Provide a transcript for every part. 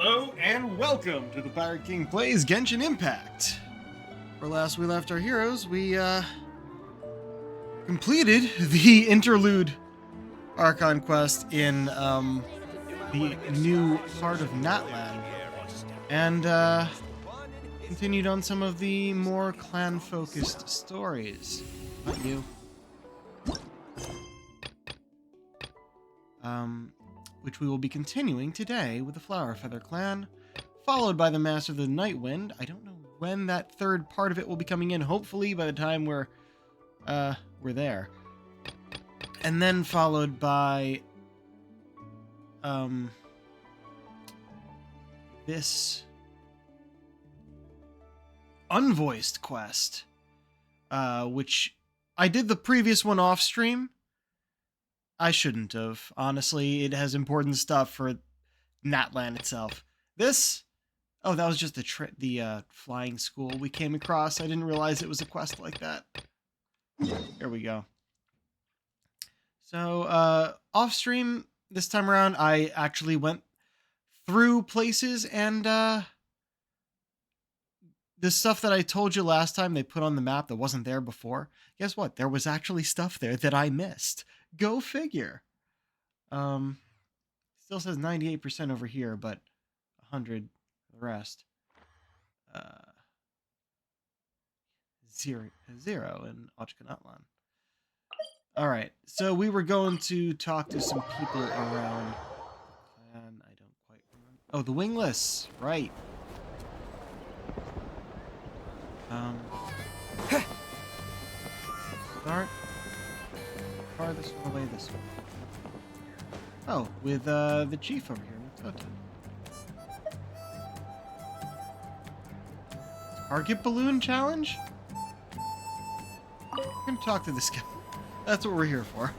Hello and welcome to the Pirate King Plays Genshin Impact. Where last we left our heroes, we completed the interlude Archon quest in the new part of Natlan, and continued on some of the more clan-focused stories. Not you. Which we will be continuing today with the Flower Feather Clan, followed by the Master of the Night Wind. I don't know when that third part of it will be coming in, hopefully by the time we're there. And then followed by this unvoiced quest, which I did the previous one off stream. I shouldn't have. Honestly, it has important stuff for Natlan itself. This, oh, that was just the flying school we came across. I didn't realize it was a quest like that. Here we go. So, off stream this time around, I actually went through places and the stuff that I told you last time they put on the map that wasn't there before. Guess what? There was actually stuff there that I missed. Go figure. Still says 98% over here, but 100 the rest. Zero in Ochkanatlan. Alright, so we were going to talk to some people around. And I don't quite remember. Oh, the Wingless, right. Start. Farthest one away this way. Oh, with the chief over here, with Tota. Target balloon challenge? We're gonna talk to this guy. That's what we're here for.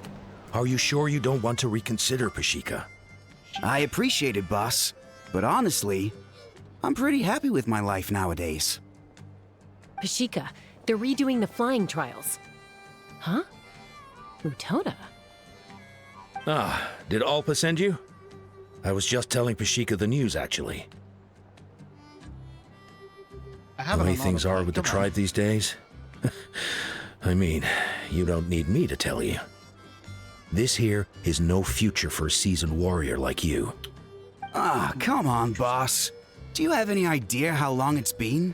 Are you sure you don't want to reconsider, Pashika? I appreciate it, boss. But honestly, I'm pretty happy with my life nowadays. Pashika, they're redoing the flying trials. Huh? Utota? Ah, did Alpa send you? I was just telling Pashika the news, actually. I The way things are with the tribe these days? I mean, you don't need me to tell you. This here is no future for a seasoned warrior like you. Ah, come on, boss. Do you have any idea how long it's been?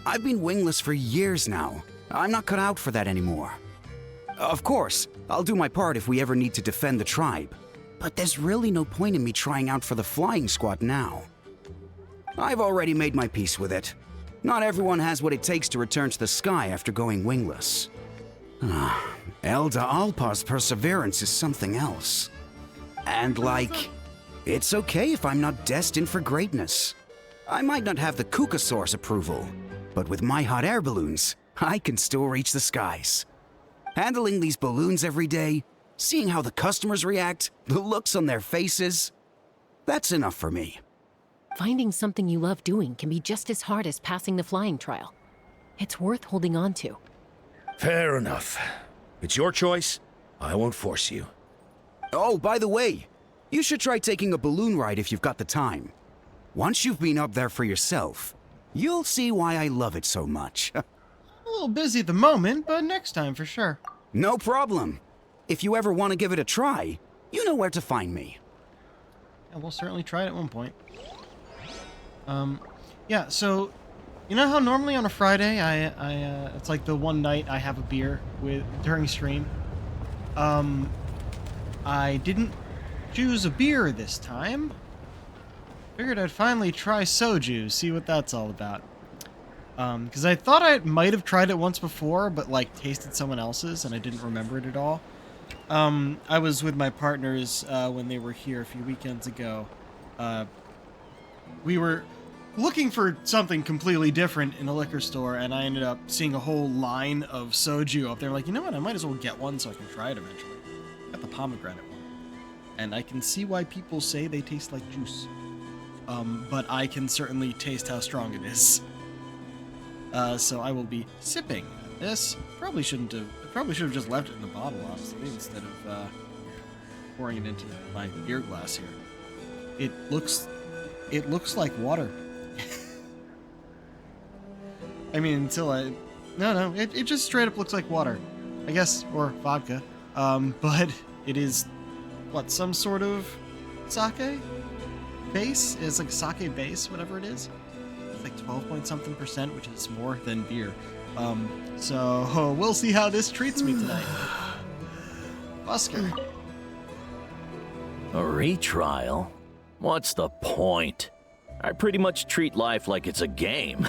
I've been wingless for years now. I'm not cut out for that anymore. Of course, I'll do my part if we ever need to defend the tribe. But there's really no point in me trying out for the flying squad now. I've already made my peace with it. Not everyone has what it takes to return to the sky after going wingless. Elder Alpa's perseverance is something else. And it's okay if I'm not destined for greatness. I might not have the Kukasaur's approval, but with my hot air balloons, I can still reach the skies. Handling these balloons every day, seeing how the customers react, the looks on their faces, that's enough for me. Finding something you love doing can be just as hard as passing the flying trial. It's worth holding on to. Fair enough. It's your choice. I won't force you. Oh, by the way, you should try taking a balloon ride if you've got the time. Once you've been up there for yourself, you'll see why I love it so much. A little busy at the moment, but next time for sure. No problem. If you ever want to give it a try, you know where to find me. Yeah, we'll certainly try it at one point. Yeah, so, you know how normally on a Friday, it's like the one night I have a beer during stream? I didn't choose a beer this time. Figured I'd finally try soju, see what that's all about. Because I thought I might have tried it once before, but tasted someone else's, and I didn't remember it at all. I was with my partners when they were here a few weekends ago. We were looking for something completely different in a liquor store, and I ended up seeing a whole line of soju up there. Like, you know what? I might as well get one so I can try it eventually. Got the pomegranate one. And I can see why people say they taste like juice. But I can certainly taste how strong it is. So I will be sipping this. Probably should have just left it in the bottle, honestly, instead of pouring it into my beer glass here. It looks It looks like water. I mean, until I... No, it just straight up looks like water. I guess, or vodka. But it is, what, some sort of sake base? It's like sake base, whatever it is. It's like 12 point something %, which is more than beer. So we'll see how this treats me tonight. Busker. A retrial? What's the point? I pretty much treat life like it's a game.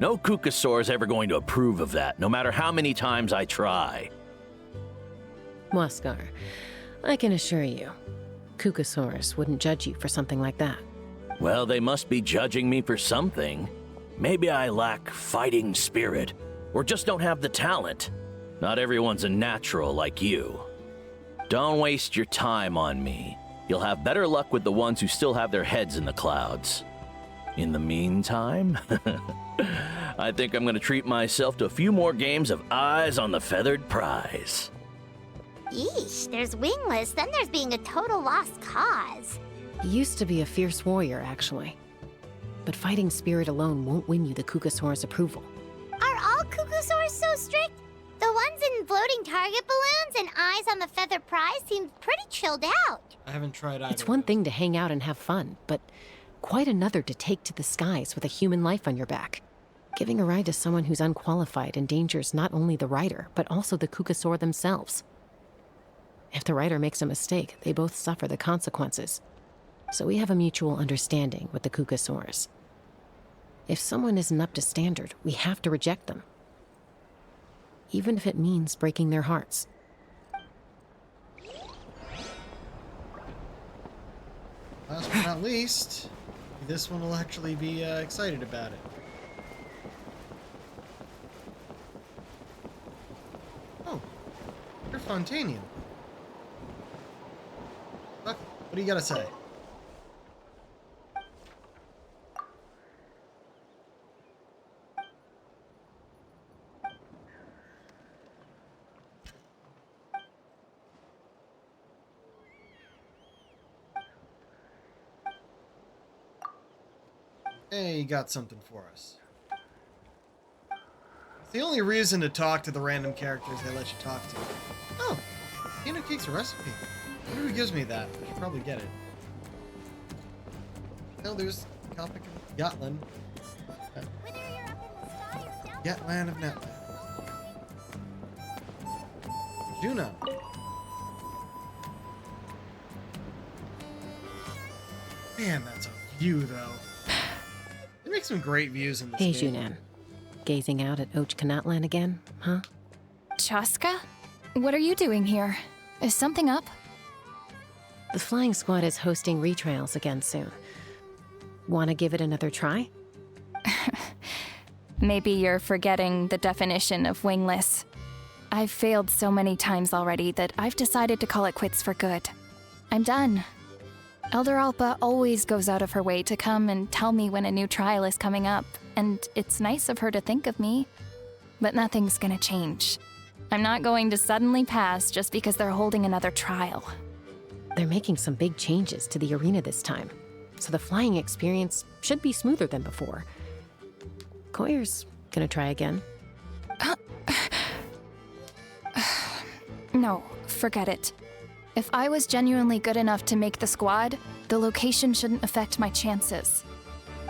No Kukasaur's ever going to approve of that, no matter how many times I try. Muskar, I can assure you, Kukasaurus wouldn't judge you for something like that. Well, they must be judging me for something. Maybe I lack fighting spirit, or just don't have the talent. Not everyone's a natural like you. Don't waste your time on me. You'll have better luck with the ones who still have their heads in the clouds. In the meantime, I think I'm gonna treat myself to a few more games of Eyes on the Feathered Prize. Yeesh, there's wingless, then there's being a total lost cause. He used to be a fierce warrior, actually. But fighting spirit alone won't win you the Kukasaurus approval. Are all Kukusaurs so strict? The ones in floating target balloons and Eyes on the Feather Prize seem pretty chilled out. I haven't tried either. It's one thing to hang out and have fun, but quite another to take to the skies with a human life on your back. Giving a ride to someone who's unqualified endangers not only the rider, but also the Kukasaur themselves. If the rider makes a mistake, they both suffer the consequences. So we have a mutual understanding with the Kukasaurs. If someone isn't up to standard, we have to reject them. Even if it means breaking their hearts. Last but not least, this one will actually be excited about it. Oh, you're Fontanian. What do you gotta say? Hey, you got something for us. It's the only reason to talk to the random characters they let you talk to. Oh, Peanut Cake's a recipe. I wonder who gives me that. I should probably get it. No, there's Kopic of Yatlan. Yatlan of Netland. Juno. Man, that's a view, though. They make some great views in this Hey, game. Junan. Gazing out at Kanatlan again, huh? Chaska? What are you doing here? Is something up? The flying squad is hosting retrials again soon. Wanna give it another try? Maybe you're forgetting the definition of wingless. I've failed so many times already that I've decided to call it quits for good. I'm done. Elder Alpa always goes out of her way to come and tell me when a new trial is coming up, and it's nice of her to think of me. But nothing's gonna change. I'm not going to suddenly pass just because they're holding another trial. They're making some big changes to the arena this time, so the flying experience should be smoother than before. Koyer's gonna try again. No, forget it. If I was genuinely good enough to make the squad, the location shouldn't affect my chances.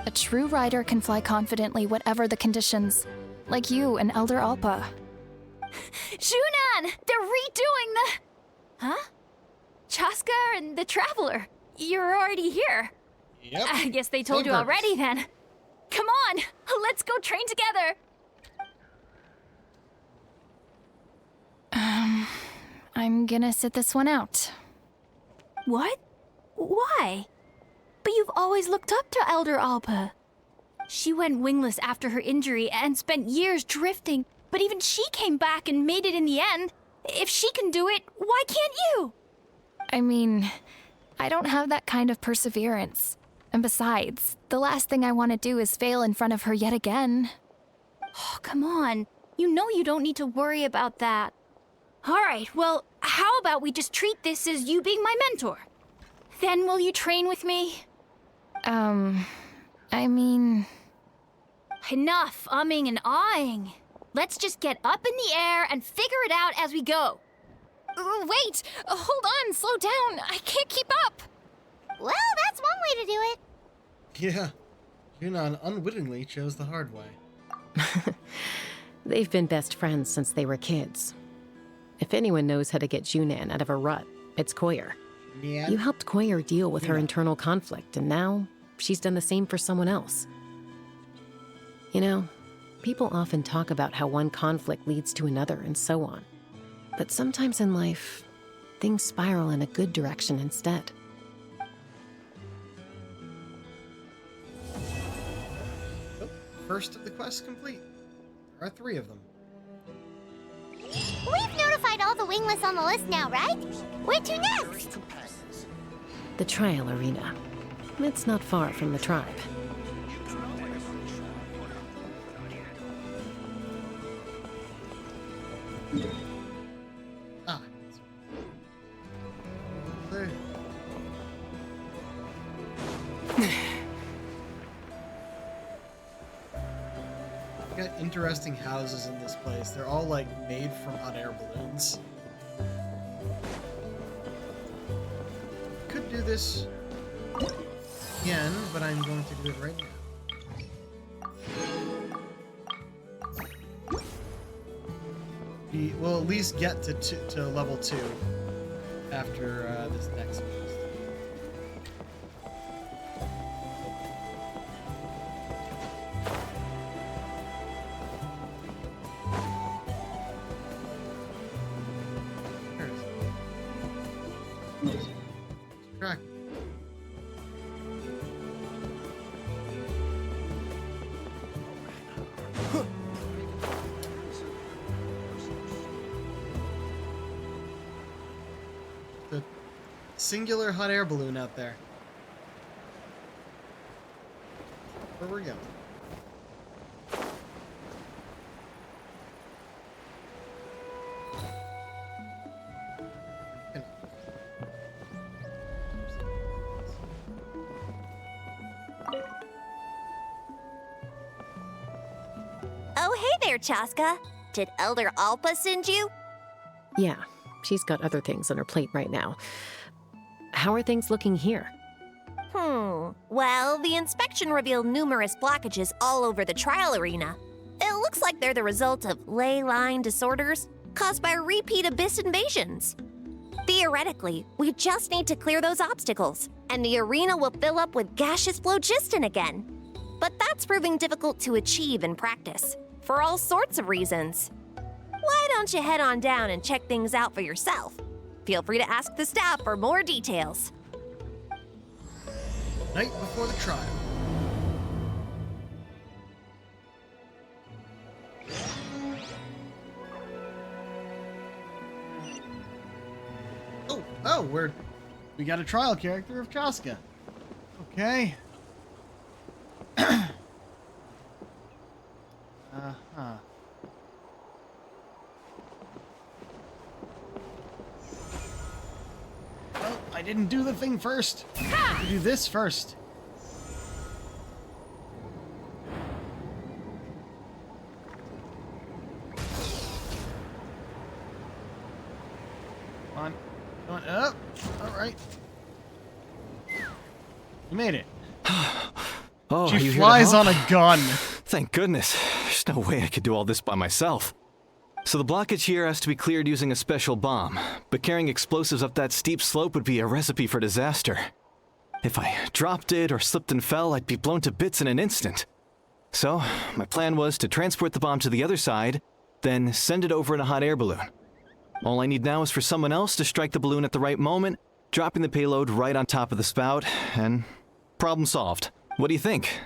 A true rider can fly confidently whatever the conditions, like you and Elder Alpa. Junan! They're redoing the... Huh? Chaska and the Traveler. You're already here. Yep. I guess they told you Flavors. already then. Come on, let's go train together. I'm gonna sit this one out. What? Why? But you've always looked up to Elder Alpa. She went wingless after her injury and spent years drifting, but even she came back and made it in the end. If she can do it, why can't you? I mean, I don't have that kind of perseverance. And besides, the last thing I want to do is fail in front of her yet again. Oh, come on. You know you don't need to worry about that. All right, well, how about we just treat this as you being my mentor? Then will you train with me? I mean... Enough umming and ahhing. Let's just get up in the air and figure it out as we go. Wait! Hold on, slow down. I can't keep up. Well, that's one way to do it. Yeah. Yunnan unwittingly chose the hard way. They've been best friends since they were kids. If anyone knows how to get Junan out of a rut, it's Koyer. Yeah. You helped Koyer deal with her internal conflict, and now she's done the same for someone else. You know, people often talk about how one conflict leads to another and so on. But sometimes in life, things spiral in a good direction instead. Oh, first of the quests complete. There are 3 of them. We've notified all the wingless on the list now, right? Where to next? The trial arena. It's not far from the tribe. Ah. There. Got interesting houses in this place. They're all like made from hot air balloons. Could do this again, but I'm going to do it right now. We'll at least get to level 2 after this next quest. There it is. Track. The singular hot air balloon out there. Where we're going. Oh, hey there, Chaska. Did Elder Alpa send you? Yeah, she's got other things on her plate right now. How are things looking here? Well, the inspection revealed numerous blockages all over the trial arena. It looks like they're the result of ley line disorders caused by repeat abyss invasions. Theoretically, we just need to clear those obstacles, and the arena will fill up with gaseous phlogiston again. But that's proving difficult to achieve in practice, for all sorts of reasons. Why don't you head on down and check things out for yourself? Feel free to ask the staff for more details. Night before the trial. Oh, we got a trial character of Chaska. Okay. Uh-huh. Well, I didn't do the thing first. I have to do this first. Come on. Come on. Up. All right. You made it. Oh, She you here to flies help? on a gun. Thank goodness. There's no way I could do all this by myself. So the blockage here has to be cleared using a special bomb, but carrying explosives up that steep slope would be a recipe for disaster. If I dropped it or slipped and fell, I'd be blown to bits in an instant. So, my plan was to transport the bomb to the other side, then send it over in a hot air balloon. All I need now is for someone else to strike the balloon at the right moment, dropping the payload right on top of the spout, and problem solved. What do you think?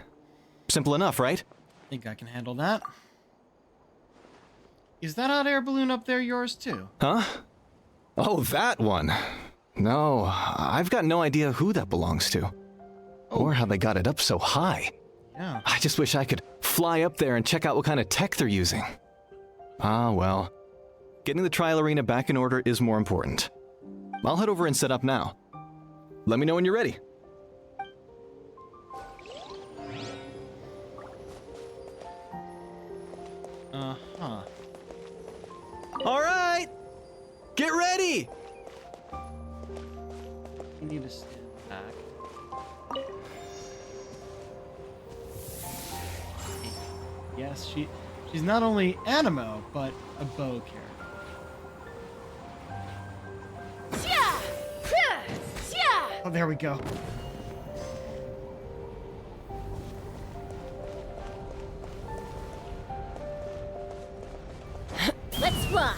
Simple enough, right? I think I can handle that. Is that hot air balloon up there yours too? Huh? Oh, that one. No, I've got no idea who that belongs to. Or how they got it up so high. Yeah. I just wish I could fly up there and check out what kind of tech they're using. Ah, well. Getting the trial arena back in order is more important. I'll head over and set up now. Let me know when you're ready. Uh-huh. All right, get ready. You need to stand back. Yes, she's not only Animo, but a bow character. Oh, there we go. Let's fly.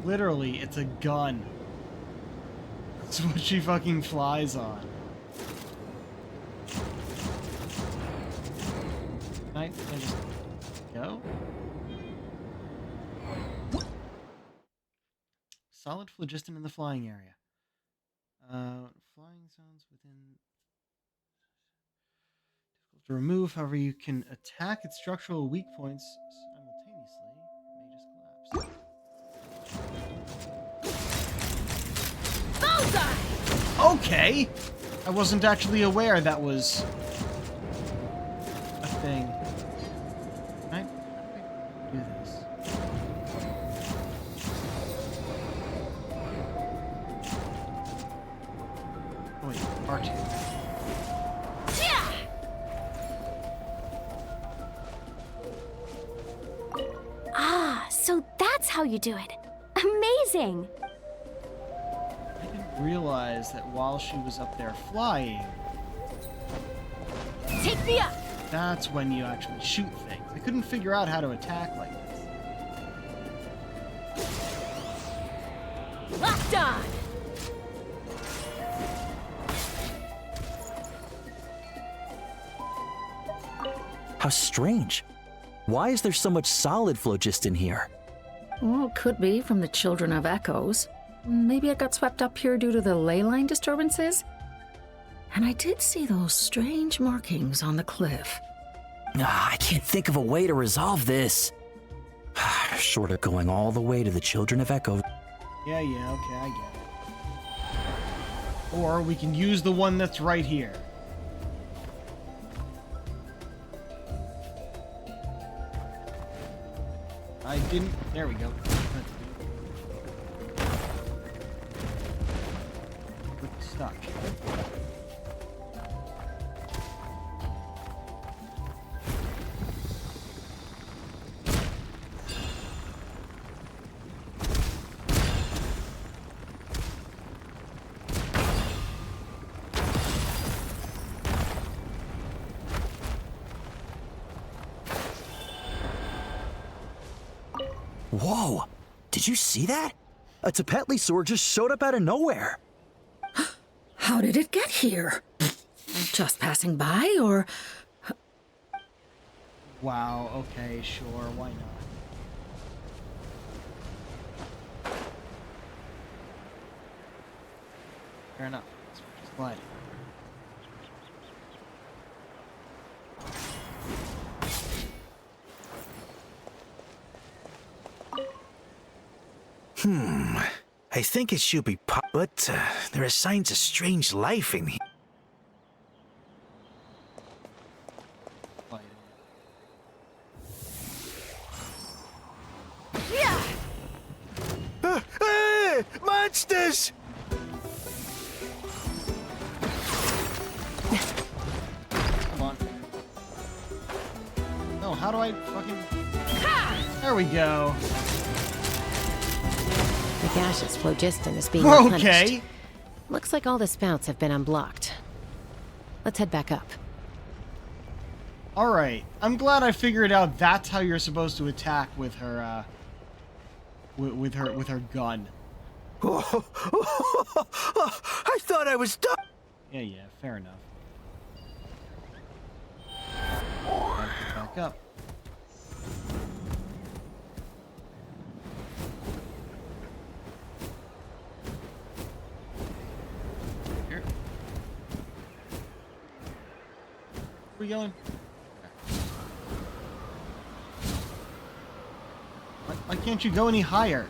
Literally, it's a gun. That's what she fucking flies on. Can I just go? Solid phlogiston in the flying area. Flying zones within... Difficult to remove, however you can attack its structural weak points simultaneously. It may just collapse. Bullseye! Okay! I wasn't actually aware that was a thing. Can I do this? Oh wait, R2. Ah, so that's how you do it. Amazing! I didn't realize that while she was up there flying, Take me up! that's when you actually shoot things. I couldn't figure out how to attack like this. Locked on! How strange. Why is there so much solid phlogiston here? Well, could be from the Children of Echoes. Maybe it got swept up here due to the ley line disturbances? And I did see those strange markings on the cliff. I can't think of a way to resolve this. Short of going all the way to the Children of Echoes. Yeah, okay, I get it. Or we can use the one that's right here. I didn't... There we go. We're stuck. Whoa! Did you see that? A Tepetli sword just showed up out of nowhere. How did it get here? Just passing by, or... Wow, okay, sure, why not? Fair enough. Let's just glide. I think it should be but there are signs of strange life in here. Monsters! Come on. No, how do I fucking... There we go. The gaseous phlogiston is being Okay. replenished. Looks like all the spouts have been unblocked. Let's head back up. All right. I'm glad I figured out that's how you're supposed to attack with her, with her gun. I thought I was done. Yeah, fair enough. Back up. Here. Where we going? Why can't you go any higher?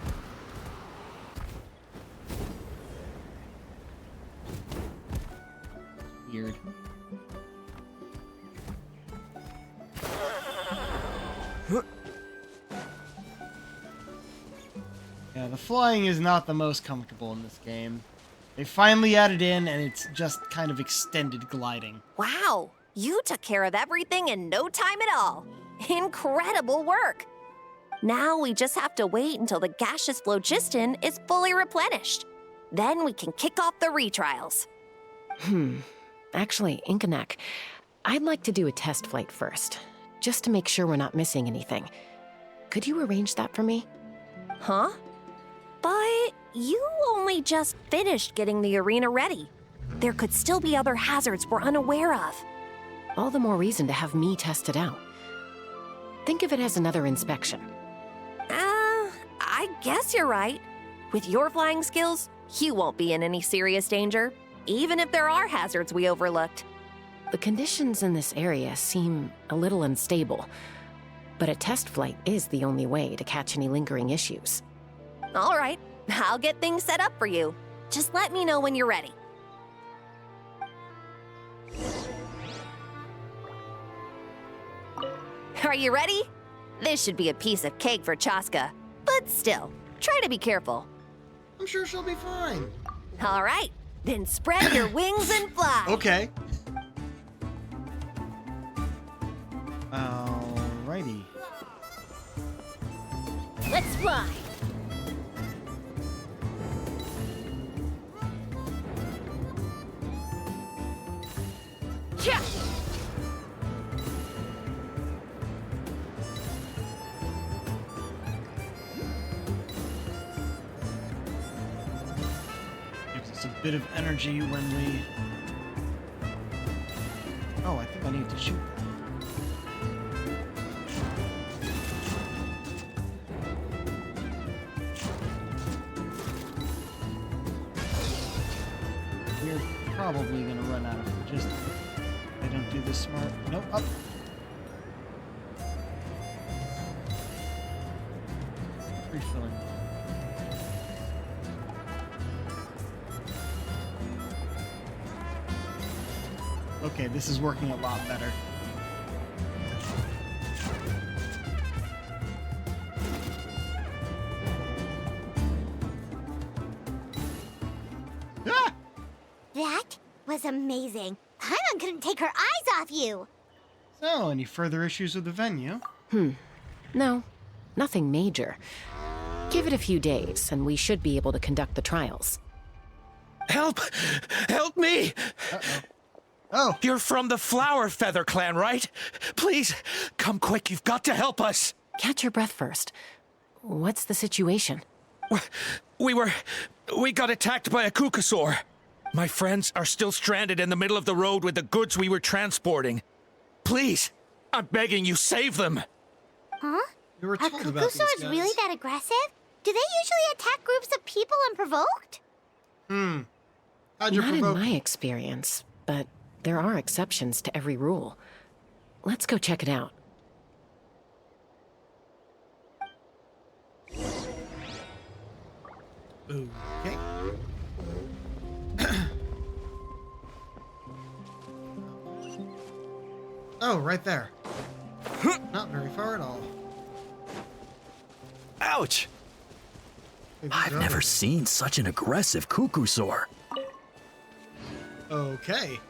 Yeah, the flying is not the most comfortable in this game. They finally added in, and it's just kind of extended gliding. Wow, you took care of everything in no time at all. Incredible work. Now we just have to wait until the gaseous phlogiston is fully replenished. Then we can kick off the retrials. Actually, Inkanak, I'd like to do a test flight first, just to make sure we're not missing anything. Could you arrange that for me? Huh? But you only just finished getting the arena ready. There could still be other hazards we're unaware of. All the more reason to have me test it out. Think of it as another inspection. I guess you're right. With your flying skills, you won't be in any serious danger, even if there are hazards we overlooked. The conditions in this area seem a little unstable, but a test flight is the only way to catch any lingering issues. All right, I'll get things set up for you. Just let me know when you're ready. Are you ready? This should be a piece of cake for Chaska. But still, try to be careful. I'm sure she'll be fine. All right, then spread your wings and fly. Okay. Alrighty. Let's fly. Yeah. Gives us a bit of energy when we... Oh, I think I need to shoot that. We're probably gonna run out of just... I don't do this smart. Nope, up. Refilling. Okay, this is working a lot better. Ah! That was amazing. Paimon couldn't take her eyes off you. So, any further issues with the venue? No, nothing major. Give it a few days, and we should be able to conduct the trials. Help! Help me! Uh-oh. Oh! You're from the Flower Feather clan, right? Please, come quick, you've got to help us! Catch your breath first. What's the situation? We got attacked by a Kukasaur. My friends are still stranded in the middle of the road with the goods we were transporting. Please, I'm begging you, save them! Huh? We were Are told about these Kukusaurs guys. really that aggressive? Do they usually attack groups of people unprovoked? How'd you Not in provoke? my experience, but there are exceptions to every rule. Let's go check it out. Okay. Oh, right there. Not very far at all. Ouch! I've never seen such an aggressive Kukusaur. Okay.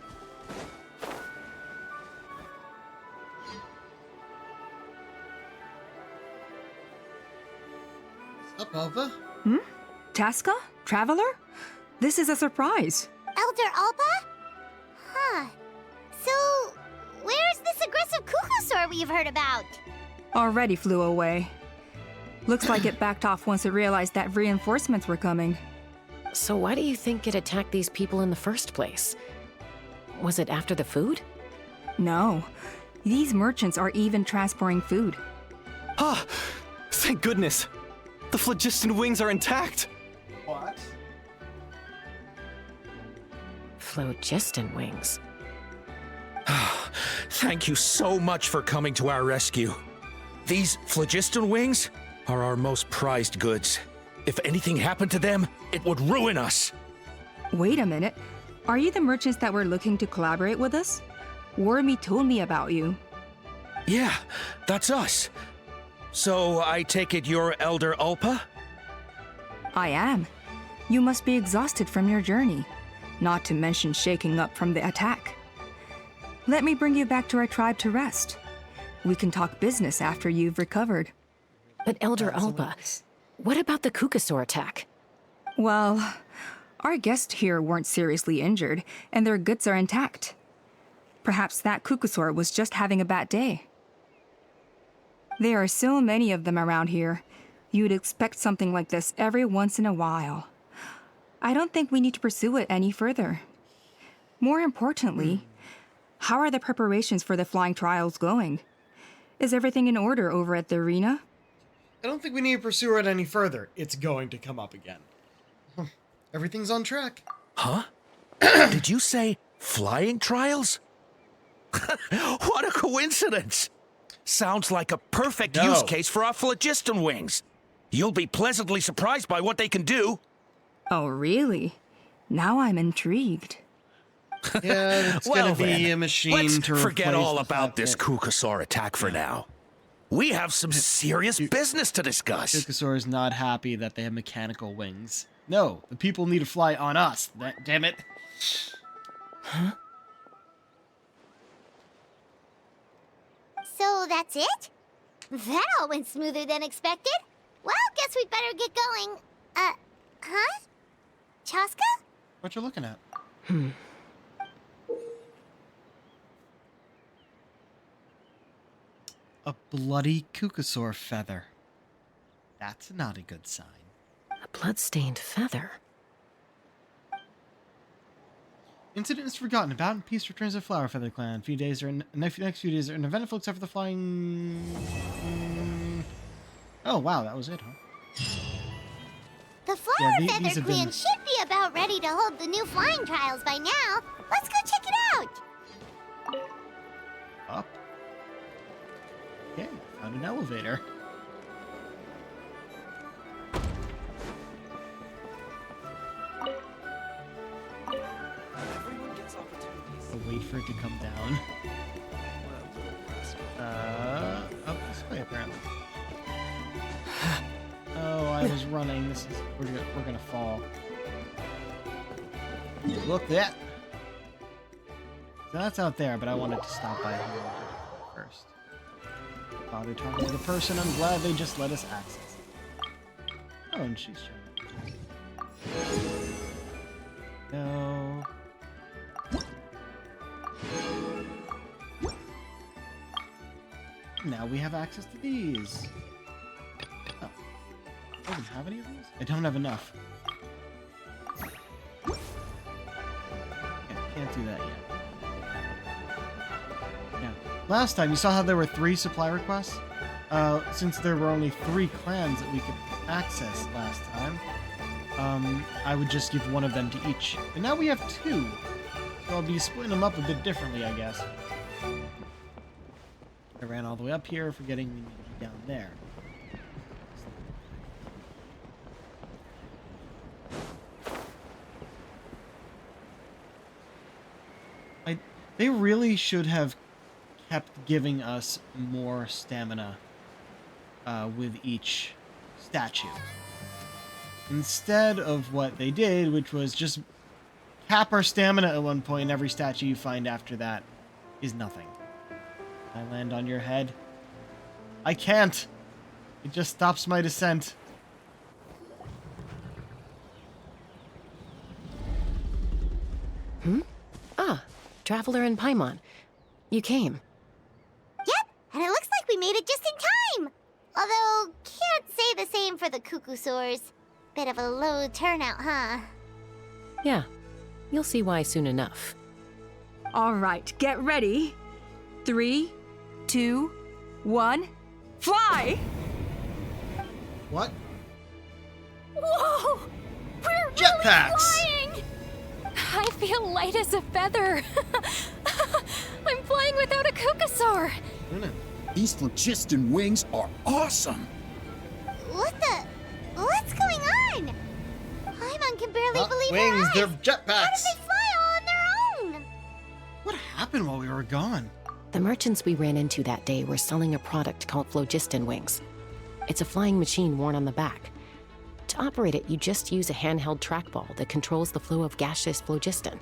What's up, Alpha? Taska? Traveler? This is a surprise. Elder Alpa? Huh. So, where's this aggressive Kukusaur we've heard about? Already flew away. Looks like it backed off once it realized that reinforcements were coming. So why do you think it attacked these people in the first place? Was it after the food? No. These merchants are even transporting food. Ah! Thank goodness! The phlogiston wings are intact! What? Phlogiston wings. Thank you so much for coming to our rescue. These phlogiston wings are our most prized goods. If anything happened to them, it would ruin us. Wait a minute. Are you the merchants that were looking to collaborate with us? Wormy told me about you. Yeah, that's us. So I take it you're Elder Ulpa? I am. You must be exhausted from your journey, not to mention shaking up from the attack. Let me bring you back to our tribe to rest. We can talk business after you've recovered. But Elder Alba, what about the Kukasaur attack? Well, our guests here weren't seriously injured, and their goods are intact. Perhaps that Kukasaur was just having a bad day. There are so many of them around here. You'd expect something like this every once in a while. I don't think we need to pursue it any further. More importantly, how are the preparations for the flying trials going? Is everything in order over at the arena? I don't think we need to pursue it any further. It's going to come up again. Everything's on track. Huh? Did you say flying trials? What a coincidence! Sounds like a perfect use case for our phlogiston wings. You'll be pleasantly surprised by what they can do. Oh, really? Now I'm intrigued. Yeah, it's gonna be a machine let's to forget replace all the about fact this that Kukasaur attack for now. We have some serious business to discuss. Kukasaur is not happy that they have mechanical wings. No, the people need to fly on us. Damn it. Huh? So that's it? That all went smoother than expected. Well, guess we'd better get going. Huh? Chaska? What you looking at? A bloody Kukasaur feather. That's not a good sign. A blood-stained feather. Incident is forgotten about, and peace returns to Flower Feather Clan. Next few days are uneventful except for the flying... Oh, wow, that was it, huh? The Flower Feather these have Clan been- should be about ready to hold the new flying trials by now. Let's go check it out. Up. Okay, found an elevator. I'll wait for it to come down. Up this way apparently. Oh, I was running. We're gonna fall. Look that. So that's out there, but I wanted to stop by here first. Bother talking to the person. I'm glad they just let us access it. Oh, and she's showing up. No. Now we have access to these. Oh. I don't have any of these? I don't have enough. Okay, can't do that yet. Yeah. Last time, you saw how there were 3 supply requests? Since there were only 3 clans that we could access last time, I would just give one of them to each. But now we have 2. So I'll be splitting them up a bit differently, I guess. I ran all the way up here, forgetting we need to be down there. They really should have kept giving us more stamina with each statue. Instead of what they did, which was just cap our stamina at one point, and every statue you find after that is nothing. I land on your head. I can't. It just stops my descent. Ah, Traveler and Paimon. You came. Yep, and it looks like we made it just in time. Although, can't say the same for the Kukusaurs. Bit of a low turnout, huh? Yeah, you'll see why soon enough. All right, get ready. 3, 2, 1, fly! What? Whoa! We're Jetpacks! really flying! I feel light as a feather. I'm flying without a Kukasaur. These phlogiston wings are awesome! What's going on? Paimon can barely believe her wings, eyes. they're jetpacks. How did they fly all on their own? What happened while we were gone? The merchants we ran into that day were selling a product called phlogiston wings. It's a flying machine worn on the back. To operate it, you just use a handheld trackball that controls the flow of gaseous phlogiston.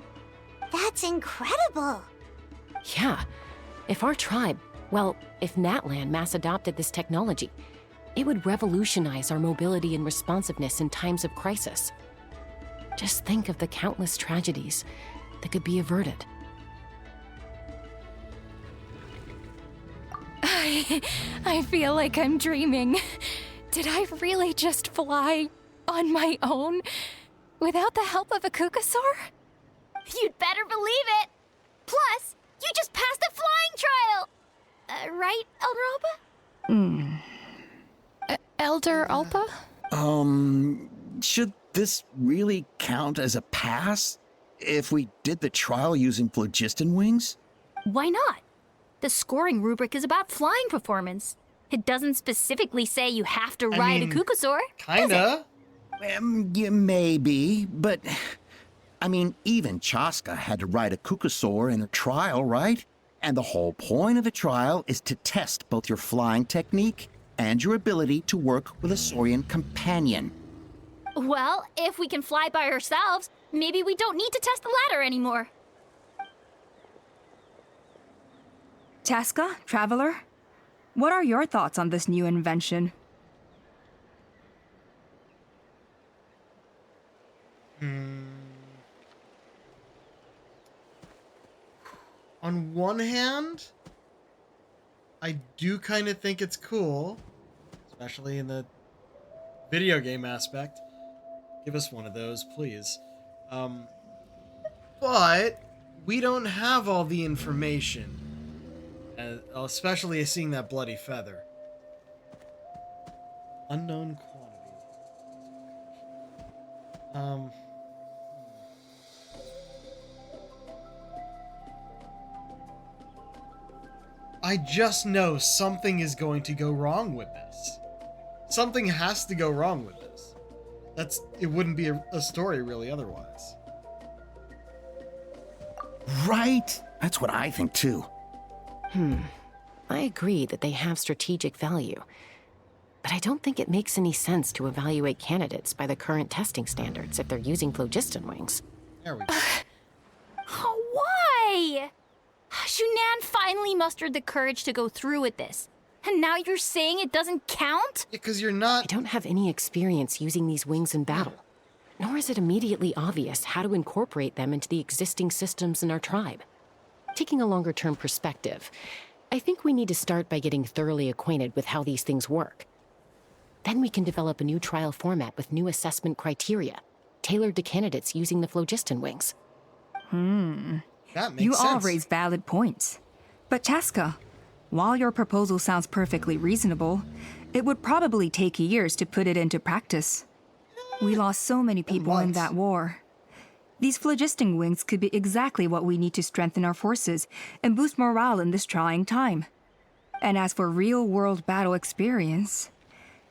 That's incredible! Yeah. If our tribe, well, if Natlan mass adopted this technology, it would revolutionize our mobility and responsiveness in times of crisis. Just think of the countless tragedies that could be averted. I feel like I'm dreaming. Did I really just fly on my own without the help of a Kukasaur? You'd better believe it! Plus, you just passed the flying trial! Right, Elder Alba? Elder Alpa? Should this really count as a pass? If we did the trial using phlogiston wings? Why not? The scoring rubric is about flying performance. It doesn't specifically say you have to ride a Kukasaur. Kinda. Yeah, maybe, but... I mean, even Chaska had to ride a Kukasaur in a trial, right? And the whole point of the trial is to test both your flying technique and your ability to work with a Saurian companion. Well, if we can fly by ourselves, maybe we don't need to test the ladder anymore. Chaska, Traveler, what are your thoughts on this new invention? On one hand, I do kind of think it's cool, especially in the video game aspect. Give us one of those, please. But we don't have all the information, especially seeing that bloody feather. Unknown quantity. I just know something is going to go wrong with this. Something has to go wrong with this. It wouldn't be a story really otherwise. Right? That's what I think too. I agree that they have strategic value, but I don't think it makes any sense to evaluate candidates by the current testing standards if they're using phlogiston wings. There we go. Why? Shunan finally mustered the courage to go through with this. And now you're saying it doesn't count? Because you're not... I don't have any experience using these wings in battle, nor is it immediately obvious how to incorporate them into the existing systems in our tribe. Taking a longer-term perspective, I think we need to start by getting thoroughly acquainted with how these things work. Then we can develop a new trial format with new assessment criteria, tailored to candidates using the phlogiston wings. That makes You sense. all raise valid points. But Chaska, while your proposal sounds perfectly reasonable, it would probably take years to put it into practice. We lost so many people in that war. These phlogiston wings could be exactly what we need to strengthen our forces and boost morale in this trying time. And as for real-world battle experience,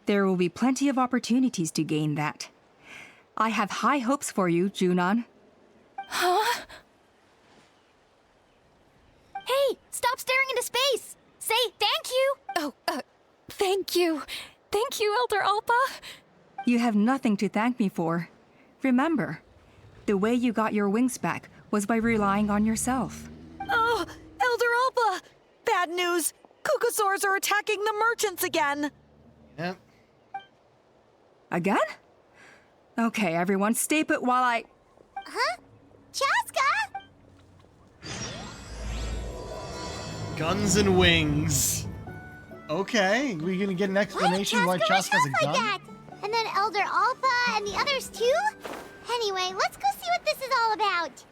there will be plenty of opportunities to gain that. I have high hopes for you, Junon. Huh? Hey, stop staring into space! Say thank you! Oh, thank you. Thank you, Elder Alpa. You have nothing to thank me for. Remember, the way you got your wings back was by relying on yourself. Oh, Elder Alpa! Bad news! Kukasaurs are attacking the merchants again! Yep. Again? Okay, everyone, stay put while I... Huh? Chaska? Guns and wings. Okay, we gonna get an explanation why Chaska has a gun? That? And then Elder Alpa and the others too? Anyway, let's go see what this is all about.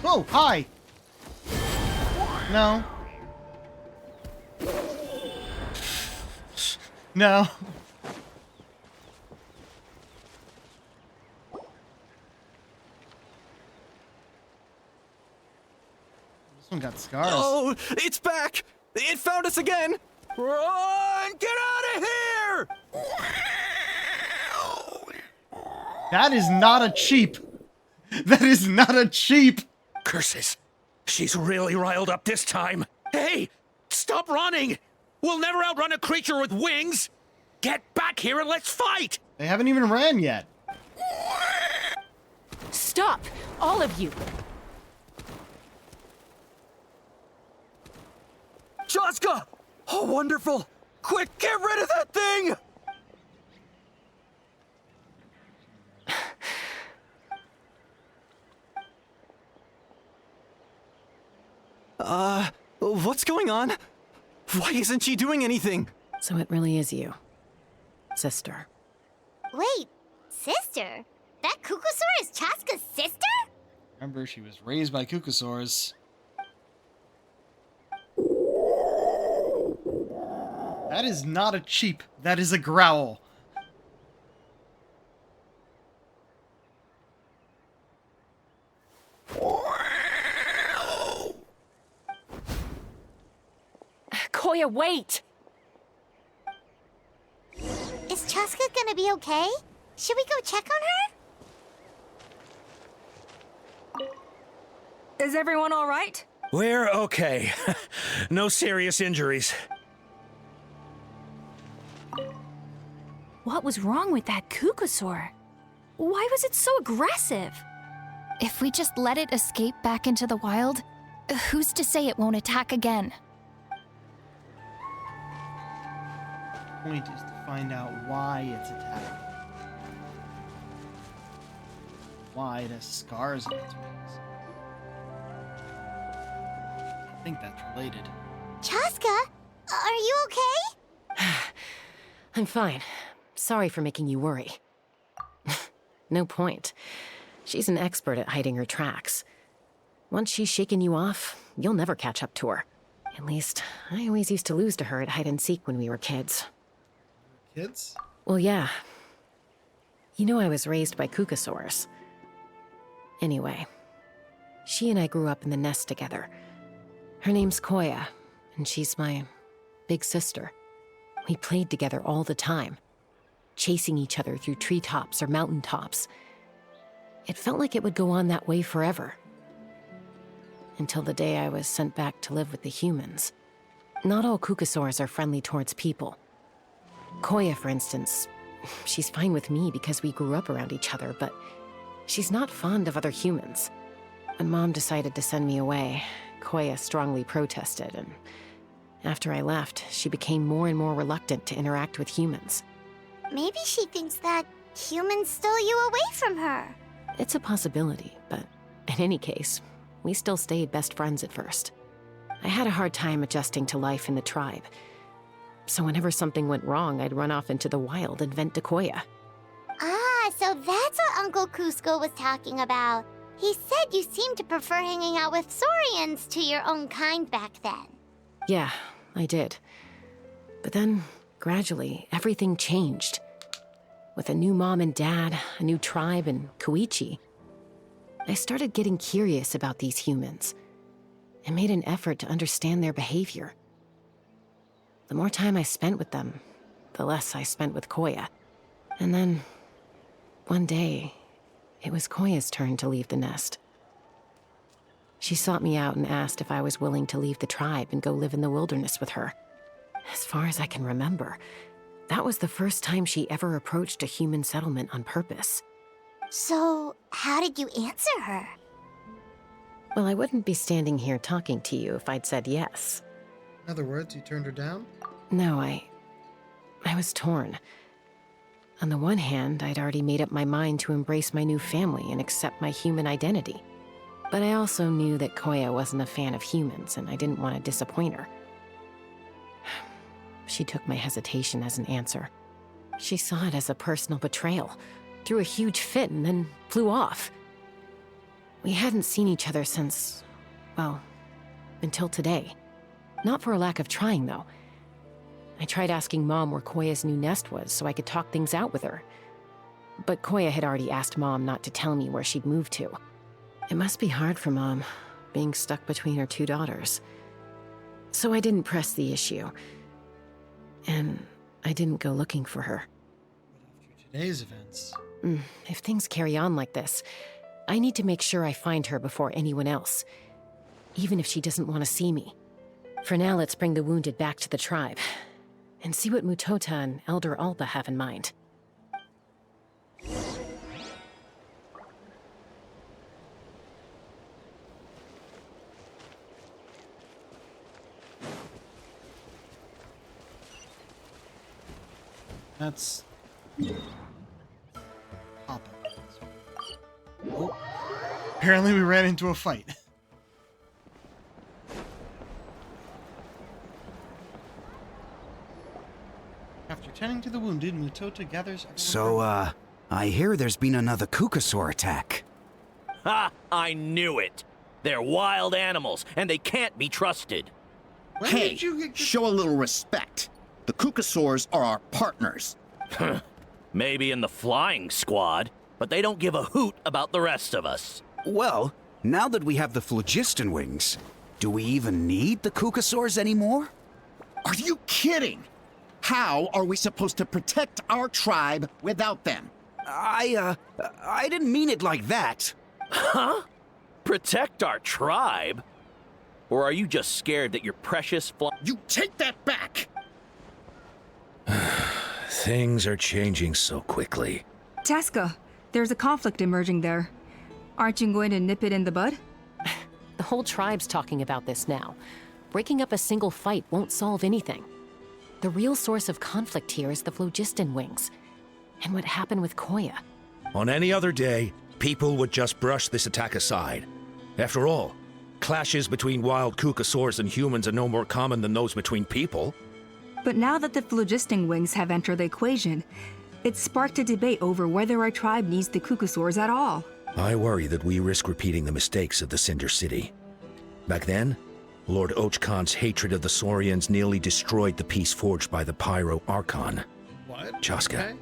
Oh, hi. No. No. This one got scars. Oh, it's back! It found us again! Run! Get out of here! That is not a cheap. That is not a cheap. Curses. She's really riled up this time. Hey, stop running! We'll never outrun a creature with wings! Get back here and let's fight! They haven't even ran yet. Stop! All of you! Chaska! Oh, wonderful! Quick, get rid of that thing! What's going on? Why isn't she doing anything? So it really is you, sister. Wait, sister? That Kukusaur is Chaska's sister? Remember, she was raised by Kukusaurs. That is not a cheep. That is a growl. Koya, wait! Is Chaska gonna be okay? Should we go check on her? Is everyone all right? We're okay. No serious injuries. What was wrong with that Kukusaur? Why was it so aggressive? If we just let it escape back into the wild, who's to say it won't attack again? The point is to find out why it's attacking. Why it has scars on its wings. I think that's related. Chaska, are you okay? I'm fine. Sorry for making you worry. No point. She's an expert at hiding her tracks. Once she's shaken you off, you'll never catch up to her. At least, I always used to lose to her at hide-and-seek when we were kids. Kids? Well, yeah. You know I was raised by Kukusaurs. Anyway, she and I grew up in the nest together. Her name's Koya, and she's my big sister. We played together all the time, chasing each other through treetops or mountaintops. It felt like it would go on that way forever. Until the day I was sent back to live with the humans. Not all Kukusaurs are friendly towards people. Koya, for instance, she's fine with me because we grew up around each other, but she's not fond of other humans. When Mom decided to send me away, Koya strongly protested, and after I left, she became more and more reluctant to interact with humans. Maybe she thinks that humans stole you away from her. It's a possibility, but in any case, we still stayed best friends at first. I had a hard time adjusting to life in the tribe. So whenever something went wrong, I'd run off into the wild and vent to Koya. Ah, so that's what Uncle Cusco was talking about. He said you seemed to prefer hanging out with Saurians to your own kind back then. Yeah, I did. But then, gradually, everything changed. With a new mom and dad, a new tribe, and Koichi, I started getting curious about these humans and made an effort to understand their behavior. The more time I spent with them, the less I spent with Koya. And then, one day, it was Koya's turn to leave the nest. She sought me out and asked if I was willing to leave the tribe and go live in the wilderness with her. As far as I can remember, that was the first time she ever approached a human settlement on purpose. So, how did you answer her? Well, I wouldn't be standing here talking to you if I'd said yes. In other words, you turned her down? No, I was torn. On the one hand, I'd already made up my mind to embrace my new family and accept my human identity. But I also knew that Koya wasn't a fan of humans, and I didn't want to disappoint her. She took my hesitation as an answer. She saw it as a personal betrayal, threw a huge fit, and then flew off. We hadn't seen each other since, well, until today. Not for a lack of trying, though. I tried asking Mom where Koya's new nest was so I could talk things out with her. But Koya had already asked Mom not to tell me where she'd moved to. It must be hard for Mom, being stuck between her two daughters. So I didn't press the issue. And I didn't go looking for her. Today's events. If things carry on like this, I need to make sure I find her before anyone else, even if she doesn't want to see me. For now, let's bring the wounded back to the tribe, and see what Mutota and Elder Alba have in mind. That's... Papa. Oh. Apparently we ran into a fight. After tending to the wounded, Mutota gathers... So, I hear there's been another Kukasaur attack. Ha! I knew it! They're wild animals, and they can't be trusted. Hey, show a little respect. The Kukasaurs are our partners. Maybe in the flying squad, but they don't give a hoot about the rest of us. Well, now that we have the phlogiston wings, do we even need the Kukasaurs anymore? Are you kidding? How are we supposed to protect our tribe without them? I didn't mean it like that. Huh? Protect our tribe? Or are you just scared that your precious You take that back! Things are changing so quickly. Chaska, there's a conflict emerging there. Aren't you going to nip it in the bud? The whole tribe's talking about this now. Breaking up a single fight won't solve anything. The real source of conflict here is the phlogiston wings, and what happened with Koya. On any other day, people would just brush this attack aside. After all, clashes between wild Kukasaurs and humans are no more common than those between people. But now that the phlogiston wings have entered the equation, it's sparked a debate over whether our tribe needs the Kukasaurs at all. I worry that we risk repeating the mistakes of the Cinder City. Back then, Lord Ochkon's hatred of the Saurians nearly destroyed the peace forged by the Pyro Archon. What? Chaska,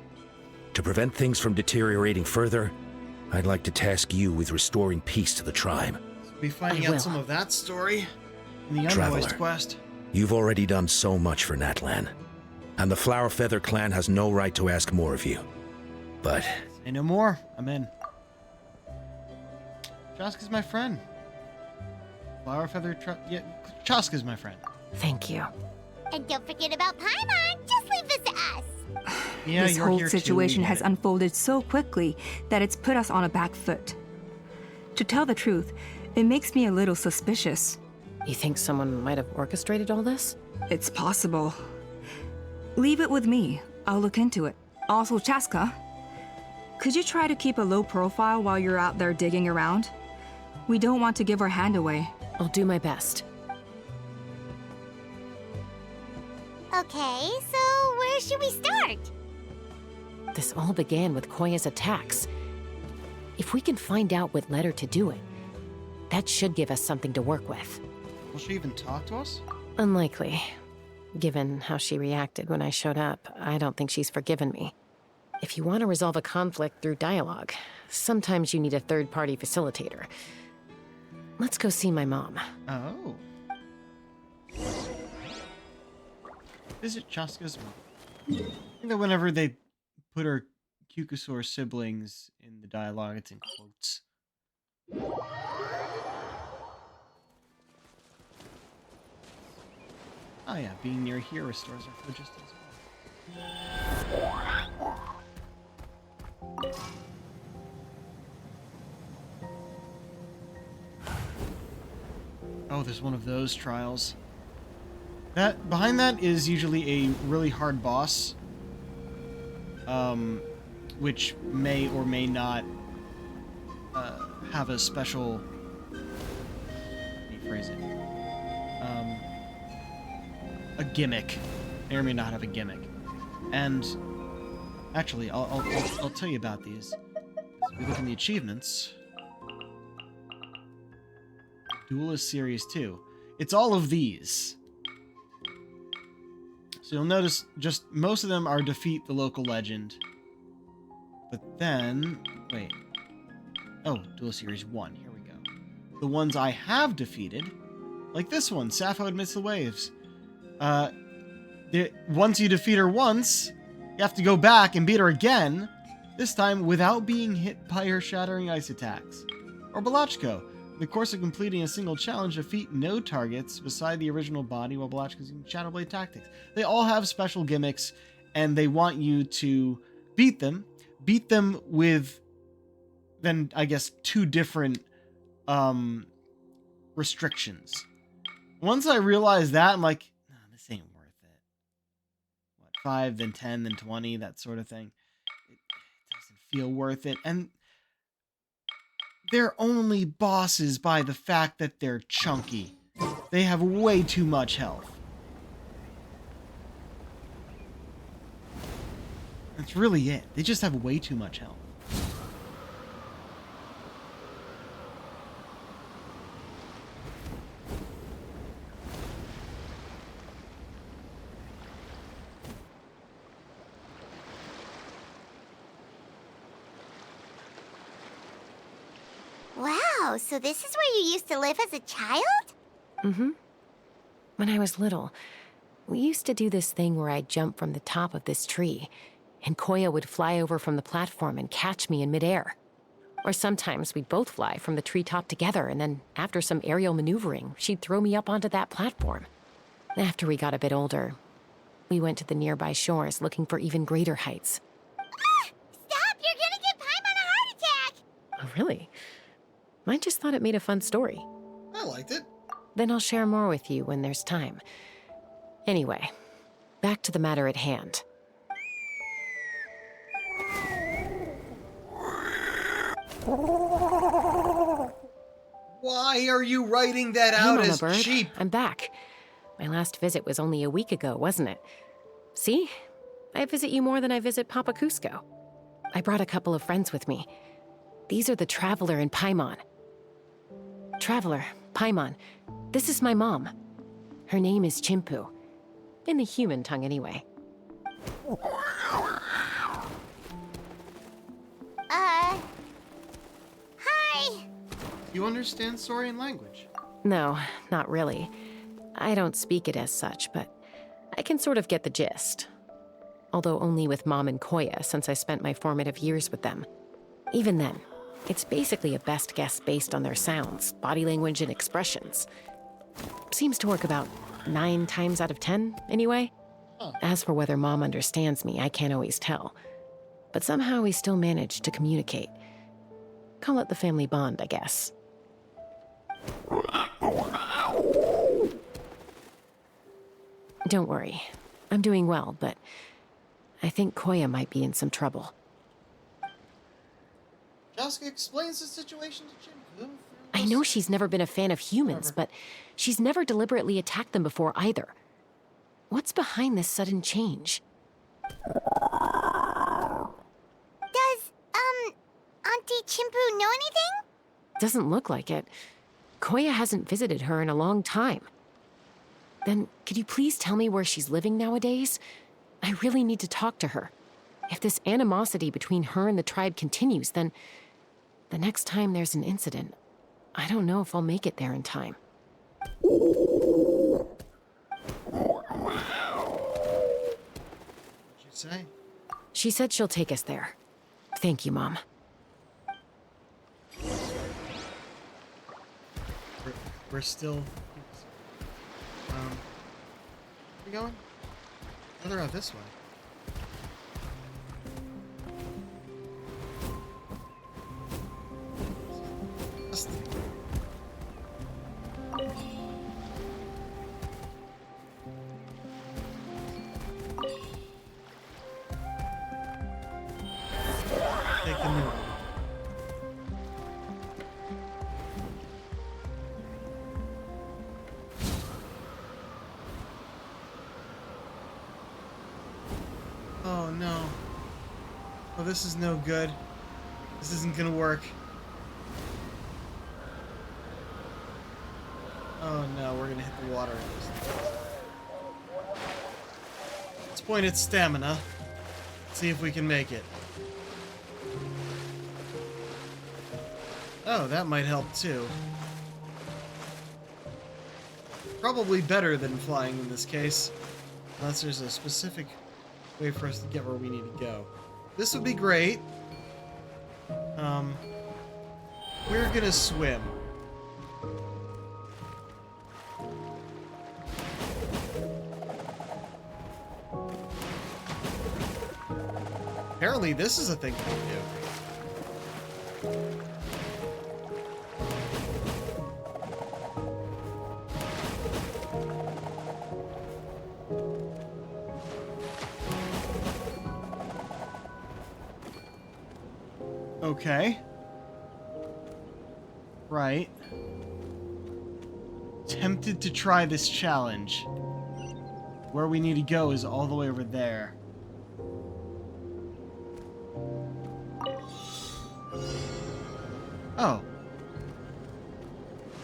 to prevent things from deteriorating further, I'd like to task you with restoring peace to the tribe. We'll be finding out some of that story in the Traveler, Unvoiced quest. You've already done so much for Natlan, and the Flower Feather clan has no right to ask more of you. But... Say no more. I'm in. Chaska's my friend. Flower Feather... Yeah, Chaska's my friend. Thank you. And don't forget about Paimon. Just leave this to us. Yeah, This you're whole here too, situation we has get it. unfolded so quickly that it's put us on a back foot. To tell the truth, it makes me a little suspicious. You think someone might have orchestrated all this? It's possible. Leave it with me. I'll look into it. Also, Chaska, could you try to keep a low profile while you're out there digging around? We don't want to give our hand away. I'll do my best. Okay, so where should we start? This all began with Koya's attacks. If we can find out what led her to do it, that should give us something to work with. Will she even talk to us? Unlikely. Given how she reacted when I showed up, I don't think she's forgiven me. If you want to resolve a conflict through dialogue, sometimes you need a third-party facilitator. Let's go see my mom. Oh. Visit Chaska's mom. I think that whenever they put her Kukasaur siblings in the dialogue, it's in quotes. Oh yeah, being near here restores our phlogiston as well. Oh, there's one of those trials. That behind that is usually a really hard boss, which may or may not have a special. Let me phrase it. A gimmick. May or may not have a gimmick. And actually, I'll tell you about these. As we look in the achievements. Duelist Series 2. It's all of these. So you'll notice just most of them are defeat the local legend. But then, wait. Oh, Duelist Series 1. Here we go. the ones I have defeated, like this one, Sappho amidst the waves. Once you defeat her once, you have to go back and beat her again, this time without being hit by her shattering ice attacks. Or Balachko. In the course of completing a single challenge, defeat no targets beside the original body while Balachko's using Shadow Blade tactics. They all have special gimmicks, and they want you to beat them with, then, I guess, 2 different restrictions. Once I realized that, I'm like, nah, this ain't worth it. What, 5, then 10, then 20, that sort of thing. It doesn't feel worth it. And they're only bosses by the fact that they're chunky. They have way too much health. That's really it. They just have way too much health. Wow, so this is where you used to live as a child? Mm-hmm. When I was little, we used to do this thing where I'd jump from the top of this tree, and Koya would fly over from the platform and catch me in midair. Or sometimes we'd both fly from the treetop together, and then after some aerial maneuvering, she'd throw me up onto that platform. After we got a bit older, we went to the nearby shores looking for even greater heights. Ah! Stop! You're gonna give Paimon a heart attack! Oh, really? I just thought it made a fun story. I liked it. Then I'll share more with you when there's time. Anyway, back to the matter at hand. Why are you writing that Hey, out Mama as Bird, cheap? I'm back. My last visit was only a week ago, wasn't it? See? I visit you more than I visit Papa Cusco. I brought a couple of friends with me. These are the Traveler and Paimon. Traveler, Paimon, this is my mom. Her name is Chimpu. In the human tongue, anyway. Hi. You understand Saurian language? No, not really. I don't speak it as such, but I can sort of get the gist. Although only with Mom and Koya, since I spent my formative years with them. Even then, it's basically a best guess based on their sounds, body language, and expressions. Seems to work about 9 times out of 10, anyway. As for whether Mom understands me, I can't always tell. But somehow we still manage to communicate. Call it the family bond, I guess. Don't worry. I'm doing well, but I think Koya might be in some trouble. Jessica explains the situation to Chimpu. I know she's never been a fan of humans, but she's never deliberately attacked them before either. What's behind this sudden change? Does, Auntie Chimpu know anything? Doesn't look like it. Koya hasn't visited her in a long time. Then, could you please tell me where she's living nowadays? I really need to talk to her. If this animosity between her and the tribe continues, then the next time there's an incident, I don't know if I'll make it there in time. What'd you say? She said she'll take us there. Thank you, Mom. We're still... where are we going? Oh, they're out this way. Take the new one. Oh no. Oh, this is no good. This isn't gonna work. Oh no, we're gonna hit the water. Let's point at stamina. See if we can make it. Oh, that might help too. Probably better than flying in this case. Unless there's a specific way for us to get where we need to go. This would be great. We're gonna swim. Apparently this is a thing we can do. Okay. Right. Tempted to try this challenge. Where we need to go is all the way over there. Oh.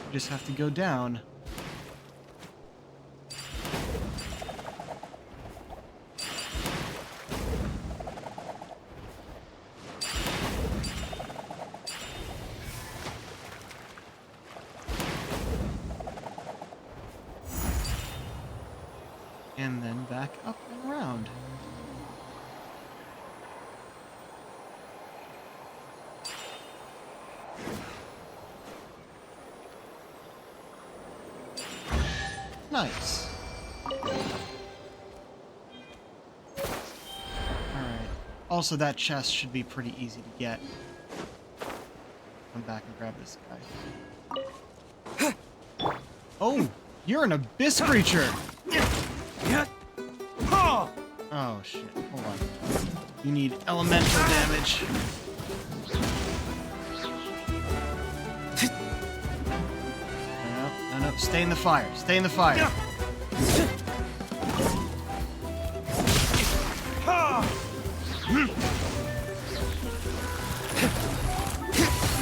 You just have to go down. And then back up and around. Nice. Alright. Also, that chest should be pretty easy to get. Come back and grab this guy. Oh! You're an abyss creature! Oh shit, hold on. You need elemental damage. No, stay in the fire. Stay in the fire. You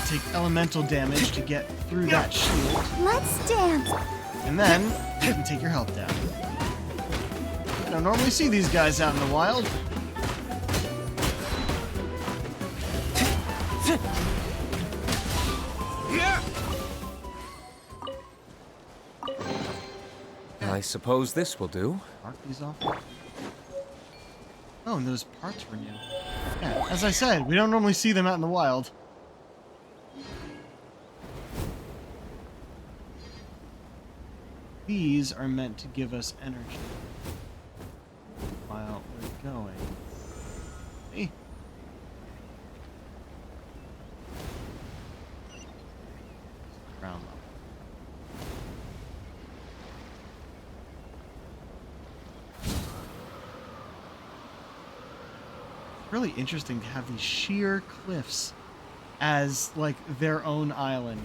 take elemental damage to get through that shield. Let's dance. And then you can take your health down. I don't normally see these guys out in the wild. I suppose this will do. Mark these off. Oh, and those parts were new. Yeah, as I said, we don't normally see them out in the wild. These are meant to give us energy while we're going. Hey. Ground level. Really interesting to have these sheer cliffs as like their own island.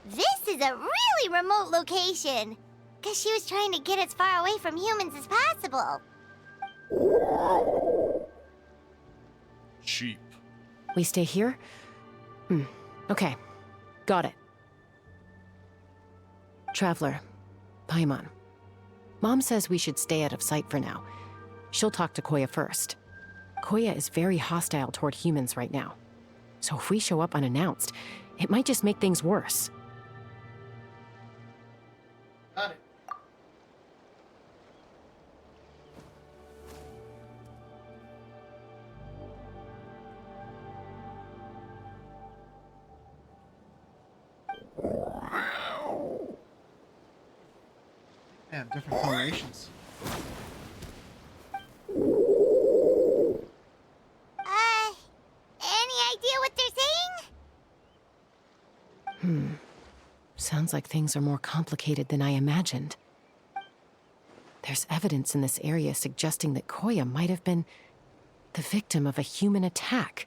This is a really remote location. Guess she was trying to get as far away from humans as possible. Sheep. We stay here? Okay. Got it. Traveler. Paimon. Mom says we should stay out of sight for now. She'll talk to Koya first. Koya is very hostile toward humans right now. So if we show up unannounced, it might just make things worse. Got it. They have different colorations. Any idea what they're saying? Sounds like things are more complicated than I imagined. There's evidence in this area suggesting that Koya might have been the victim of a human attack.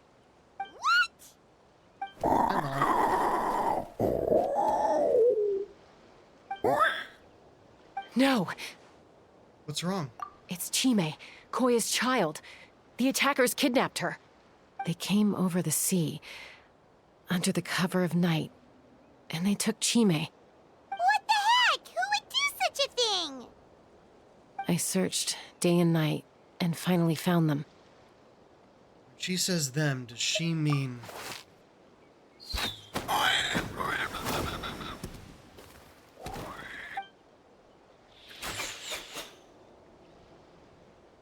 No! What's wrong? It's Chime, Koya's child. The attackers kidnapped her. They came over the sea, under the cover of night, and they took Chime. What the heck? Who would do such a thing? I searched day and night, and finally found them. She says them. Does she mean...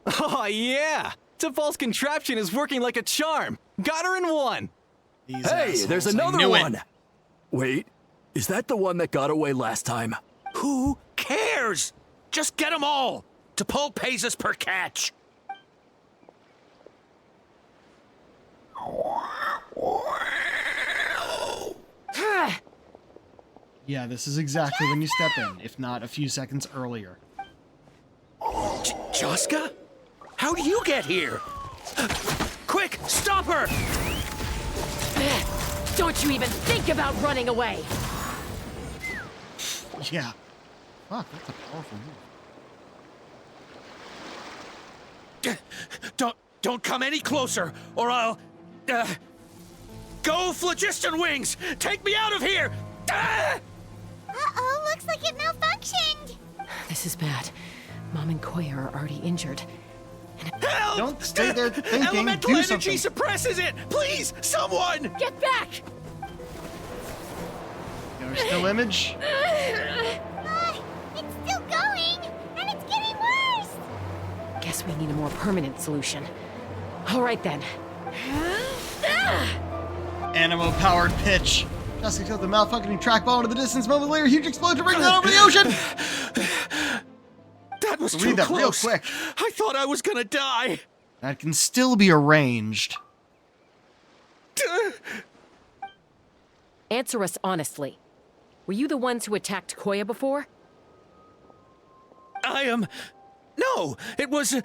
Oh, yeah! T'Pol's contraption is working like a charm. Got her in one. These hey, assholes, there's I another knew one. It. Wait, is that the one that got away last time? Who cares? Just get them all. T'Pol pays us per catch. Yeah, this is exactly when you step in, if not a few seconds earlier. Jaska? How do you get here? Quick, stop her! Don't you even think about running away! Yeah. Fuck, that's a powerful move. Don't come any closer, or I'll... Go, Phlogiston Wings! Take me out of here! Uh-oh, looks like it malfunctioned. This is bad. Mom and Koya are already injured. Help! Don't stay there thinking. Elemental Do energy something. suppresses it! Please, someone! Get back! There's still image. It's still going, and it's getting worse. Guess we need a more permanent solution. All right then. Animo-powered pitch. Jessica killed the malfunctioning trackball into the distance. Moment later, huge explosion brings it over the ocean. That was Read too that real close. quick. I thought I was gonna die. That can still be arranged. Answer us honestly. Were you the ones who attacked Koya before? I am... No, it was... That'd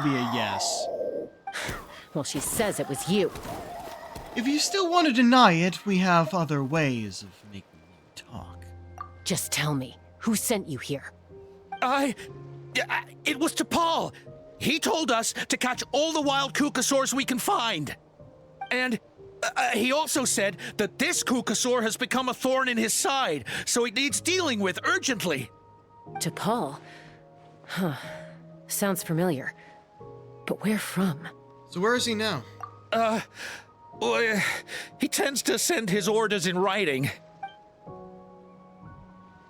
be a yes. Well, she says it was you. If you still want to deny it, we have other ways of making you talk. Just tell me, who sent you here? It was T'Pol. He told us to catch all the wild Kukasaurs we can find. And he also said that this Kukasaur has become a thorn in his side, so it needs dealing with urgently. T'Pol? Huh. Sounds familiar. But where from? So where is he now? Well, he tends to send his orders in writing.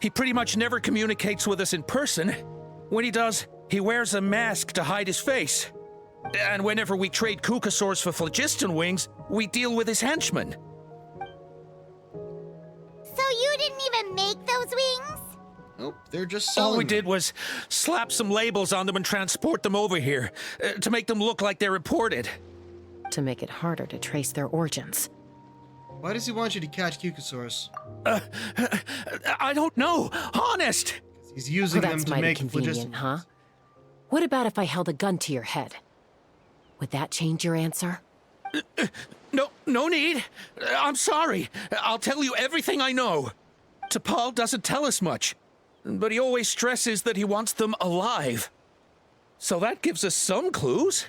He pretty much never communicates with us in person. When he does, he wears a mask to hide his face. And whenever we trade Kukasaurs for Phlogiston Wings, we deal with his henchmen. So you didn't even make those wings? Nope, they're just selling All we them. did was slap some labels on them and transport them over here, to make them look like they're imported. To make it harder to trace their origins. Why does he want you to catch Kukasaurs? I don't know, honest! He's using them that's to mighty make convenient, phlogiston. huh? What about if I held a gun to your head? Would that change your answer? No need. I'm sorry. I'll tell you everything I know. T'Pol doesn't tell us much, but he always stresses that he wants them alive. So that gives us some clues.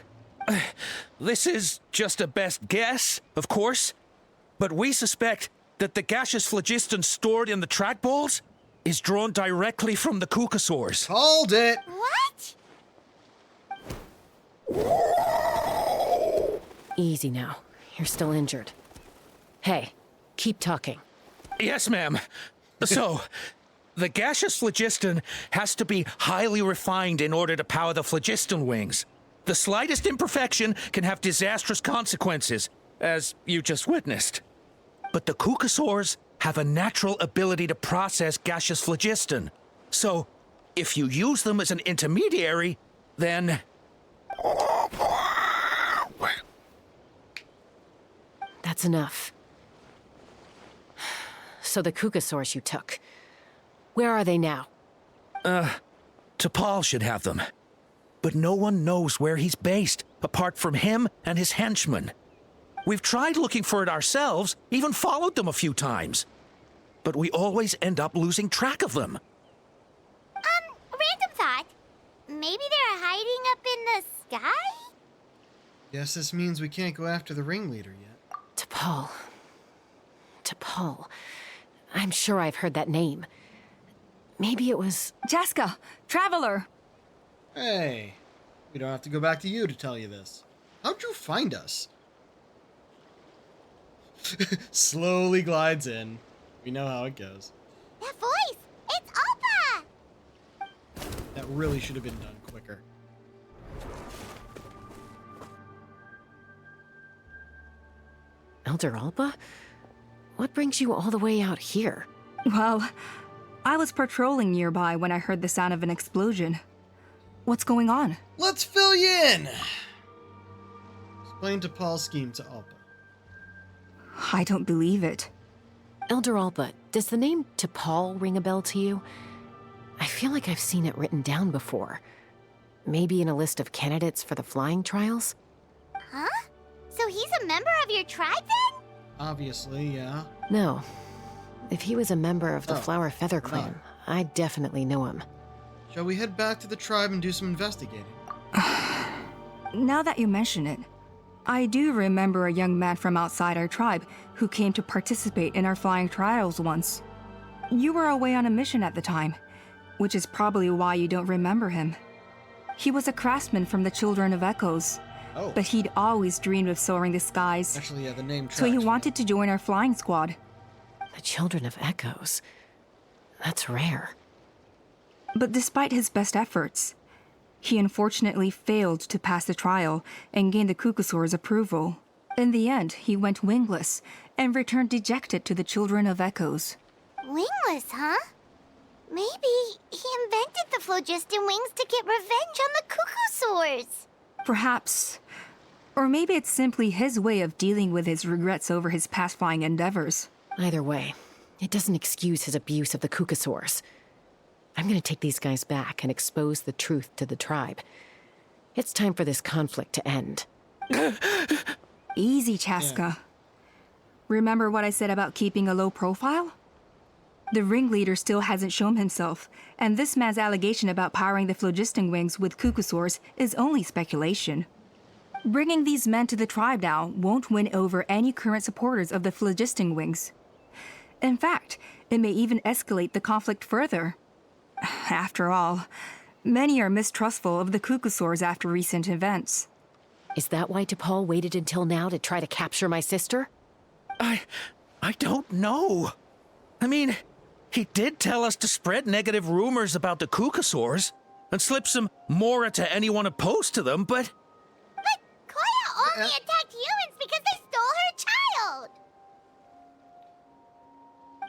This is just a best guess, of course, but we suspect that the gaseous phlogiston stored in the trackballs is drawn directly from the Kukasaurs. Hold it! What? Easy now. You're still injured. Hey, keep talking. Yes, ma'am. So, the gaseous phlogiston has to be highly refined in order to power the phlogiston wings. The slightest imperfection can have disastrous consequences, as you just witnessed. But the Kukasaurs have a natural ability to process gaseous phlogiston. So, if you use them as an intermediary, then... That's enough. So the Kukasaurs you took, where are they now? T'Pol should have them. But no one knows where he's based, apart from him and his henchmen. We've tried looking for it ourselves, even followed them a few times. But we always end up losing track of them. Random thought. Maybe they're hiding up in the sky? Guess this means we can't go after the ringleader yet. T'Pol. T'Pol. I'm sure I've heard that name. Maybe it was... Jaska, Traveler! Hey. We don't have to go back to you to tell you this. How'd you find us? Slowly glides in. We know how it goes. That voice! It's Alpa! That really should have been done quicker. Elder Alpa? What brings you all the way out here? Well, I was patrolling nearby when I heard the sound of an explosion. What's going on? Let's fill you in! Explain T'Pol's scheme to Alpa. I don't believe it. Elder Alpa, does the name T'Pol ring a bell to you? I feel like I've seen it written down before. Maybe in a list of candidates for the flying trials? Huh? So he's a member of your tribe then? Obviously, yeah. No. If he was a member of the Flower Feather clan, I definitely know him. Shall we head back to the tribe and do some investigating? Now that you mention it, I do remember a young man from outside our tribe who came to participate in our flying trials once. You were away on a mission at the time, which is probably why you don't remember him. He was a craftsman from the Children of Echoes, but he'd always dreamed of soaring the skies. Actually, yeah, the name tracks. So he wanted to join our flying squad. The Children of Echoes? That's rare. But despite his best efforts, he unfortunately failed to pass the trial and gain the Kukusaur's approval. In the end, he went wingless and returned dejected to the Children of Echoes. Wingless, huh? Maybe he invented the phlogiston wings to get revenge on the Kukusaurs. Perhaps. Or maybe it's simply his way of dealing with his regrets over his past flying endeavors. Either way, it doesn't excuse his abuse of the Kukusaurs. I'm gonna take these guys back and expose the truth to the tribe. It's time for this conflict to end. Easy, Chaska. Remember what I said about keeping a low profile? The ringleader still hasn't shown himself, and this man's allegation about powering the phlogiston wings with Kukusaurs is only speculation. Bringing these men to the tribe now won't win over any current supporters of the phlogiston wings. In fact, it may even escalate the conflict further. After all, many are mistrustful of the Kukusaurs after recent events. Is that why T'Pol waited until now to try to capture my sister? I don't know. I mean, he did tell us to spread negative rumors about the Kukusaurs and slip some Mora to anyone opposed to them, but... But Koya only attacked humans because they stole her child!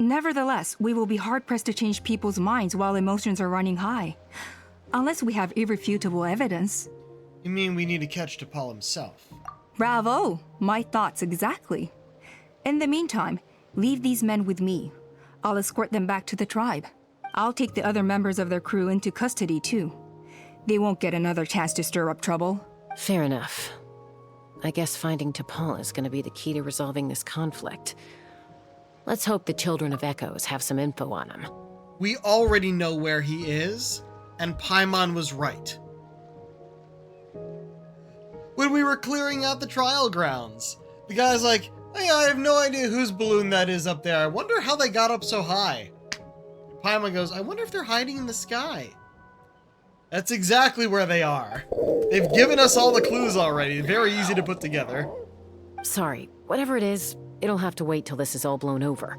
Nevertheless, we will be hard-pressed to change people's minds while emotions are running high. Unless we have irrefutable evidence. You mean we need to catch T'Pol himself? Bravo! My thoughts exactly. In the meantime, leave these men with me. I'll escort them back to the tribe. I'll take the other members of their crew into custody too. They won't get another chance to stir up trouble. Fair enough. I guess finding T'Pol is gonna be the key to resolving this conflict. Let's hope the Children of Echoes have some info on him. We already know where he is, and Paimon was right. When we were clearing out the trial grounds, the guy's like, hey, I have no idea whose balloon that is up there. I wonder how they got up so high. Paimon goes, I wonder if they're hiding in the sky. That's exactly where they are. They've given us all the clues already. Very easy to put together. Sorry, whatever it is, it'll have to wait till this is all blown over.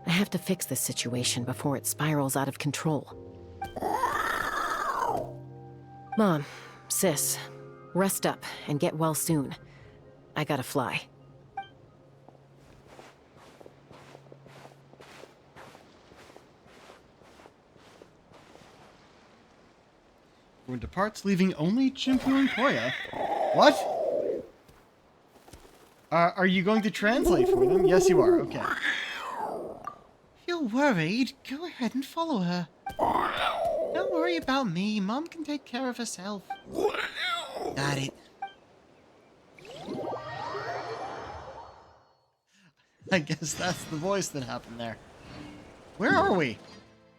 I have to fix this situation before it spirals out of control. Mom, sis, rest up and get well soon. I gotta fly. Everyone departs, leaving only Chimpu and Koya. What? Are you going to translate for them? Yes, you are. Okay. If you're worried, go ahead and follow her. Don't worry about me. Mom can take care of herself. Got it. I guess that's the voice that happened there. Where are we?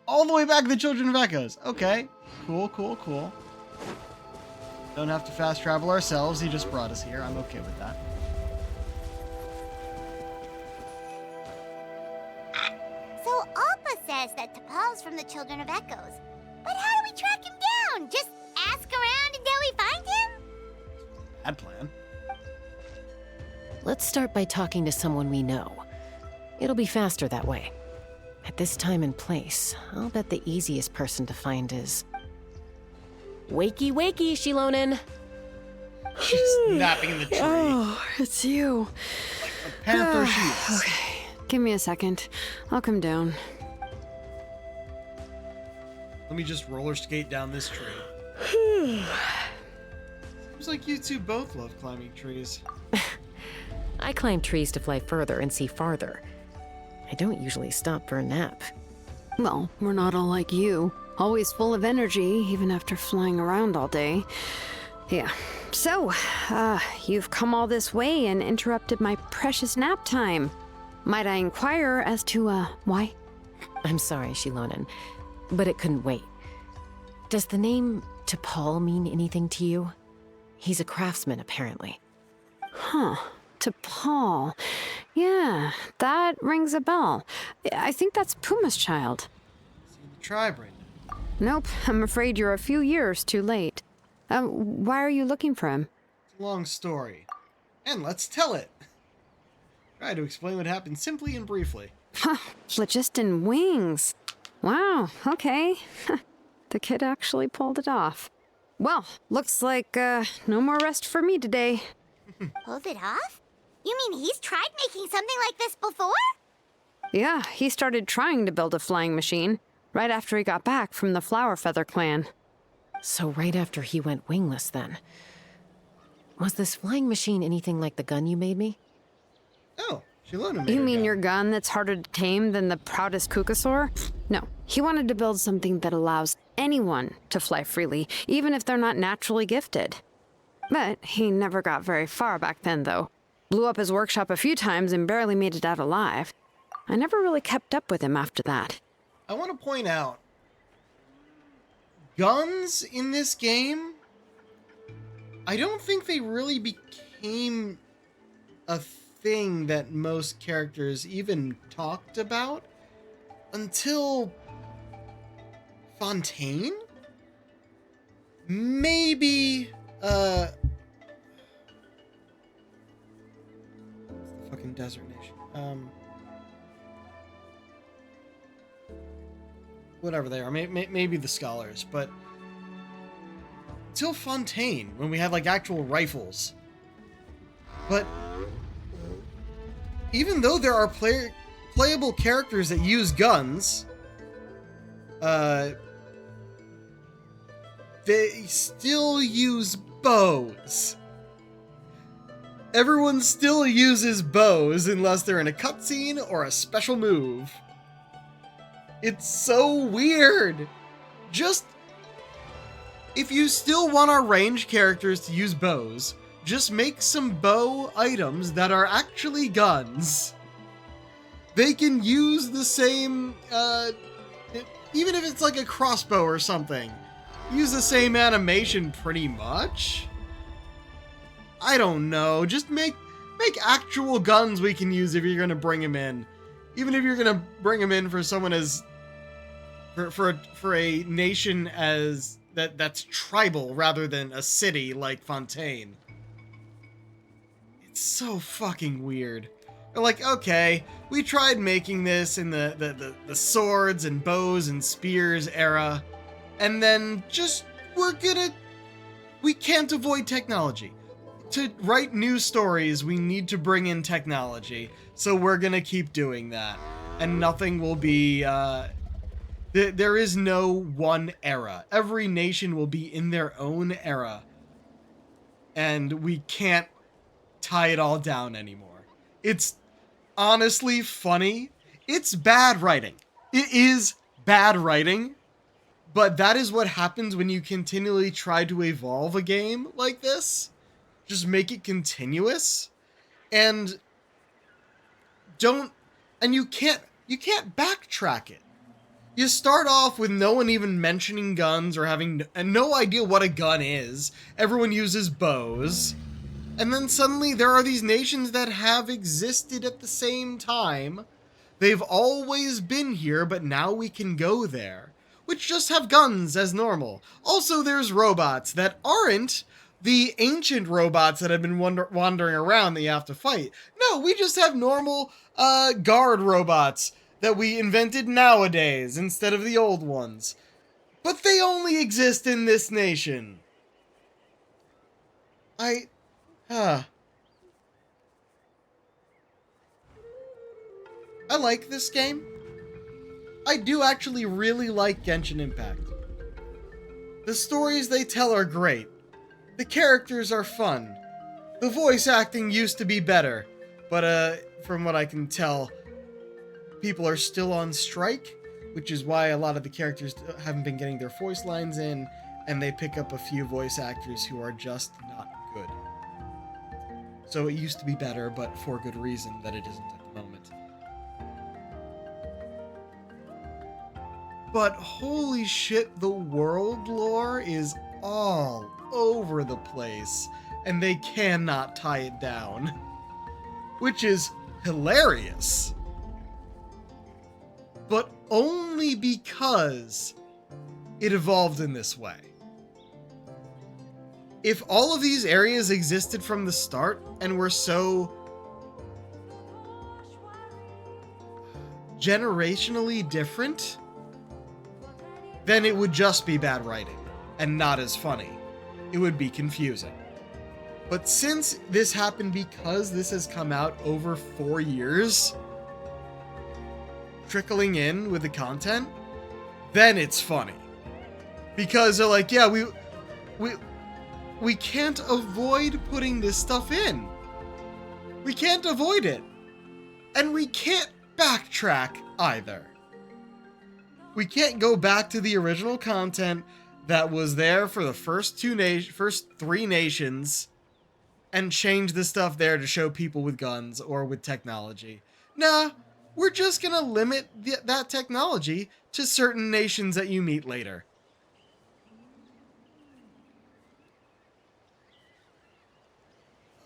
All the way back to the Children of Echoes. Okay. Cool, cool, cool. Don't have to fast travel ourselves. He just brought us here. I'm okay with that. So Alpa says that T'Pol's from the Children of Echoes. But how do we track him down? Just ask around until we find him? bad plan. Let's start by talking to someone we know. It'll be faster that way. At this time and place, I'll bet the easiest person to find is... Wakey, wakey, Shilonen! She's napping in the tree. Oh, it's you. Like a panther she is. Okay, give me a second. I'll come down. Let me just roller skate down this tree. Seems like you two both love climbing trees. I climb trees to fly further and see farther. I don't usually stop for a nap. Well, we're not all like you. Always full of energy, even after flying around all day. Yeah. So, you've come all this way and interrupted my precious nap time. Might I inquire as to, why? I'm sorry, Shilonen, but it couldn't wait. Does the name T'Pol mean anything to you? He's a craftsman, apparently. Huh. T'Pol. Yeah, that rings a bell. I think that's Puma's child. See the tribe right now. Nope, I'm afraid you're a few years too late. Why are you looking for him? It's a long story. And let's tell it. Try to explain what happened simply and briefly. Huh, phlogiston wings. Wow, okay. The kid actually pulled it off. Well, looks like, no more rest for me today. Pulled it off? You mean he's tried making something like this before? Yeah, he started trying to build a flying machine right after he got back from the Flower Feather clan. So right after he went wingless, then. Was this flying machine anything like the gun you made me? Oh, Shilonen made You her mean gun. your gun that's harder to tame than the proudest Kukasaur? No, he wanted to build something that allows anyone to fly freely, even if they're not naturally gifted. But he never got very far back then, though. Blew up his workshop a few times and barely made it out alive. I never really kept up with him after that. I want to point out, guns in this game, I don't think they really became a thing that most characters even talked about until Fontaine? Maybe, what's the fucking desert nation? Whatever they are, maybe the scholars, but till Fontaine, when we had like actual rifles. But even though there are playable characters that use guns, they still use bows. Everyone still uses bows unless they're in a cutscene or a special move. It's so weird. Just, if you still want our ranged characters to use bows, just make some bow items that are actually guns. They can use the same, even if it's like a crossbow or something, use the same animation pretty much. I don't know, just make actual guns we can use if you're gonna bring them in. Even if you're gonna bring them in for someone as for a nation as that's tribal rather than a city like Fontaine. It's so fucking weird. They're like, okay, we tried making this in the swords and bows and spears era, and then just we can't avoid technology. To write new stories, we need to bring in technology, so we're gonna keep doing that. And nothing will be, there is no one era. Every nation will be in their own era. And we can't tie it all down anymore. It's honestly funny. It's bad writing. It is bad writing. But that is what happens when you continually try to evolve a game like this. Just make it continuous. And you can't backtrack it. You start off with no one even mentioning guns or having no idea what a gun is. Everyone uses bows. And then suddenly there are these nations that have existed at the same time. They've always been here, but now we can go there. Which just have guns as normal. Also, there's robots that aren't, the ancient robots that have been wandering around that you have to fight. No, we just have normal guard robots that we invented nowadays instead of the old ones. But they only exist in this nation. I like this game. I do actually really like Genshin Impact. The stories they tell are great. The characters are fun. The voice acting used to be better, but from what I can tell, people are still on strike, which is why a lot of the characters haven't been getting their voice lines in, and they pick up a few voice actors who are just not good. So it used to be better, but for good reason that it isn't at the moment. But holy shit, the world lore is all over the place, and they cannot tie it down. Which is hilarious. But only because it evolved in this way. If all of these areas existed from the start and were so generationally different, then it would just be bad writing and not as funny. It would be confusing. But since this happened because this has come out over 4 years, trickling in with the content, then it's funny. Because they're like, yeah, we can't avoid putting this stuff in. We can't avoid it. And we can't backtrack either. We can't go back to the original content that was there for the first 3 nations and change the stuff there to show people with guns or with technology. Nah, we're just gonna limit that technology to certain nations that you meet later.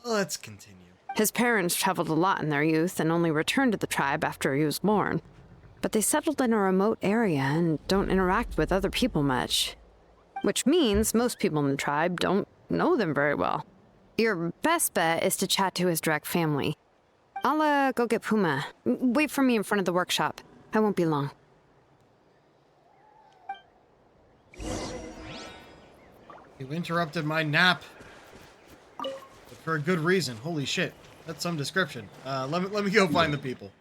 Let's continue. His parents traveled a lot in their youth and only returned to the tribe after he was born. But they settled in a remote area and don't interact with other people much. Which means most people in the tribe don't know them very well. Your best bet is to chat to his direct family. I'll go get Puma. Wait for me in front of the workshop. I won't be long. You interrupted my nap. But for a good reason. Holy shit. That's some description. Let me go find the people.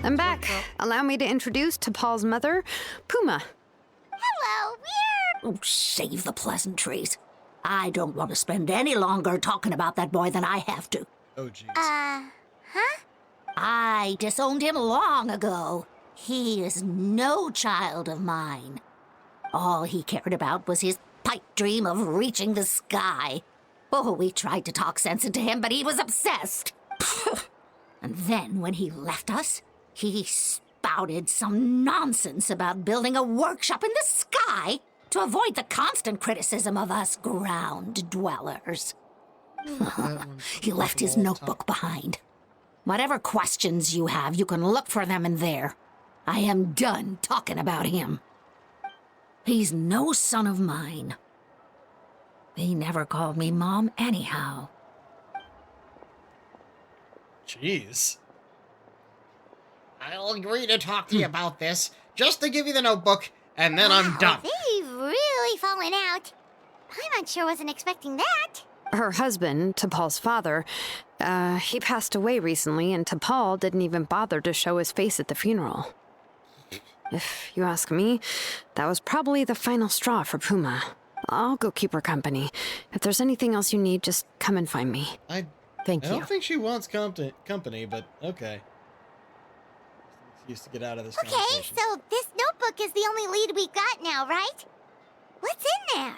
I'm back. Allow me to introduce to Paul's mother, Puma. Hello, we're... Oh, save the pleasantries. I don't want to spend any longer talking about that boy than I have to. Oh, jeez. Huh? I disowned him long ago. He is no child of mine. All he cared about was his pipe dream of reaching the sky. Oh, we tried to talk sense into him, but he was obsessed. And then, when he left us, he spouted some nonsense about building a workshop in the sky to avoid the constant criticism of us ground dwellers. He left his notebook behind. Whatever questions you have, you can look for them in there. I am done talking about him. He's no son of mine. He never called me Mom anyhow. Jeez. I'll agree to talk to you about this, just to give you the notebook, and then I'm done. They've really fallen out. I'm sure wasn't expecting that. Her husband, T'Pol's father, he passed away recently, and T'Pol didn't even bother to show his face at the funeral. If you ask me, that was probably the final straw for Puma. I'll go keep her company. If there's anything else you need, just come and find me. Thank you. I don't think she wants company, but okay. She used to get out of this conversation. So this notebook is the only lead we got now, right? What's in there?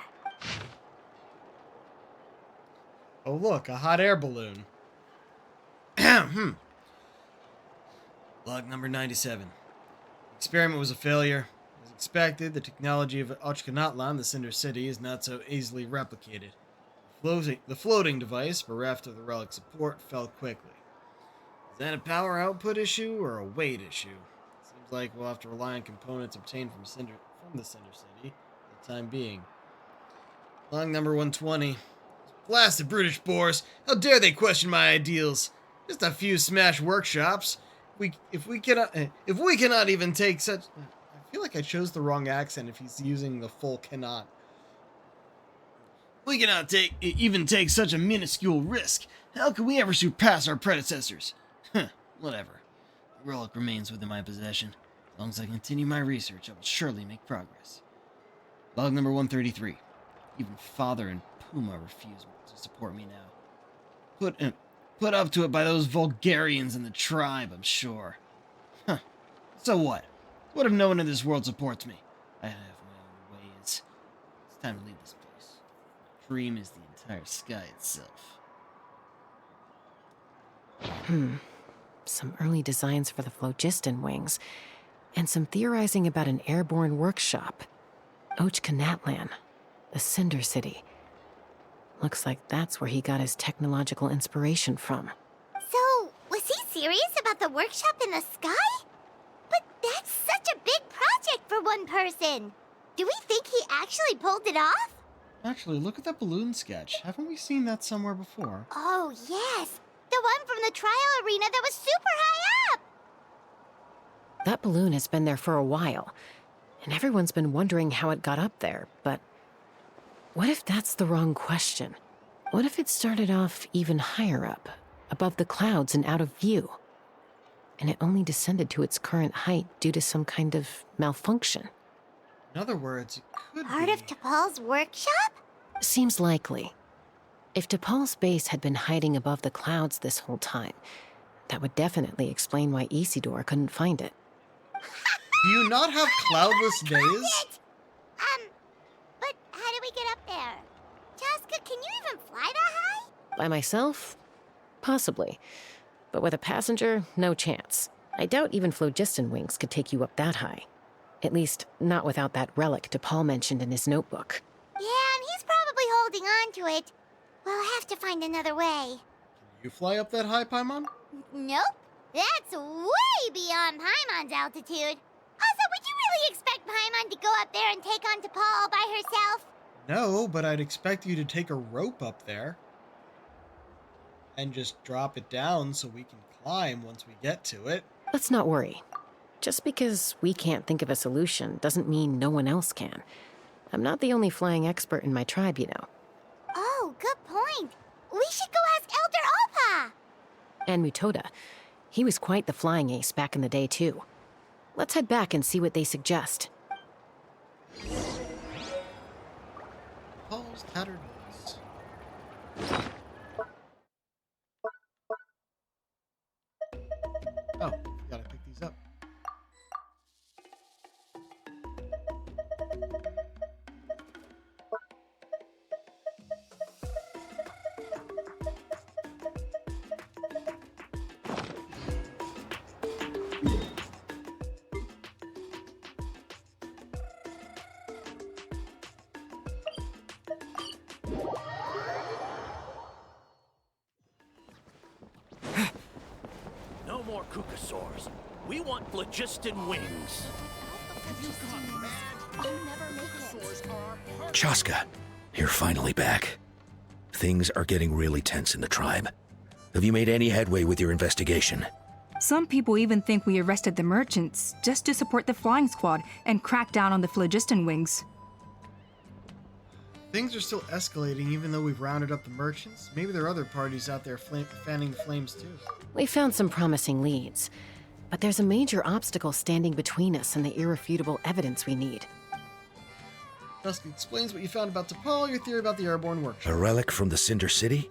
Oh, look, a hot air balloon. Log number 97. The experiment was a failure. As expected, the technology of Ochkanatlan, the Cinder City, is not so easily replicated. The floating device, bereft of the relic support, fell quickly. Is that a power output issue or a weight issue? Seems like we'll have to rely on components obtained from the Cinder City for the time being. Log number 120. Blasted brutish boars! How dare they question my ideals? Just a few smash workshops. If we cannot even take such... I feel like I chose the wrong accent if he's using the full cannot. We cannot even take such a minuscule risk. How can we ever surpass our predecessors? Whatever. The relic remains within my possession. As long as I continue my research, I will surely make progress. Log number 133. Even Father and Puma refuse to support me now. Put up to it by those Vulgarians in the tribe, I'm sure. So what? What if no one in this world supports me? I have my own ways. It's time to leave this place. My dream is the entire sky itself. Some early designs for the phlogiston wings, and some theorizing about an airborne workshop. Ochkanatlan, the Cinder City. Looks like that's where he got his technological inspiration from. So, was he serious about the workshop in the sky? But that's such a big project for one person. Do we think he actually pulled it off? Actually, look at that balloon sketch. Haven't we seen that somewhere before? Oh, yes. The one from the trial arena that was super high up. That balloon has been there for a while, and everyone's been wondering how it got up there, but what if that's the wrong question? What if it started off even higher up, above the clouds and out of view, and it only descended to its current height due to some kind of malfunction? In other words, it could Part of T'Pol's workshop? Seems likely. If T'Pol's base had been hiding above the clouds this whole time, that would definitely explain why Isidore couldn't find it. Do you not have cloudless days? But how do we get up there? Chaska, can you even fly that high? By myself? Possibly. But with a passenger, no chance. I doubt even phlogiston wings could take you up that high. At least, not without that relic T'Pol mentioned in his notebook. Yeah, and he's probably holding on to it. We'll have to find another way. Can you fly up that high, Paimon? Nope. That's way beyond Paimon's altitude. Also, would you really expect Paimon to go up there and take on T'Pol all by herself? No, but I'd expect you to take a rope up there and just drop it down so we can climb once we get to it. Let's not worry. Just because we can't think of a solution doesn't mean no one else can. I'm not the only flying expert in my tribe, you know. Oh, good point. We should go ask Elder Alpa. And Mutoda. He was quite the flying ace back in the day, too. Let's head back and see what they suggest. Paul's tattered notes. Oh, gotta pick these up. No more Kukasaurs. We want phlogiston wings. Chaska, you're finally back. Things are getting really tense in the tribe. Have you made any headway with your investigation? Some people even think we arrested the merchants just to support the flying squad and crack down on the phlogiston wings. Things are still escalating even though we've rounded up the merchants. Maybe there are other parties out there fanning the flames too. We found some promising leads, but there's a major obstacle standing between us and the irrefutable evidence we need. Dusk explains what you found about T'Pol, your theory about the airborne workshop. A relic from the Cinder City?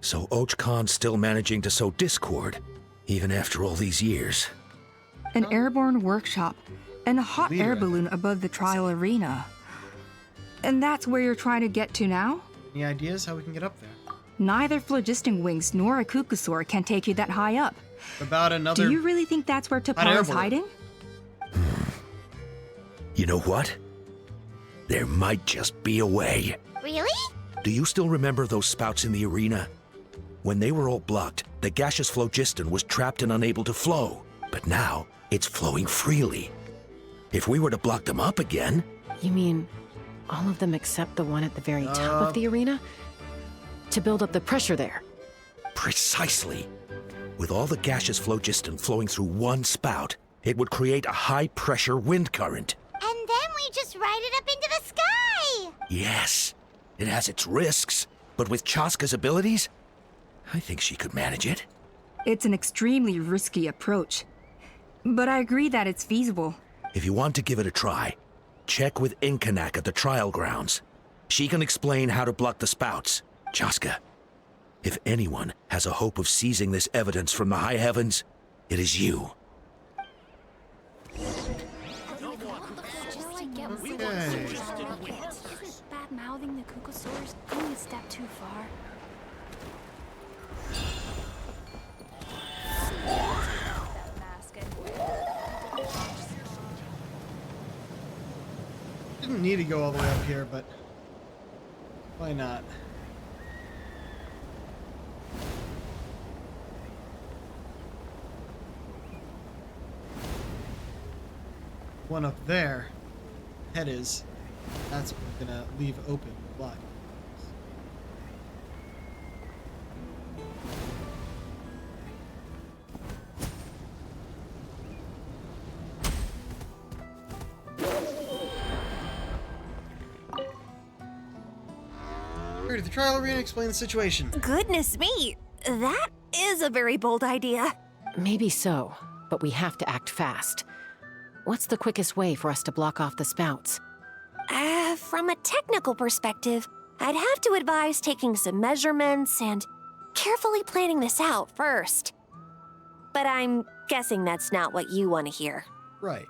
So Ochkon's still managing to sow discord, even after all these years. An airborne workshop. and a hot Leader, air I think. balloon above the trial arena. And that's where you're trying to get to now? Any ideas how we can get up there? Neither phlogiston wings nor a Kukusaur can take you that high up. About another. Do you really think that's where hot air Tapara's balloon. hiding? You know what? There might just be a way. Really? Do you still remember those spouts in the arena? When they were all blocked, the gaseous phlogiston was trapped and unable to flow. But now, it's flowing freely. If we were to block them up again... You mean all of them except the one at the very top of the arena? To build up the pressure there? Precisely. With all the gaseous phlogiston flowing through one spout, it would create a high-pressure wind current. And then we just ride it up into the sky! Yes, it has its risks, but with Chaska's abilities, I think she could manage it. It's an extremely risky approach. But I agree that it's feasible. If you want to give it a try, check with Inkanak at the trial grounds. She can explain how to block the spouts. Chaska, if anyone has a hope of seizing this evidence from the high heavens, it is you. Bad mouthing the Kukusaur's going a step too far. Didn't need to go all the way up here, but why not? One up there, head is. That's what we're gonna leave open. Block. Hurry to the trial arena, explain the situation. Goodness me, that is a very bold idea. Maybe so, but we have to act fast. What's the quickest way for us to block off the spouts? From a technical perspective, I'd have to advise taking some measurements and carefully planning this out first. But I'm guessing that's not what you want to hear. Right.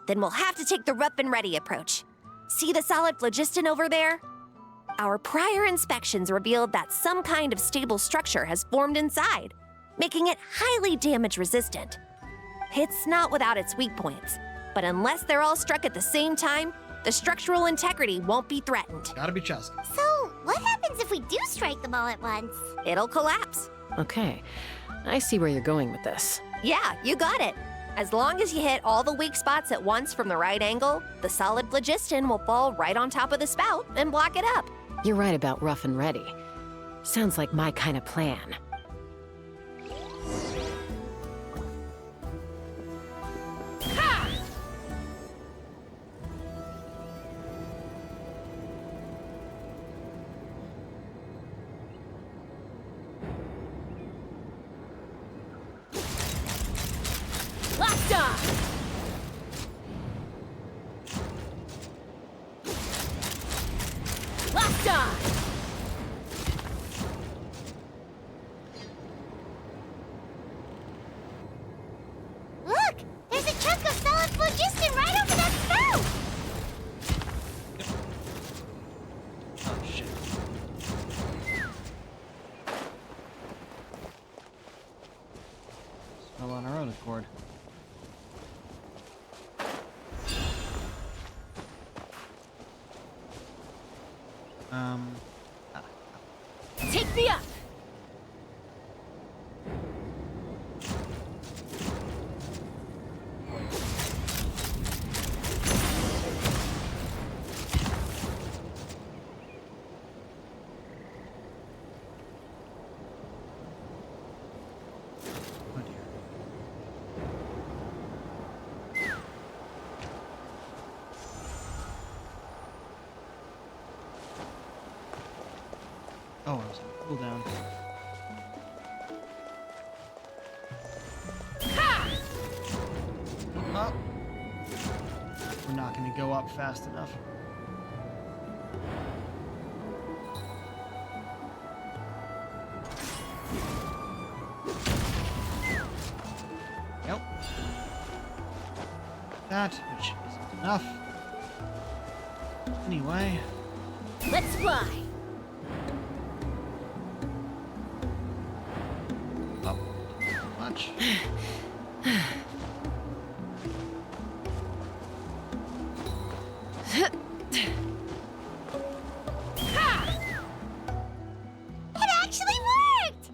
Then we'll have to take the rough and ready approach. See the solid phlogiston over there? Our prior inspections revealed that some kind of stable structure has formed inside, making it highly damage resistant. It's not without its weak points, but unless they're all struck at the same time, the structural integrity won't be threatened. Gotta be Chaska. So, what happens if we do strike them all at once? It'll collapse. Okay, I see where you're going with this. Yeah, you got it. As long as you hit all the weak spots at once from the right angle, the solid phlogiston will fall right on top of the spout and block it up. You're right about rough and ready. Sounds like my kind of plan. Locked on! Locked on! Look! There's a chunk of solid phlogiston right over that spout! Oh, shit. Fell on our own accord. Take me up! Oh dear. Oh, I was on cooldown. Oh. We're not going to go up fast enough. Yep. that, which isn't enough. Anyway. Let's fly. Oh, much. It actually worked!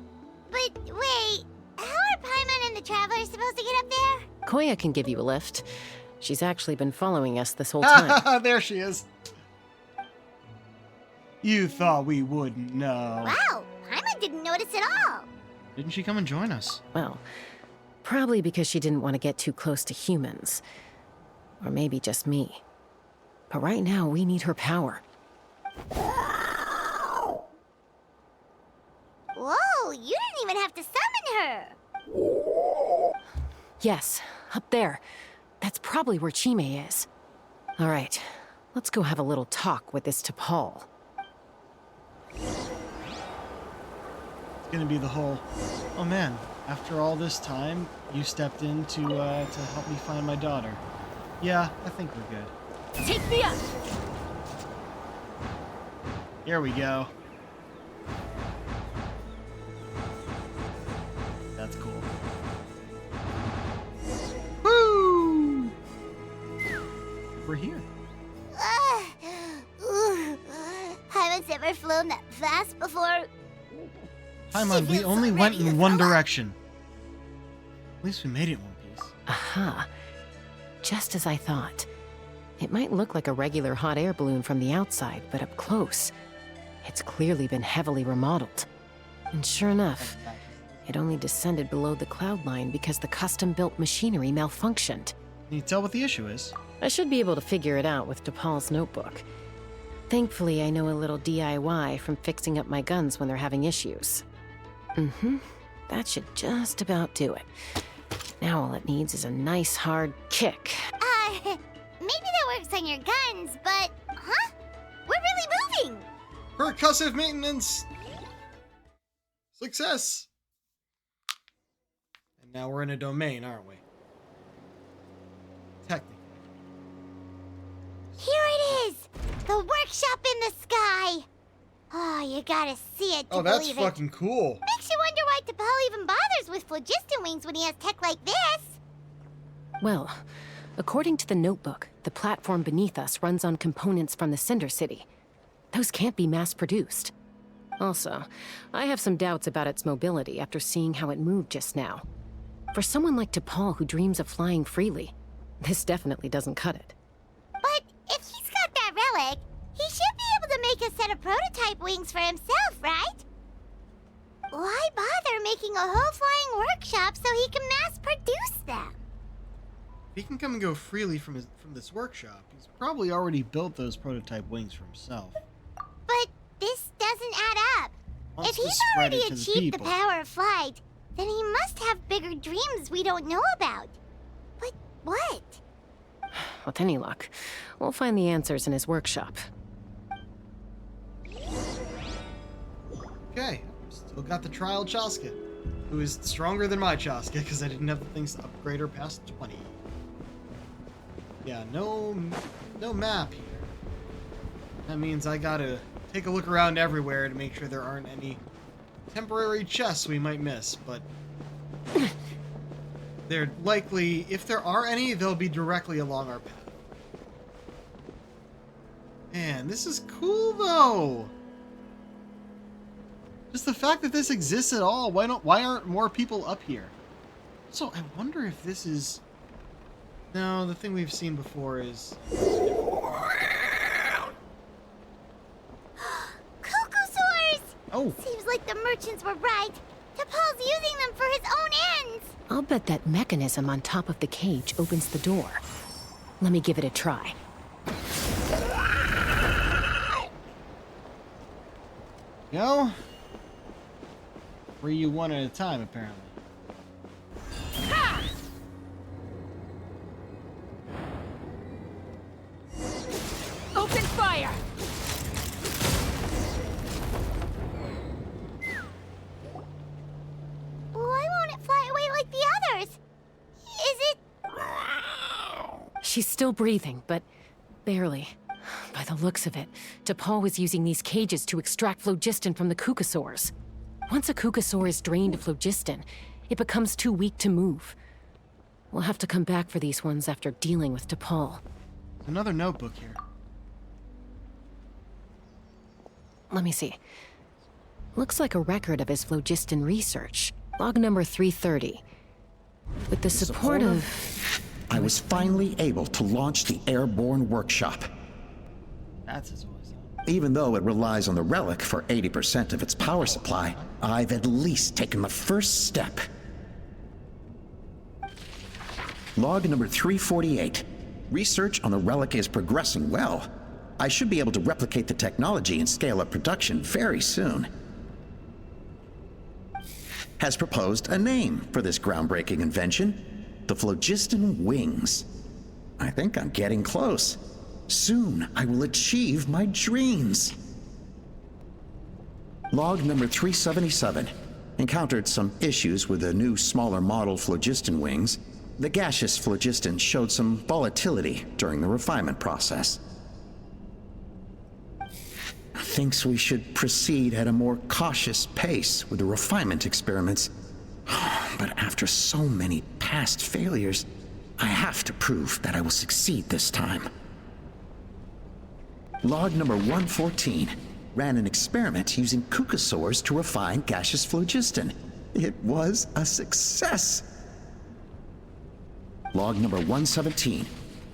But wait, how are Paimon and the Traveler supposed to get up there? Koya can give you a lift. She's actually been following us this whole time. There she is. You thought we wouldn't know. Wow, Paimon didn't notice at all. Didn't she come and join us? Well, probably because she didn't want to get too close to humans. Or maybe just me. But right now, we need her power. Whoa, you didn't even have to summon her. Yes, up there. That's probably where Chime is. All right, let's go have a little talk with this T'Pol. It's gonna be the whole, oh man, after all this time, you stepped in to help me find my daughter. Yeah, I think we're good. Take me up! Here we go. That's cool. Woo! We're here. Paimon's never flown that fast before. Paimon, we only went in one direction. At least we made it in one piece. Aha. Just as I thought. It might look like a regular hot air balloon from the outside, but up close, it's clearly been heavily remodeled. And sure enough, it only descended below the cloud line because the custom-built machinery malfunctioned. Can you tell what the issue is? I should be able to figure it out with T'Pol's notebook. Thankfully, I know a little DIY from fixing up my guns when they're having issues. That should just about do it. Now all it needs is a nice hard kick. Maybe that works on your guns, but, huh? We're really moving! Percussive maintenance! Success! And now we're in a domain, aren't we? Technically. Here it is! The workshop in the sky! Oh, you gotta see it to Oh, that's believe fucking cool. Makes you wonder why T'Pol even bothers with phlogiston wings when he has tech like this. Well, according to the notebook, the platform beneath us runs on components from the Cinder City. Those can't be mass-produced. Also, I have some doubts about its mobility after seeing how it moved just now. For someone like T'Pol who dreams of flying freely, this definitely doesn't cut it. But if he's got that relic, he should be able to make a set of prototype wings for himself, right? Why bother making a whole flying workshop so he can mass-produce them? If he can come and go freely from this workshop, he's probably already built those prototype wings for himself. But this doesn't add up. Wants If to he's spread already it to the achieved the people. power of flight, then he must have bigger dreams we don't know about. But what? With any luck, we'll find the answers in his workshop. Okay, still got the trial Chaska, who is stronger than my Chaska because I didn't have the things to upgrade her past 20. Yeah, no map here. That means I gotta take a look around everywhere to make sure there aren't any temporary chests we might miss, but they're likely, if there are any, they'll be directly along our path. Man, this is cool though. Just the fact that this exists at all, why aren't more people up here? So I wonder if this is... No, the thing we've seen before is... Cocosaurs! Oh. Seems like the merchants were right. T'Pol's using them for his own ends. I'll bet that mechanism on top of the cage opens the door. Let me give it a try. Go. Free you one at a time, apparently. Open fire! Why won't it fly away like the others? Is it... She's still breathing, but barely. By the looks of it, T'Pol was using these cages to extract phlogiston from the Kukasaurs. Once a Kukasaur is drained of phlogiston, it becomes too weak to move. We'll have to come back for these ones after dealing with T'Pol. Another notebook here. Let me see. Looks like a record of his phlogiston research. Log number 330. With the support of... I was finally able to launch the airborne workshop. That's his voice. Even though it relies on the relic for 80% of its power supply, I've at least taken the first step. Log number 348. Research on the relic is progressing well. I should be able to replicate the technology and scale up production very soon. Has proposed a name for this groundbreaking invention: the phlogiston wings. I think I'm getting close. Soon I will achieve my dreams. Log number 377. Encountered some issues with the new smaller model phlogiston wings. The gaseous phlogiston showed some volatility during the refinement process. Thinks we should proceed at a more cautious pace with the refinement experiments. But after so many past failures, I have to prove that I will succeed this time. Log number 114. Ran an experiment using Kukasaurs to refine gaseous phlogiston. It was a success. Log number 117.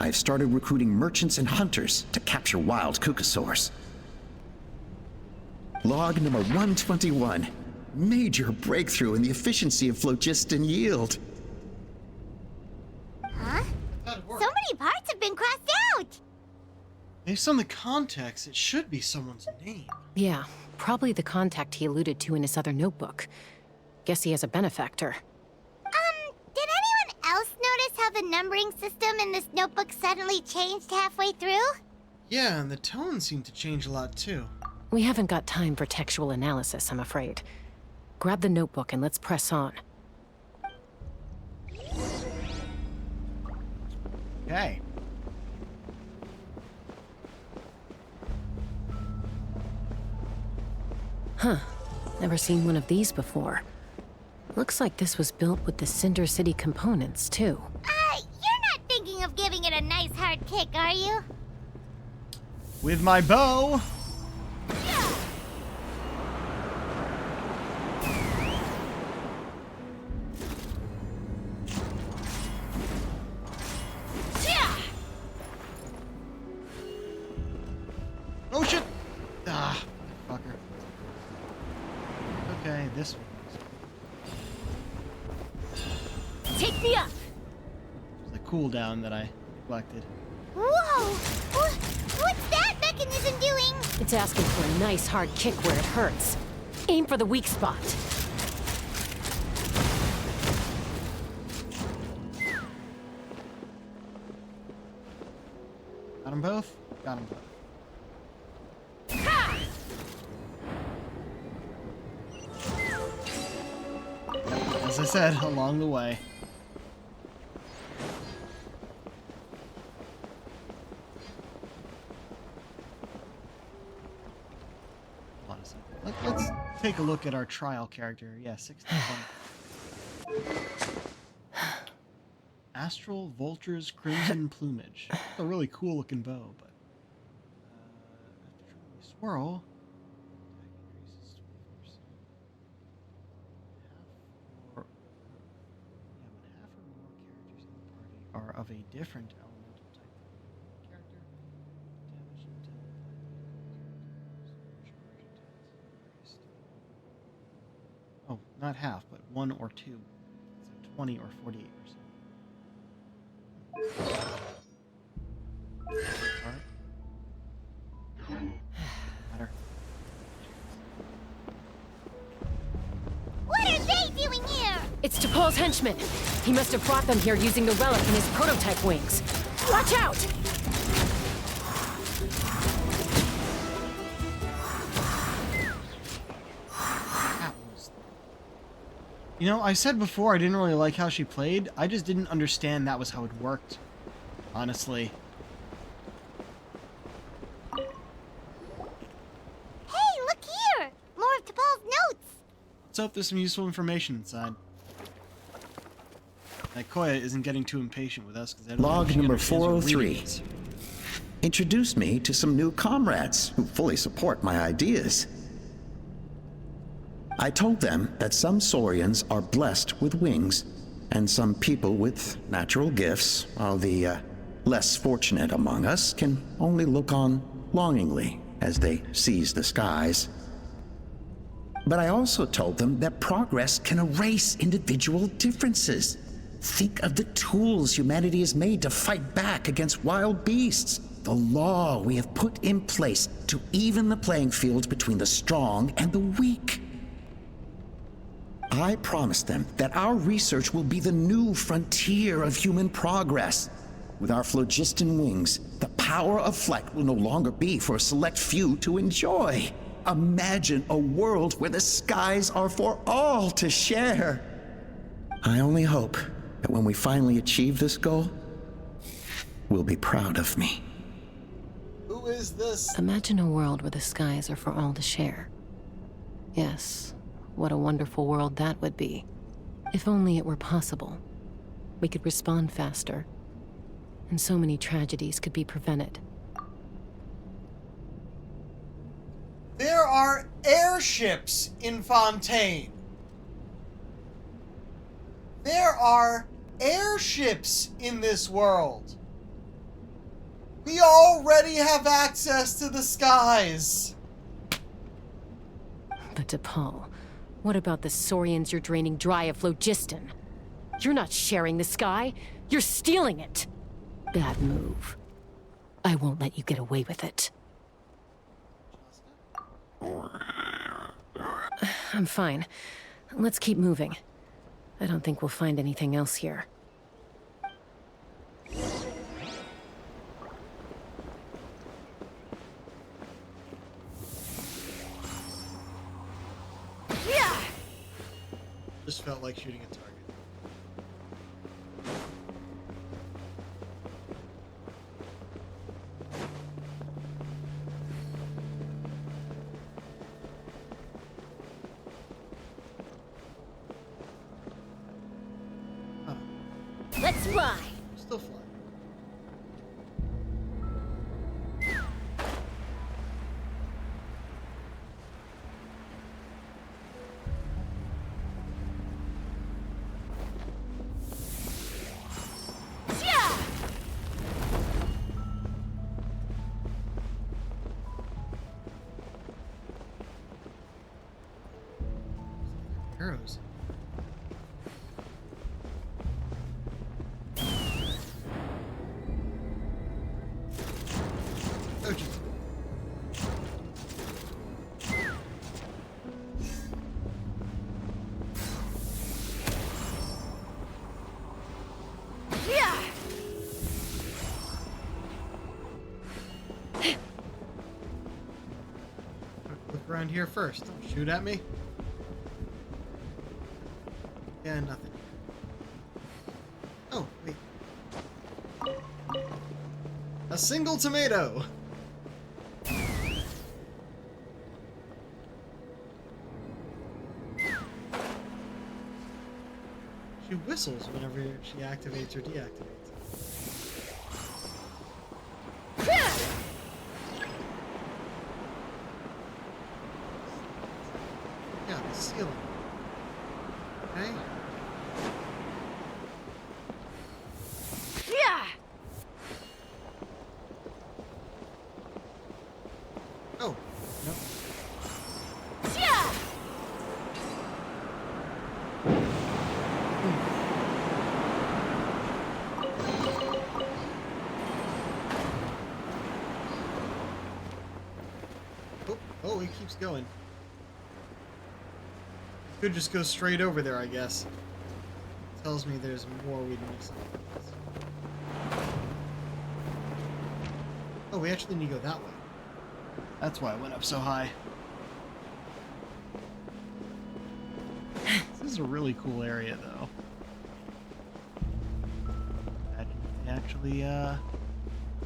I've started recruiting merchants and hunters to capture wild Kukasaurs. Log number 121. Major breakthrough in the efficiency of phlogiston yield. Huh? So many parts have been crossed out! Based on the context, it should be someone's name. Yeah, probably the contact he alluded to in his other notebook. Guess he has a benefactor. Did anyone else notice how the numbering system in this notebook suddenly changed halfway through? Yeah, and the tone seemed to change a lot too. We haven't got time for textual analysis, I'm afraid. Grab the notebook and let's press on. Okay. Huh. Never seen one of these before. Looks like this was built with the Cinder City components, too. You're not thinking of giving it a nice hard kick, are you? With my bow! Oh shit! Ah, fucker. Okay, this one. Take me up! The cooldown that I neglected. Whoa! What's that mechanism doing? It's asking for a nice hard kick where it hurts. Aim for the weak spot. Got them both? Got them both. As I said, along the way. Hold on a second. Let's take a look at our trial character. Yeah, 61. Astral Vulture's Crimson Plumage. It's a really cool looking bow, but after we swirl, attack increases 24%. When half or more characters in the party are of a different elemental type than the character, damage and increased. Oh, not half, but 1 or 2. So 20 or 48%. Matter. What are they doing here? It's T'Pol's henchmen. He must have brought them here using the relic in his prototype wings. Watch out! You know, I said before I didn't really like how she played. I just didn't understand that was how it worked. honestly. Hey, look here! More of T'Pol's notes! Let's hope there's some useful information inside. That Koya isn't getting too impatient with us because Log number 403 introduced me to some new comrades who fully support my ideas. I told them that some Saurians are blessed with wings, and some people with natural gifts, while the less fortunate among us can only look on longingly as they seize the skies. But I also told them that progress can erase individual differences. Think of the tools humanity has made to fight back against wild beasts. The law we have put in place to even the playing field between the strong and the weak. I promised them that our research will be the new frontier of human progress. With our phlogiston wings, the power of flight will no longer be for a select few to enjoy. Imagine a world where the skies are for all to share. I only hope that when we finally achieve this goal, we'll be proud of me. Who is this? Imagine a world where the skies are for all to share. Yes, what a wonderful world that would be. If only it were possible. We could respond faster, and so many tragedies could be prevented. There are airships in Fontaine. There are airships in this world. We already have access to the skies. But T'Pol, what about the Saurians you're draining dry of phlogiston? You're not sharing the sky, you're stealing it. Bad move. I won't let you get away with it. I'm fine. Let's keep moving. I don't think we'll find anything else here. Just felt like shooting a target. Let's fly! Still fly. Arrows. Oh, geez. Look around here first. Shoot at me. Yeah, nothing. Oh, wait. A single tomato! She whistles whenever she activates or deactivates. Yeah, the ceiling. Okay. Oh, no. Oh, he keeps going. Could just go straight over there, I guess. Tells me there's more we'd miss. Oh, we actually need to go that way. That's why I went up so high. This is a really cool area, though. Imagine if they actually actually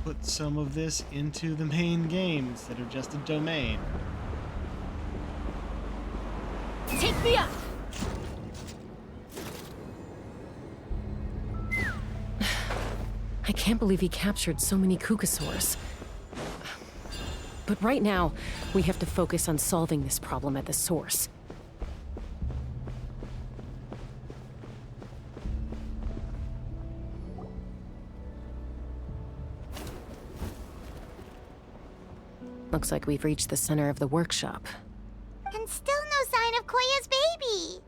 put some of this into the main game instead of just a domain. Take me up! I can't believe he captured so many Kukasaurs. But right now, we have to focus on solving this problem at the source. Looks like we've reached the center of the workshop. And still no sign of Koya's baby.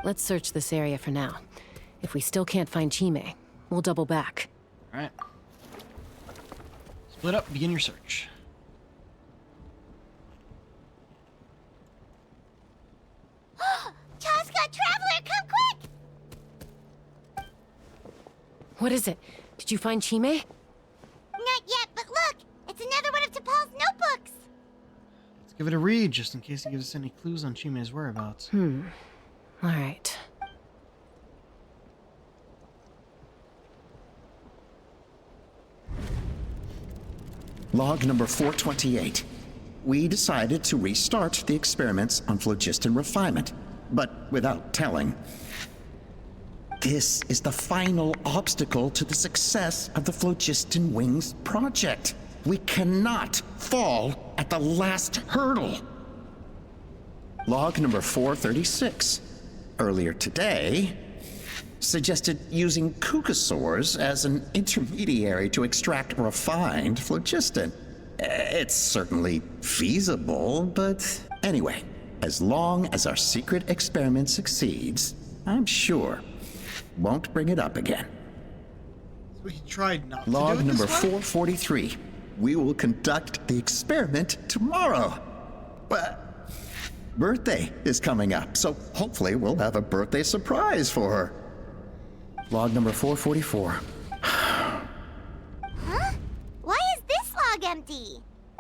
Let's search this area for now. If we still can't find Chime, we'll double back. All right. Split up, begin your search. Chaska, Traveler, come quick! What is it? Did you find Chime? Not yet, but look! It's another one of T'Pol's notebooks! Let's give it a read, just in case it gives us any clues on Chime's whereabouts. All right. Log number 428. We decided to restart the experiments on phlogiston refinement, but without telling. This is the final obstacle to the success of the Phlogiston Wings project. We cannot fall at the last hurdle. Log number 436. Earlier today, suggested using Kukasaurs as an intermediary to extract refined phlogiston. It's certainly feasible, but anyway, as long as our secret experiment succeeds, I'm sure won't bring it up again. So he tried not Log to do it number this way? 443. We will conduct the experiment tomorrow. But birthday is coming up, so hopefully we'll have a birthday surprise for her. Log number 444. Huh? Why is this log empty?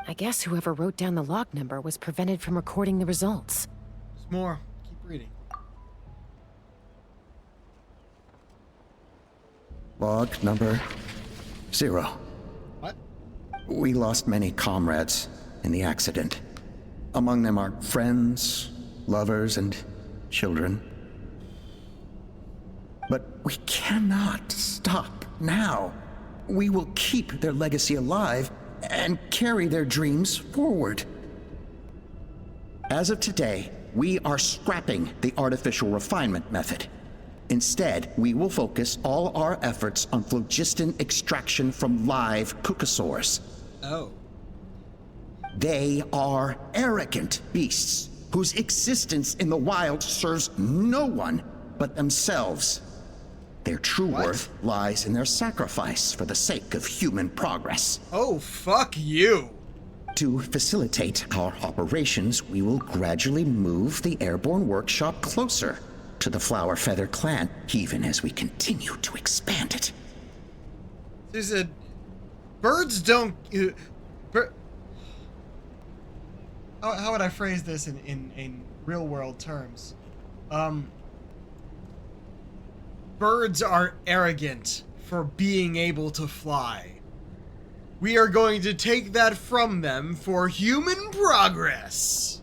I guess whoever wrote down the log number was prevented from recording the results. There's more. Keep reading. Log number 0. What? We lost many comrades in the accident. Among them are friends, lovers, and children. But we cannot stop now. We will keep their legacy alive and carry their dreams forward. As of today, we are scrapping the artificial refinement method. Instead, we will focus all our efforts on phlogiston extraction from live Kukasaurs. Oh. They are arrogant beasts whose existence in the wild serves no one but themselves. Their true worth lies in their sacrifice for the sake of human progress. Oh, fuck you! To facilitate our operations, we will gradually move the airborne workshop closer to the Flower Feather clan, even as we continue to expand it. They said, birds don't... how would I phrase this in real-world terms? Birds are arrogant for being able to fly. We are going to take that from them for human progress.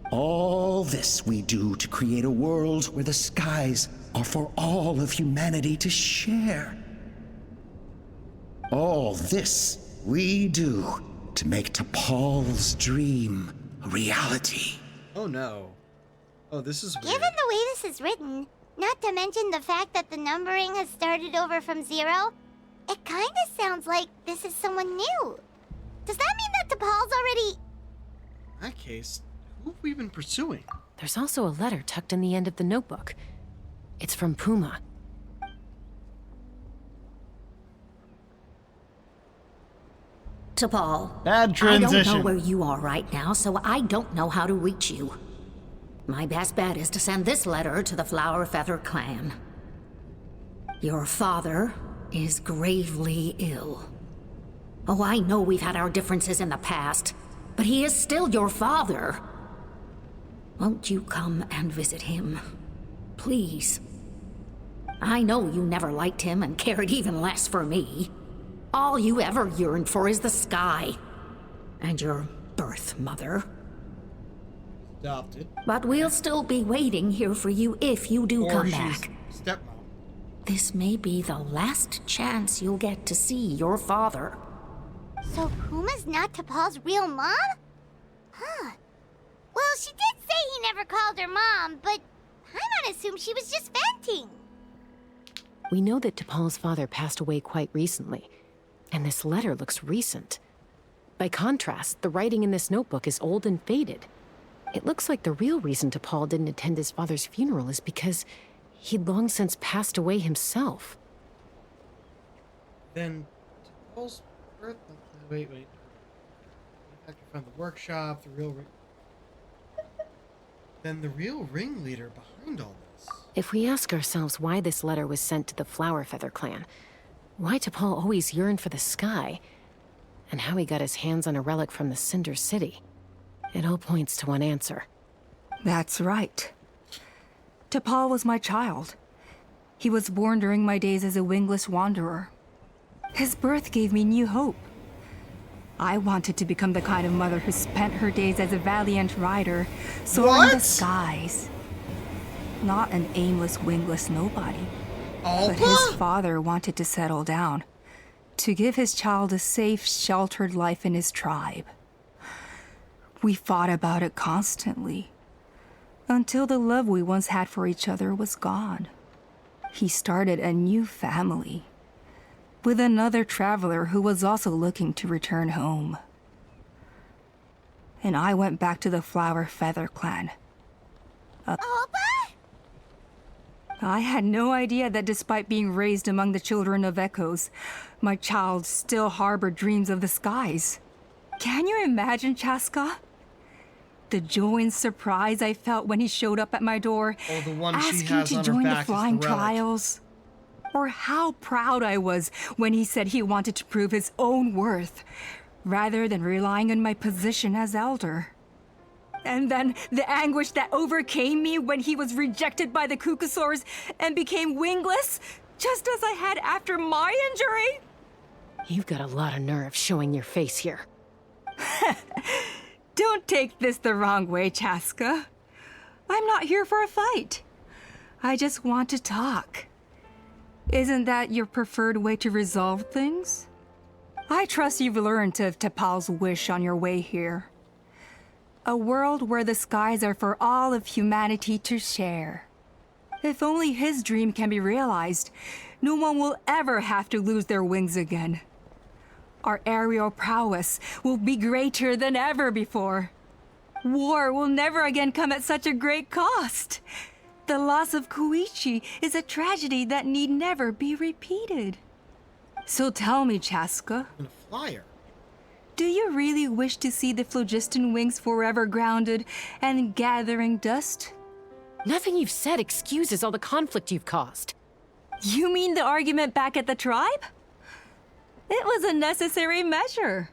All this we do to create a world where the skies are for all of humanity to share. All this we do to make T'Pol's dream a reality. Oh no. Oh, this is weird. Given the way this is written, not to mention the fact that the numbering has started over from 0, it kind of sounds like this is someone new. Does that mean that T'Pol's already... In that case, who have we been pursuing? There's also a letter tucked in the end of the notebook. It's from Puma. T'Pol. Bad I transition. don't know where you are right now, so I don't know how to reach you. My best bet is to send this letter to the Flower Feather clan. Your father is gravely ill. Oh, I know we've had our differences in the past, but he is still your father. Won't you come and visit him? Please. I know you never liked him and cared even less for me. All you ever yearned for is the sky. And your birth mother. Adopted. But we'll still be waiting here for you if you do come back. Stepmom. This may be the last chance you'll get to see your father. So Puma's not T'Pol's real mom? Huh. Well, she did say he never called her mom, but I might assume she was just venting. We know that T'Pol's father passed away quite recently, and this letter looks recent. By contrast, the writing in this notebook is old and faded. It looks like the real reason T'Pol didn't attend his father's funeral is because he'd long since passed away himself. Then T'Pol's birth... Wait. I have to find the workshop, the real... Then the real ringleader behind all this. If we ask ourselves why this letter was sent to the Flower Feather clan, why T'Pol always yearned for the sky, and how he got his hands on a relic from the Cinder City, it all points to one answer. That's right. T'Pol was my child. He was born during my days as a wingless wanderer. His birth gave me new hope. I wanted to become the kind of mother who spent her days as a valiant rider, soaring the skies. Not an aimless, wingless nobody. But his father wanted to settle down, to give his child a safe, sheltered life in his tribe. We fought about it constantly, until the love we once had for each other was gone. He started a new family, with another traveler who was also looking to return home. And I went back to the Flower Feather clan. I had no idea that despite being raised among the children of echoes, my child still harbored dreams of the skies. Can you imagine, Chaska? The joy and surprise I felt when he showed up at my door, the one she asking has to on her join the back is the flying relic. trials. Or how proud I was when he said he wanted to prove his own worth, rather than relying on my position as elder. And then the anguish that overcame me when he was rejected by the Kukasaurs and became wingless, just as I had after my injury. You've got a lot of nerve showing your face here. Don't take this the wrong way, Chaska. I'm not here for a fight. I just want to talk. Isn't that your preferred way to resolve things? I trust you've learned of T'Pol's wish on your way here. A world where the skies are for all of humanity to share. If only his dream can be realized, no one will ever have to lose their wings again. Our aerial prowess will be greater than ever before. War will never again come at such a great cost. The loss of Koichi is a tragedy that need never be repeated. So tell me, Chaska. And a flyer. Do you really wish to see the phlogiston wings forever grounded and gathering dust? Nothing you've said excuses all the conflict you've caused. You mean the argument back at the tribe? It was a necessary measure.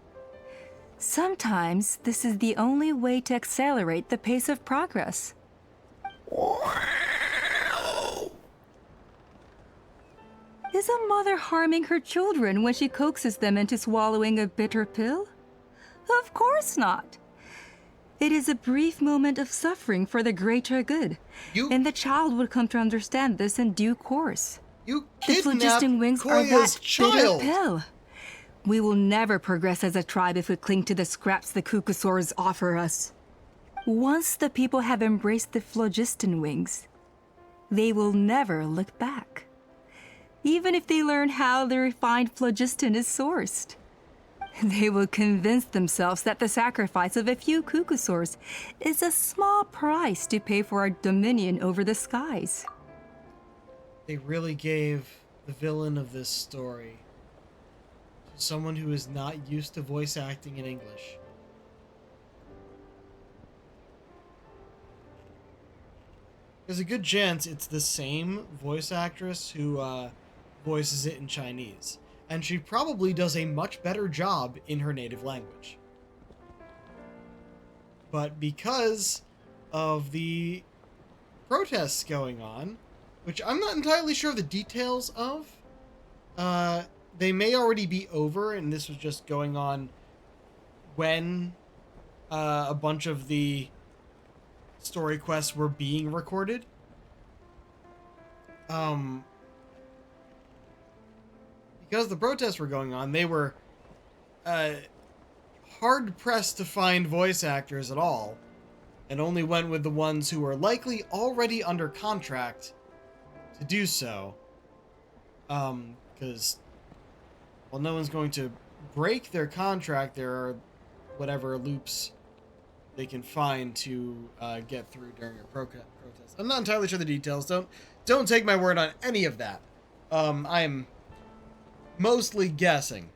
Sometimes this is the only way to accelerate the pace of progress. Is a mother harming her children when she coaxes them into swallowing a bitter pill? Of course not. It is a brief moment of suffering for the greater good, and the child would come to understand this in due course. You The kidnapped phlogiston wings are Koya's that child. bitter pill. We will never progress as a tribe if we cling to the scraps the Kukasaurs offer us. Once the people have embraced the phlogiston wings, they will never look back. Even if they learn how the refined phlogiston is sourced. They will convince themselves that the sacrifice of a few Kukasaurs is a small price to pay for our dominion over the skies. They really gave the villain of this story to someone who is not used to voice acting in English. There's a good chance it's the same voice actress who voices it in Chinese. And she probably does a much better job in her native language. But because of the protests going on which I'm not entirely sure of the details of. They may already be over, and this was just going on when a bunch of the story quests were being recorded. Because the protests were going on, they were hard-pressed to find voice actors at all, and only went with the ones who were likely already under contract to do so. Because, well, no one's going to break their contract. There are whatever loops they can find to get through during a protest. I'm not entirely sure the details. Don't take my word on any of that. I'm mostly guessing.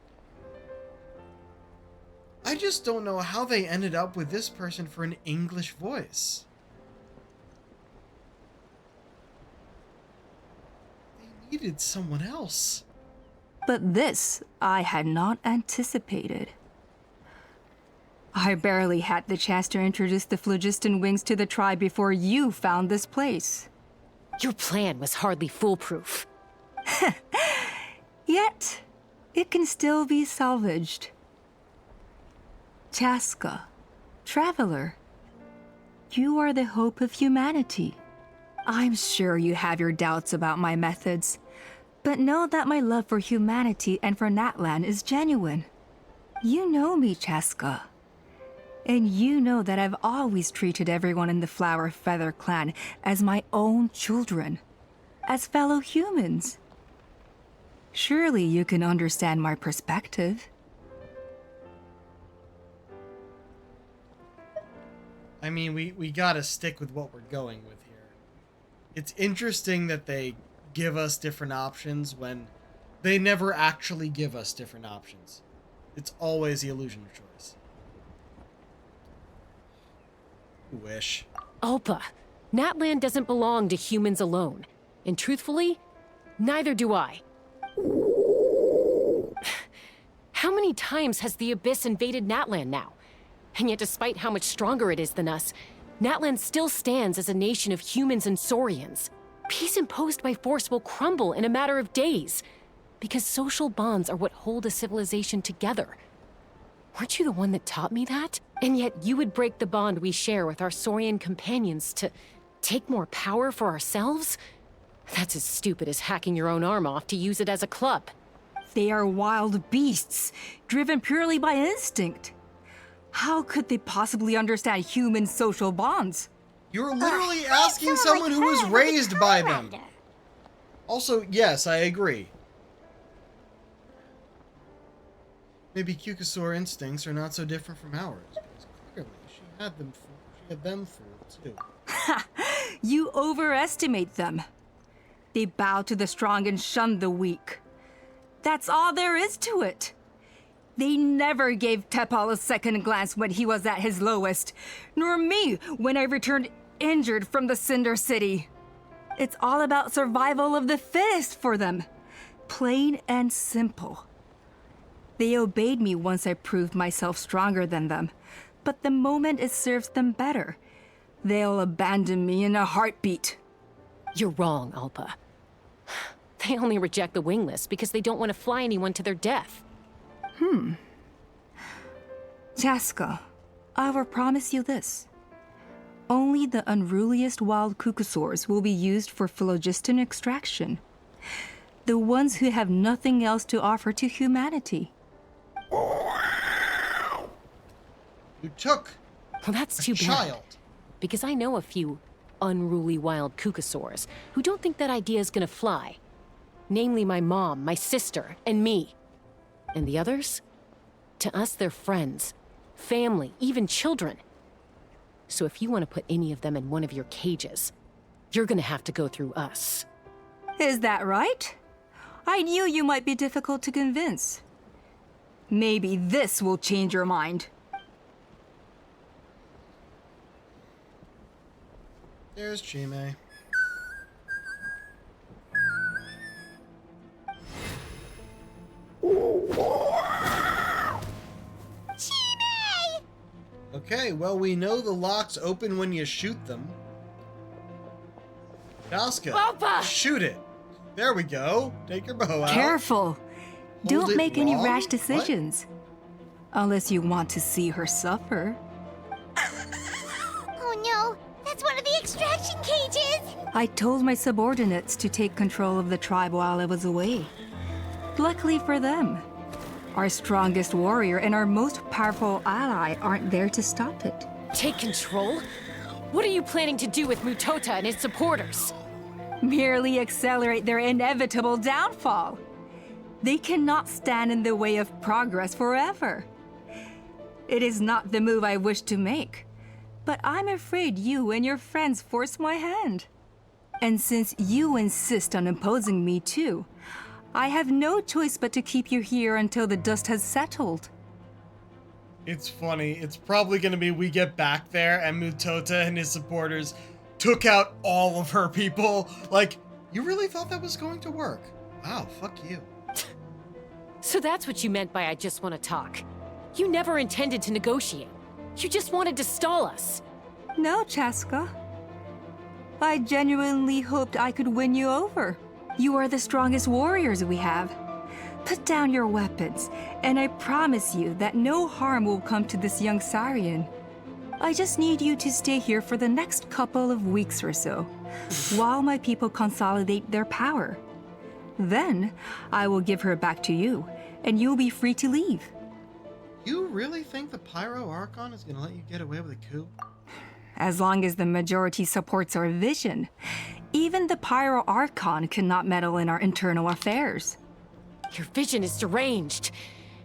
I just don't know how they ended up with this person for an English voice. They needed someone else. But this I had not anticipated. I barely had the chance to introduce the phlogiston wings to the tribe before you found this place. Your plan was hardly foolproof. Yet, it can still be salvaged. Chaska, traveler, you are the hope of humanity. I'm sure you have your doubts about my methods, but know that my love for humanity and for Natlan is genuine. You know me, Chaska. And you know that I've always treated everyone in the Flower Feather clan as my own children, as fellow humans. Surely you can understand my perspective. I mean, we gotta stick with what we're going with here. It's interesting that they give us different options when they never actually give us different options. It's always the illusion of choice. Wish. Alpa, Natlan doesn't belong to humans alone. And truthfully, neither do I. How many times has the Abyss invaded Natlan now? And yet despite how much stronger it is than us, Natlan still stands as a nation of humans and Saurians. Peace imposed by force will crumble in a matter of days, because social bonds are what hold a civilization together. Weren't you the one that taught me that? And yet you would break the bond we share with our Saurian companions to take more power for ourselves? That's as stupid as hacking your own arm off to use it as a club. They are wild beasts, driven purely by instinct. How could they possibly understand human social bonds? You're literally asking someone who was raised by them. Also, yes, I agree. Maybe Cucusaur instincts are not so different from ours. Because clearly, she had them fooled too. Ha! You overestimate them. They bow to the strong and shun the weak. That's all there is to it. They never gave Tepal a second glance when he was at his lowest, nor me when I returned injured from the Cinder City. It's all about survival of the fittest for them. Plain and simple. They obeyed me once I proved myself stronger than them, but the moment it serves them better, they'll abandon me in a heartbeat. You're wrong, Alpa. They only reject the wingless because they don't want to fly anyone to their death. Chaska, I will promise you this. Only the unruliest wild cucusaurs will be used for phlogiston extraction. The ones who have nothing else to offer to humanity. You took well, that's too bad. Because I know a few unruly wild cucusaurs who don't think that idea is gonna fly. Namely my mom, my sister, and me. And the others? To us, they're friends, family, even children. So if you want to put any of them in one of your cages, you're gonna have to go through us. Is that right? I knew you might be difficult to convince. Maybe this will change your mind. There's Chime. Okay, well, we know the locks open when you shoot them. Chaska, Alpa! shoot it. There we go. Take your bow out. Careful. Don't it make any wrong? rash What? decisions. Unless you want to see her suffer. Oh no, that's one of the extraction cages! I told my subordinates to take control of the tribe while I was away. Luckily for them, our strongest warrior and our most powerful ally aren't there to stop it. Take control? What are you planning to do with Mutota and his supporters? Merely accelerate their inevitable downfall. They cannot stand in the way of progress forever. It is not the move I wish to make, but I'm afraid you and your friends force my hand. And since you insist on imposing me too, I have no choice but to keep you here until the dust has settled. It's funny. It's probably going to be we get back there and Mutota and his supporters took out all of her people. Like, you really thought that was going to work? Wow, fuck you. So that's what you meant by I just want to talk. You never intended to negotiate. You just wanted to stall us. No, Chaska. I genuinely hoped I could win you over. You are the strongest warriors we have. Put down your weapons, and I promise you that no harm will come to this young Saurian. I just need you to stay here for the next couple of weeks or so, while my people consolidate their power. Then, I will give her back to you, and you'll be free to leave. You really think the Pyro Archon is going to let you get away with a coup? As long as the majority supports our vision, even the Pyro Archon cannot meddle in our internal affairs. Your vision is deranged,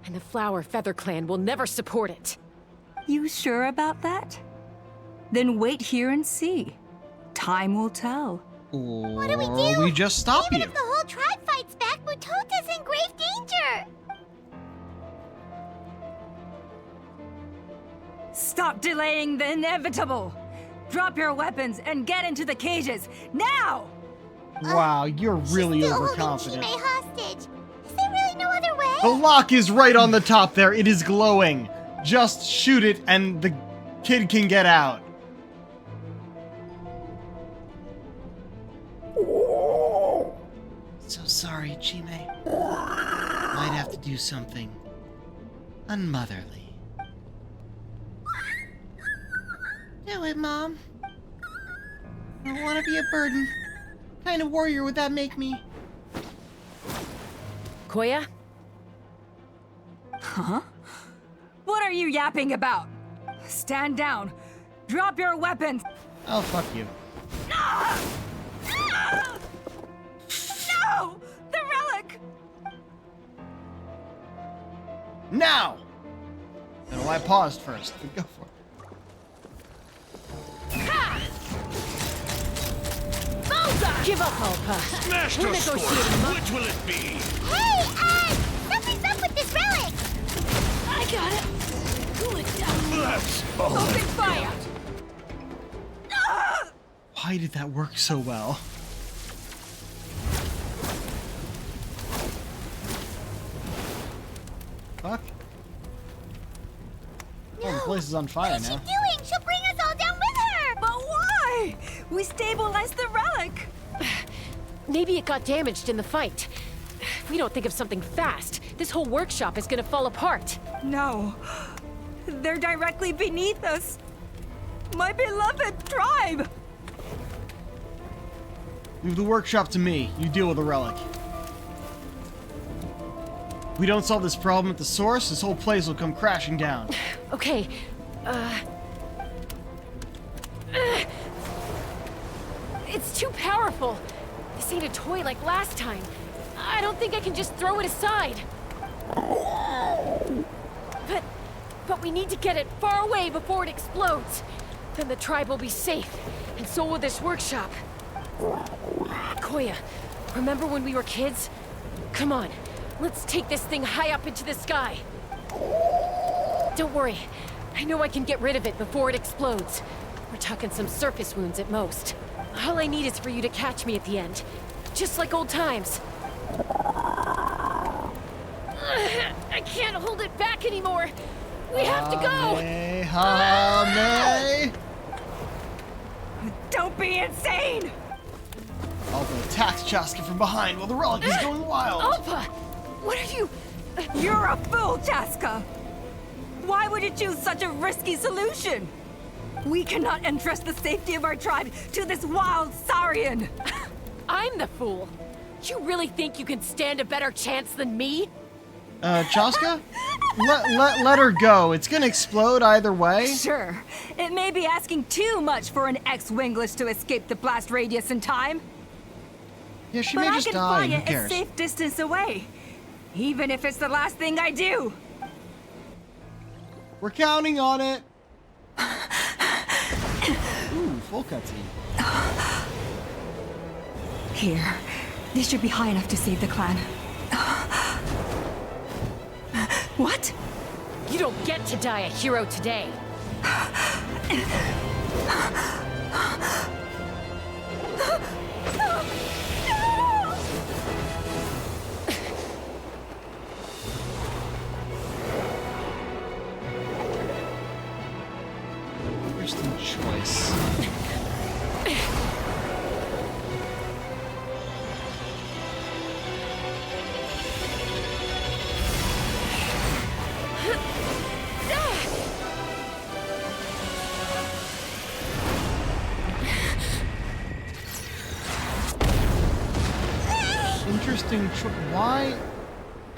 and the Flower Feather Clan will never support it. You sure about that? Then wait here and see. Time will tell. What do we do? We just stop Even you. if the whole tribe fights back, Mutota's in grave danger! Stop delaying the inevitable! Drop your weapons and get into the cages, now! Wow, you're really Still overconfident. holding Chime hostage. Is there really no other way? The lock is right on the top there. It is glowing. Just shoot it and the kid can get out. So sorry, Chime. Might have to do something unmotherly. Do it, Mom. I don't want to be a burden. What kind of warrior would that make me? Koya? Huh? What are you yapping about? Stand down. Drop your weapons. Oh, fuck you. No! The relic! Now! I don't know why I paused first, but go for it. Give up, Alpa. Smash We're the sword. negotiating. Which will it be? Hey, something's up with this relic! I got it. Cool it down. Let's Open fire. Why did that work so well? Fuck. Oh, the place is on fire What is she now. doing? She'll bring us all down with her! But why? We stabilized the relic. Maybe it got damaged in the fight. If we don't think of something fast, this whole workshop is gonna fall apart. No. They're directly beneath us. My beloved tribe! Leave the workshop to me. You deal with the relic. If we don't solve this problem at the source, this whole place will come crashing down. Okay, it's too powerful. This ain't a toy like last time. I don't think I can just throw it aside. But we need to get it far away before it explodes. Then the tribe will be safe, and so will this workshop. Koya, remember when we were kids? Come on, let's take this thing high up into the sky. Don't worry, I know I can get rid of it before it explodes. We're talking some surface wounds at most. All I need is for you to catch me at the end, just like old times. I can't hold it back anymore. We have to go. Hame. Don't be insane! Alpha attacks Chaska from behind while the relic is going wild. Alpha! What are you... You're a fool, Chaska! Why would you choose such a risky solution? We cannot entrust the safety of our tribe to this wild Saurian! I'm the fool. You really think you can stand a better chance than me? Chaska? Let her go. It's gonna explode either way. Sure. It may be asking too much for an ex-wingless to escape the blast radius in time. Yeah, she but may I just can die. fly Who it a cares? safe distance away. Even if it's the last thing I do. We're counting on it. Ooh, full cutscene. Here. This should be high enough to save the clan. What? You don't get to die a hero today. Interesting choice. Interesting why,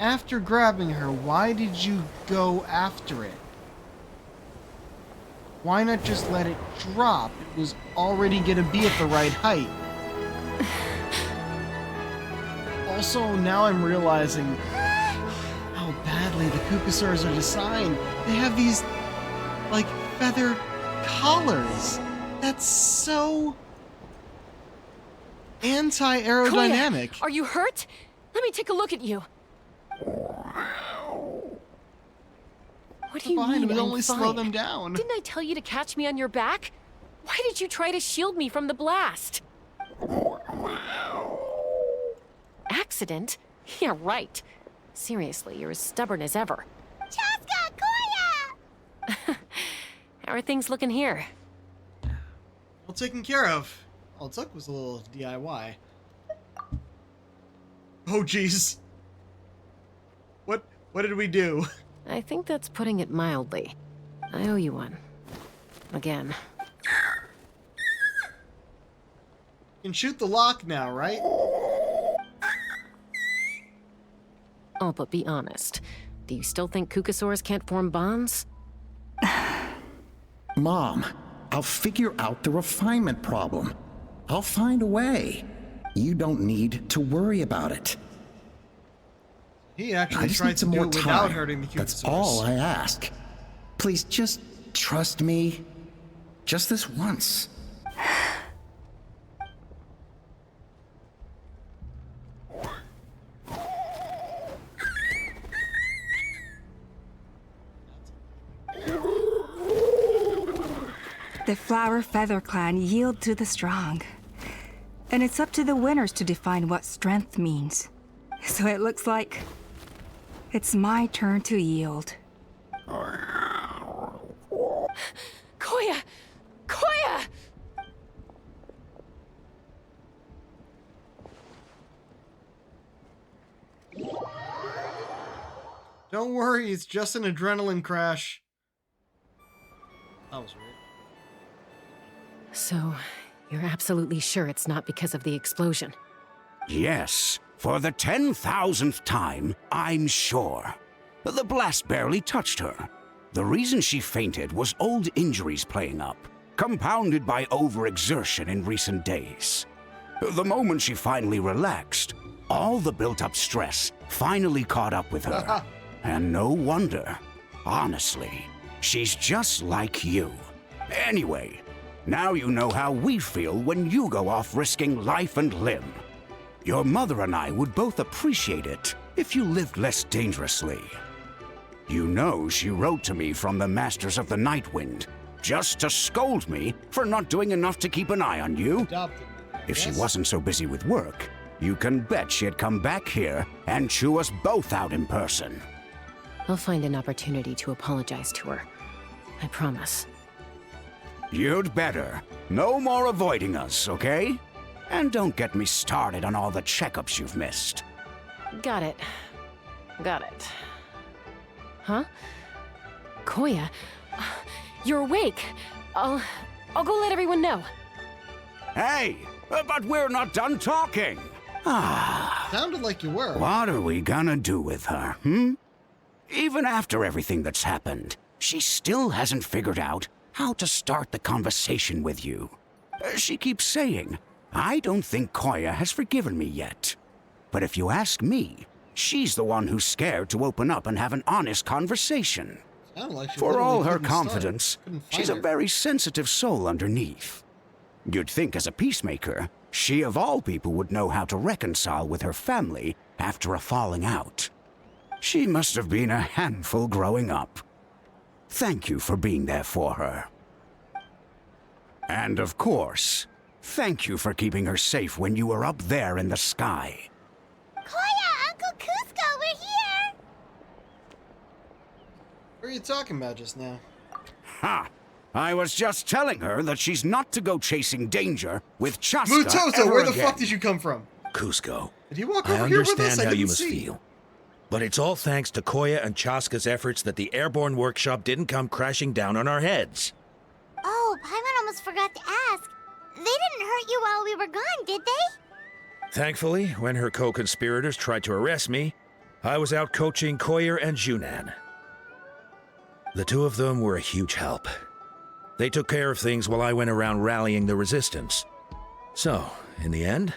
after grabbing her, why did you go after it? Why not just let it drop? It was already gonna be at the right height. Also, now I'm realizing how badly the Kukasaurs are designed. They have these, like, feather collars. That's so anti-aerodynamic. Koya, are you hurt? Let me take a look at you. What do you Fine, mean we'll I'm only fine? slow them down. Didn't I tell you to catch me on your back? Why did you try to shield me from the blast? Accident? Yeah, right. Seriously, you're as stubborn as ever. Chaska, Koya! How are things looking here? All taken care of. All it took was a little DIY. Oh, jeez. What did we do? I think that's putting it mildly. I owe you one. Again. You can shoot the lock now, right? Oh, but be honest. Do you still think Kukasaurs can't form bonds? Mom, I'll figure out the refinement problem. I'll find a way. You don't need to worry about it. He I actually just tried need to some do more it without time. hurting the Kukasaurs. That's all I ask. Please just trust me. Just this once. The Flower Feather Clan yield to the strong. And it's up to the winners to define what strength means. So it looks like it's my turn to yield. Koya! Koya! Don't worry, it's just an adrenaline crash. That was weird. So, you're absolutely sure it's not because of the explosion? Yes, for the 10,000th time, I'm sure. The blast barely touched her. The reason she fainted was old injuries playing up, compounded by overexertion in recent days. The moment she finally relaxed, all the built-up stress finally caught up with her. And no wonder. Honestly, she's just like you. Anyway, now you know how we feel when you go off risking life and limb. Your mother and I would both appreciate it if you lived less dangerously. You know she wrote to me from the Masters of the Night Wind, just to scold me for not doing enough to keep an eye on you. If she wasn't so busy with work, you can bet she'd come back here and chew us both out in person. I'll find an opportunity to apologize to her. I promise. You'd better. No more avoiding us, okay? And don't get me started on all the checkups you've missed. Got it. Got it. Huh? Koya, you're awake. I'll go let everyone know. Hey, but we're not done talking. Sounded like you were. What are we gonna do with her, Even after everything that's happened, she still hasn't figured out how to start the conversation with you. She keeps saying, I don't think Koya has forgiven me yet. But if you ask me, she's the one who's scared to open up and have an honest conversation. Sounded like she For literally all her couldn't start. confidence, Couldn't find she's a her. very sensitive soul underneath. You'd think as a peacemaker, she of all people would know how to reconcile with her family after a falling out. She must have been a handful growing up. Thank you for being there for her. And of course, thank you for keeping her safe when you were up there in the sky. Koya, Uncle Cusco, we're here! What are you talking about just now? Ha! I was just telling her that she's not to go chasing danger with Chaska Mutosa, ever where the again. fuck did you come from? Cusco, Did he walk I over here with us? understand I how didn't you must see. feel. But it's all thanks to Koya and Chaska's efforts that the airborne workshop didn't come crashing down on our heads. Oh, Paimon almost forgot to ask. They didn't hurt you while we were gone, did they? Thankfully, when her co-conspirators tried to arrest me, I was out coaching Koya and Junan. The two of them were a huge help. They took care of things while I went around rallying the resistance. So, in the end,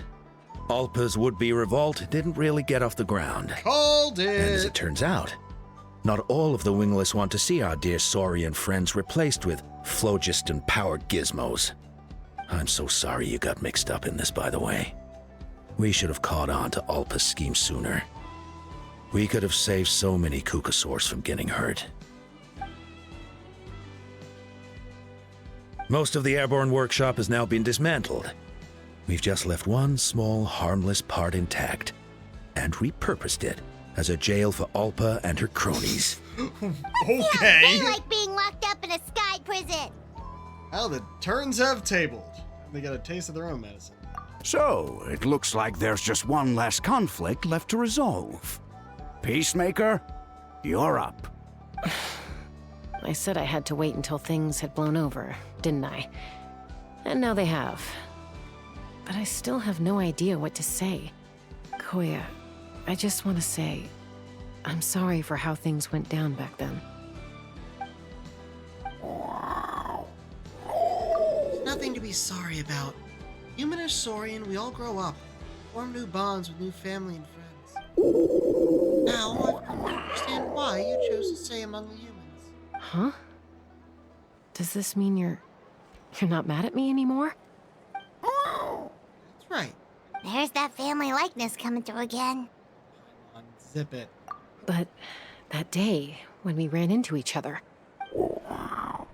Alpa's would-be revolt didn't really get off the ground. Called it! And as it turns out, not all of the wingless want to see our dear Saurian friends replaced with phlogiston-powered gizmos. I'm so sorry you got mixed up in this, by the way. We should have caught on to Alpa's scheme sooner. We could have saved so many Kukasaurs from getting hurt. Most of the airborne workshop has now been dismantled. We've just left one small, harmless part intact and repurposed it as a jail for Alpa and her cronies. Okay. They like being locked up in a sky prison. How the turns have tabled. They got a taste of their own medicine. So, it looks like there's just one less conflict left to resolve. Peacemaker, you're up. I said I had to wait until things had blown over, didn't I? And now they have. But I still have no idea what to say. Koya, I just want to say, I'm sorry for how things went down back then. Nothing to be sorry about. Human or Saurian, we all grow up, form new bonds with new family and friends. Now, I don't understand why you chose to stay among the humans. Huh? Does this mean you're not mad at me anymore? That's right. There's that family likeness coming through again. Zip it. But that day, when we ran into each other. All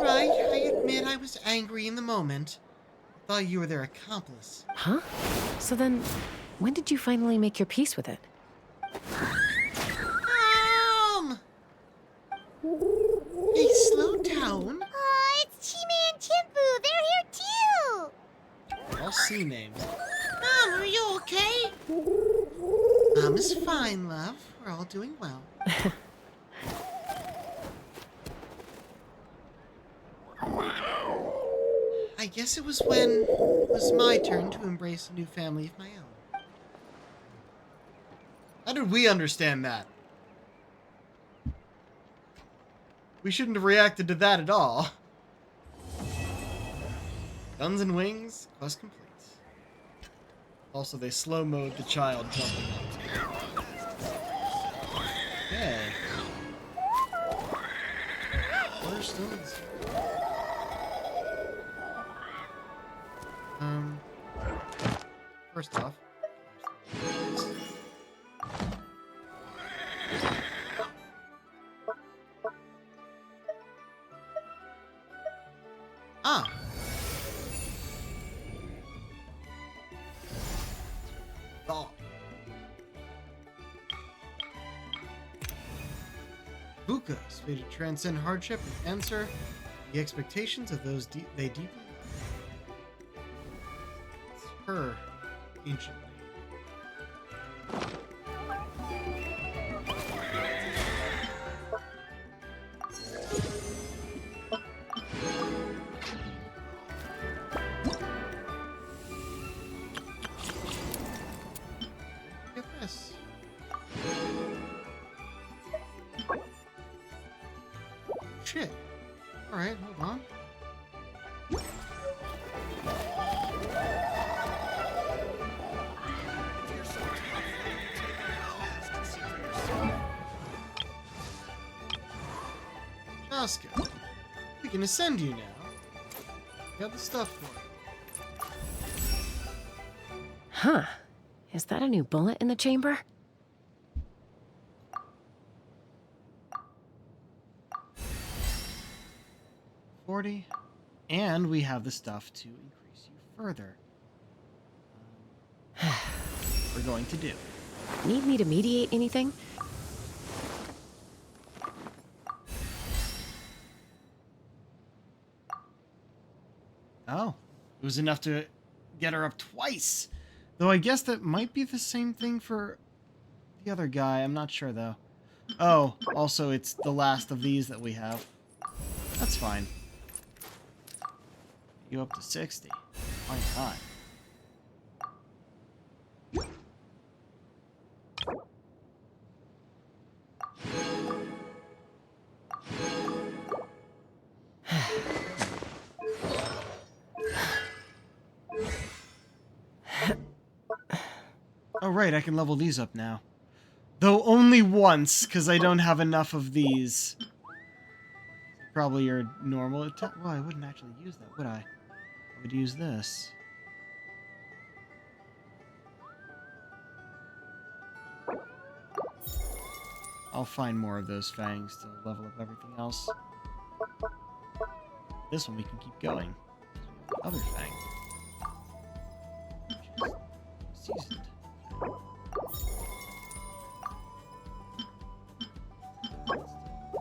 right, I admit I was angry in the moment. I thought you were their accomplice. Huh? So then, when did you finally make your peace with it? Hey, slow down. Oh, it's Chime and Chimpu. They're here too. All C names. Mom, are you okay? Mom is fine, love. We're all doing well. I guess it was when it was my turn to embrace a new family of my own. How did we understand that? We shouldn't have reacted to that at all. Guns and Wings, quest complete. Also, they slow-mode the child jumping up. Okay. Waterstones. First off. Ah. Oh. Buka is fated to transcend hardship and answer the expectations of those they deeply love. her ancient Look at this. Shit. Alright, hold on. Oscar, we can ascend you now. Got the stuff for it. Huh. Is that a new bullet in the chamber? $40. And we have the stuff to increase you further. We're going to do. Need me to mediate anything? Oh, it was enough to get her up twice. Though I guess that might be the same thing for the other guy. I'm not sure, though. Oh, also, it's the last of these that we have. That's fine. You up to 60. Why not? Oh, right, I can level these up now. Though only once, because I don't have enough of these. Probably your normal attack. Well, I wouldn't actually use that, would I? I would use this. I'll find more of those fangs to level up everything else. This one we can keep going. Other fang. Which is seasoned.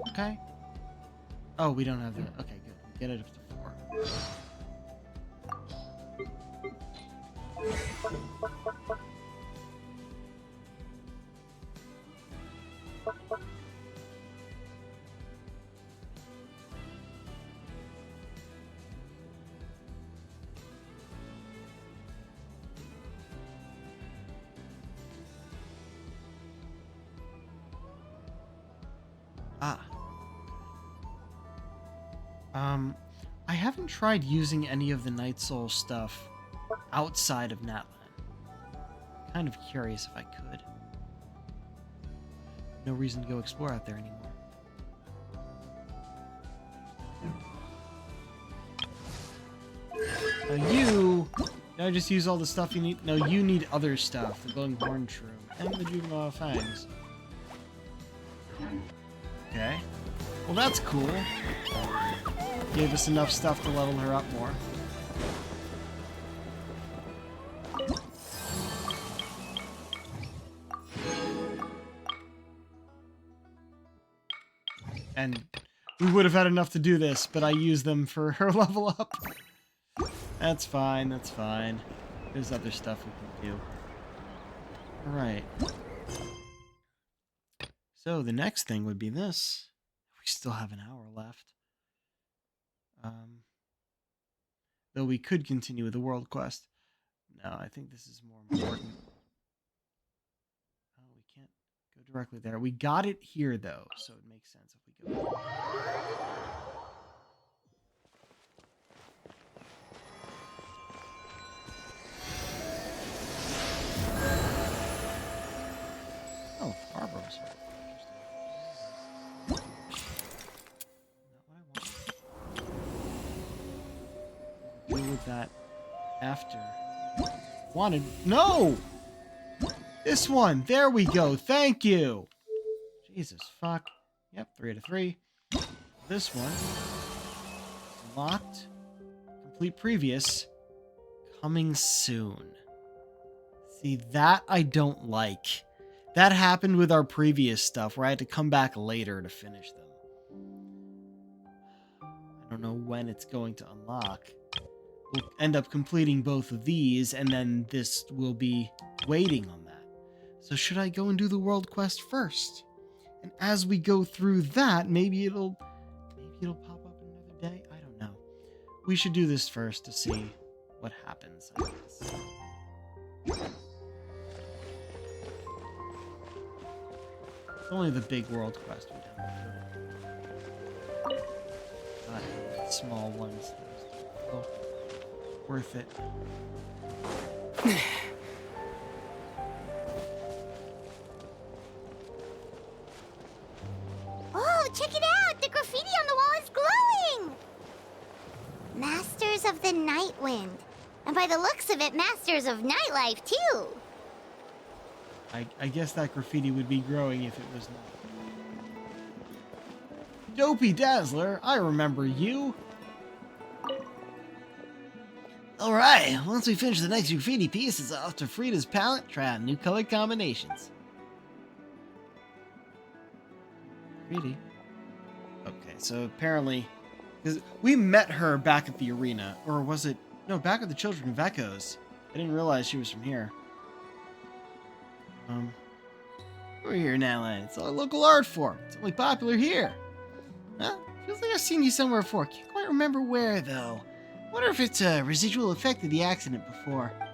Okay. Oh, we don't have the... Okay, good. We get it up to 4. I haven't tried using any of the Night Soul stuff outside of Natlan. Kind of curious if I could. No reason to go explore out there anymore. Now you... Did I just use all the stuff you need? No, you need other stuff. The glowing horn shroom and the juvenile fangs. Okay. Well, that's cool. Gave us enough stuff to level her up more. And we would have had enough to do this, but I used them for her level up. That's fine, that's fine. There's other stuff we can do. Alright. So the next thing would be this. We still have an hour left. Though we could continue with the world quest. No, I think this is more important. Oh, we can't go directly there. We got it here, though, so it makes sense if we go there. Oh, Barbaros. Deal with that after. Wanted. No! This one. There we go. Thank you. Jesus, fuck. Yep, 3 out of 3. This one. Locked. Complete previous. Coming soon. See, that I don't like. That happened with our previous stuff where I had to come back later to finish them. I don't know when it's going to unlock. we'll end up completing both of these, and then this will be waiting on that. So should I go and do the world quest first? And as we go through that, maybe it'll pop up another day. I don't know. We should do this first to see what happens, I guess. It's only the big world quest we don't do. Not small ones. Oh, worth it. Oh, check it out! The graffiti on the wall is glowing! Masters of the Night Wind. And by the looks of it, Masters of Nightlife, too. I guess that graffiti would be growing if it was not. Dopey Dazzler, I remember you. Alright, once we finish the next graffiti piece, it's off to Frida's palette, try out new color combinations. Graffiti? Okay, so apparently, because we met her back at the arena, or was it, no, back at the Children of Echoes. I didn't realize she was from here. We're here now, and it's a local art form. It's only popular here. Huh? Feels like I've seen you somewhere before. Can't quite remember where, though. Wonder if it's a residual effect of the accident before. I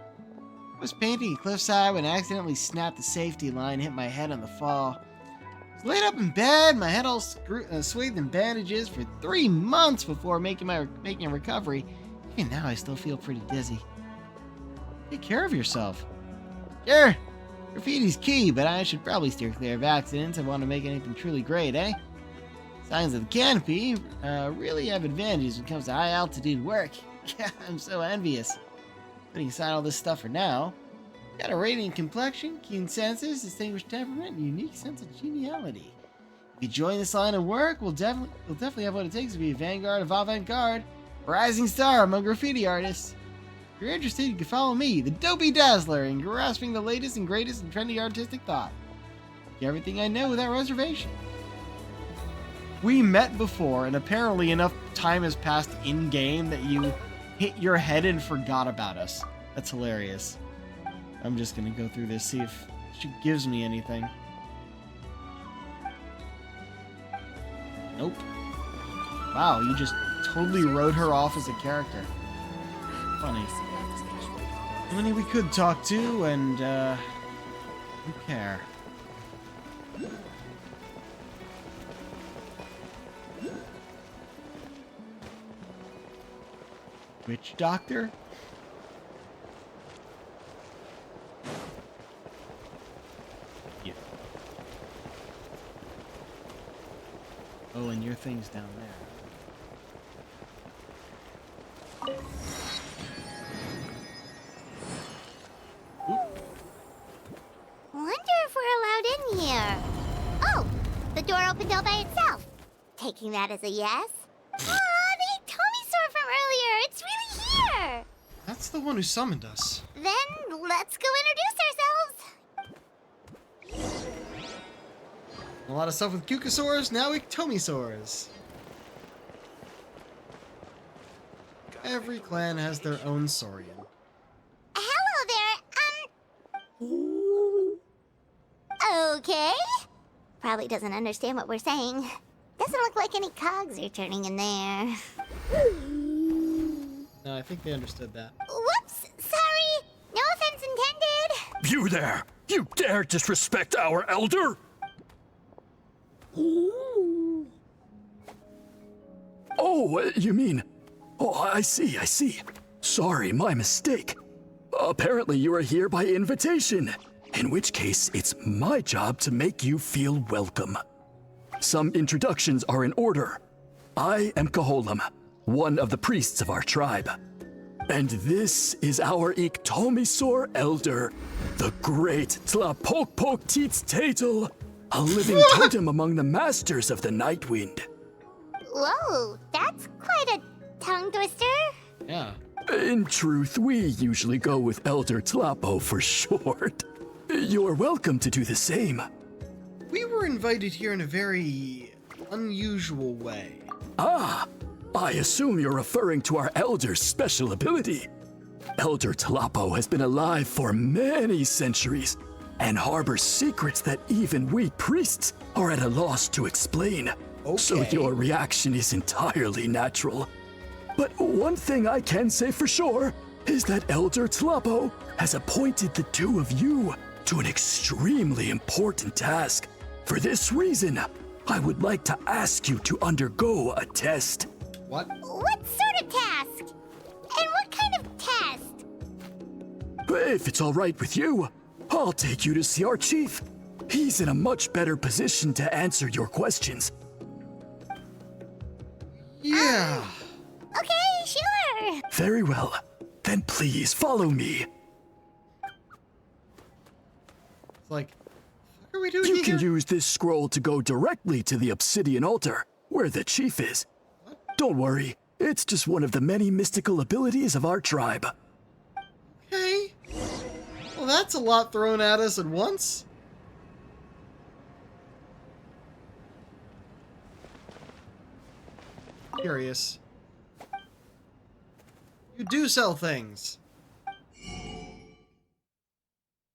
was painting a cliffside when I accidentally snapped the safety line and hit my head on the fall. I was laid up in bed, my head all swathed in bandages for 3 months before making a recovery. Even now, I still feel pretty dizzy. Take care of yourself. Sure. Graffiti's key, but I should probably steer clear of accidents if I want to make anything truly great, eh? Signs of the canopy really have advantages when it comes to high altitude work. Yeah, I'm so envious. Putting aside all this stuff for now, got a radiant complexion, keen senses, distinguished temperament, and unique sense of geniality. If you join this line of work, we'll definitely have what it takes to be a vanguard of avant-garde, a rising star among graffiti artists. If you're interested, you can follow me, the Dopey Dazzler, in grasping the latest and greatest in trendy artistic thought. Get everything I know without reservation. We met before, and apparently enough time has passed in-game that you hit your head and forgot about us. That's hilarious. I'm just gonna go through this, see if she gives me anything. Nope. Wow, you just totally wrote her off as a character. Funny. Many we could talk to, and, who care? Witch Doctor? Yeah. Oh, and your thing's down there. Wonder if we're allowed in here. Oh, the door opened all by itself. Taking that as a yes. Ah, the Tomisaur from earlier. It's really here. That's the one who summoned us. Then let's go introduce ourselves. A lot of stuff with Kukasaurs, now Iktomisaurs. Every clan has their own Saurian. Hello there. Okay. Probably doesn't understand what we're saying. Doesn't look like any cogs are turning in there. No, I think they understood that. Whoops, sorry. No offense intended. You there! You dare disrespect our elder? Oh, you mean... Oh, I see. Sorry, my mistake. Apparently you are here by invitation. In which case, it's my job to make you feel welcome. Some introductions are in order. I am Kaholam, one of the priests of our tribe. And this is our Iktomisaur elder, the great Tlapokpok-Teets-Tatel, a living totem among the masters of the Night Wind. Whoa, that's quite a tongue twister. Yeah. In truth, we usually go with Elder Tlapo for short. You're welcome to do the same. We were invited here in a very unusual way. Ah, I assume you're referring to our Elder's special ability. Elder Talapo has been alive for many centuries and harbors secrets that even we priests are at a loss to explain. So your reaction is entirely natural. But one thing I can say for sure is that Elder Talapo has appointed the two of you to an extremely important task. For this reason, I would like to ask you to undergo a test. What? What sort of task? And what kind of test? If it's all right with you, I'll take you to see our chief. He's in a much better position to answer your questions. Yeah. Okay, sure. Very well. Then please follow me. It's like, what are we doing You here? can use this scroll to go directly to the obsidian altar, where the chief is. Don't worry, it's just one of the many mystical abilities of our tribe. Okay. Well, that's a lot thrown at us at once. Curious. You do sell things.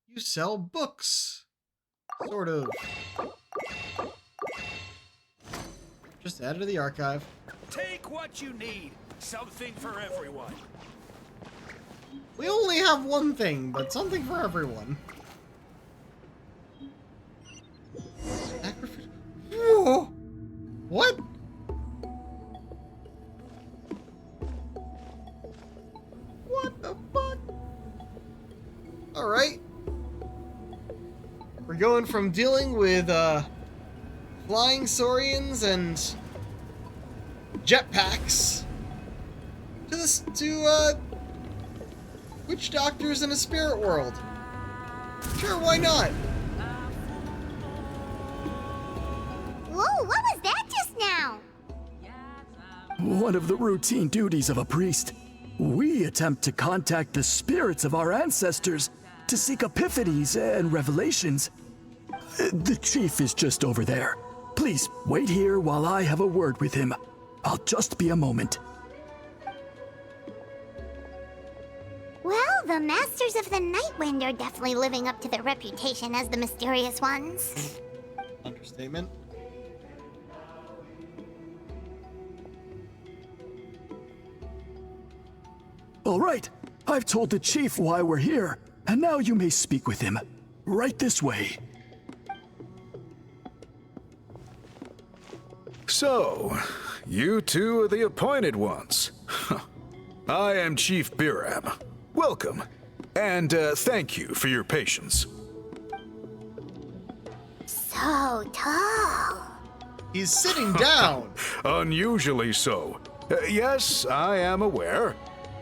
You sell books. Sort of. Just add it to the archive. Take what you need. Something for everyone. We only have one thing, but something for everyone. Sacrifice. Whoa! What? What the fuck? Alright. We're going from dealing with, flying saurians and jetpacks to witch doctors in a spirit world. Sure, why not? Whoa, what was that just now? One of the routine duties of a priest. We attempt to contact the spirits of our ancestors to seek epiphanies and revelations. The chief is just over there. Please wait here while I have a word with him. I'll just be a moment. Well, the Masters of the Nightwind are definitely living up to their reputation as the mysterious ones. Understatement. All right, I've told the chief why we're here, and now you may speak with him. Right this way. So, you two are the appointed ones. I am Chief Biram. Welcome, and thank you for your patience. So tall. He's sitting down. Unusually so. Yes, I am aware,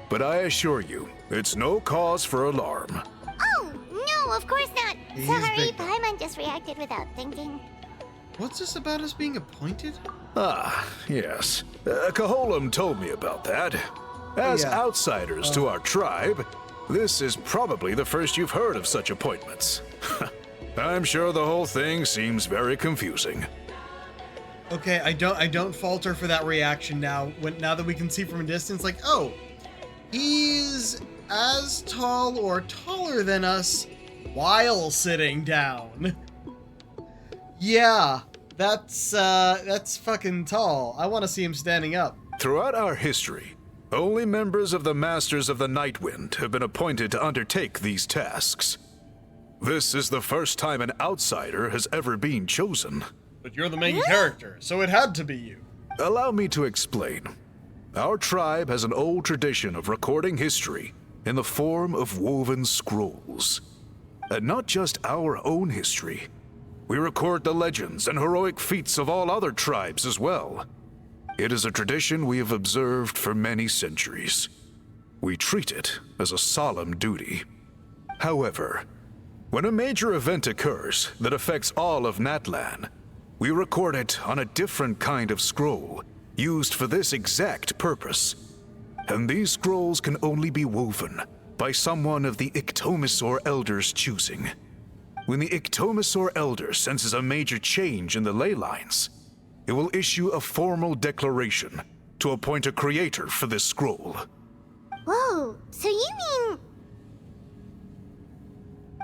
but I assure you, it's no cause for alarm. Oh, no, of course not. He's Sorry, big. Paimon just reacted without thinking. What's this about us being appointed? Ah, yes. Kaholam told me about that. As Yeah. outsiders to our tribe, this is probably the first you've heard of such appointments. I'm sure the whole thing seems very confusing. Okay, I don't falter for that reaction now. Now that we can see from a distance, like, oh, he's as tall or taller than us while sitting down. Yeah, that's fucking tall. I want to see him standing up. Throughout our history, only members of the Masters of the Nightwind have been appointed to undertake these tasks. This is the first time an outsider has ever been chosen. But you're the main character, so it had to be you. Allow me to explain. Our tribe has an old tradition of recording history in the form of woven scrolls. And not just our own history. We record the legends and heroic feats of all other tribes as well. It is a tradition we have observed for many centuries. We treat it as a solemn duty. However, when a major event occurs that affects all of Natlan, we record it on a different kind of scroll, used for this exact purpose. And these scrolls can only be woven by someone of the Iktomisaur Elder's choosing. When the Iktomisaur Elder senses a major change in the ley lines, it will issue a formal declaration to appoint a creator for this scroll. Whoa, so you mean...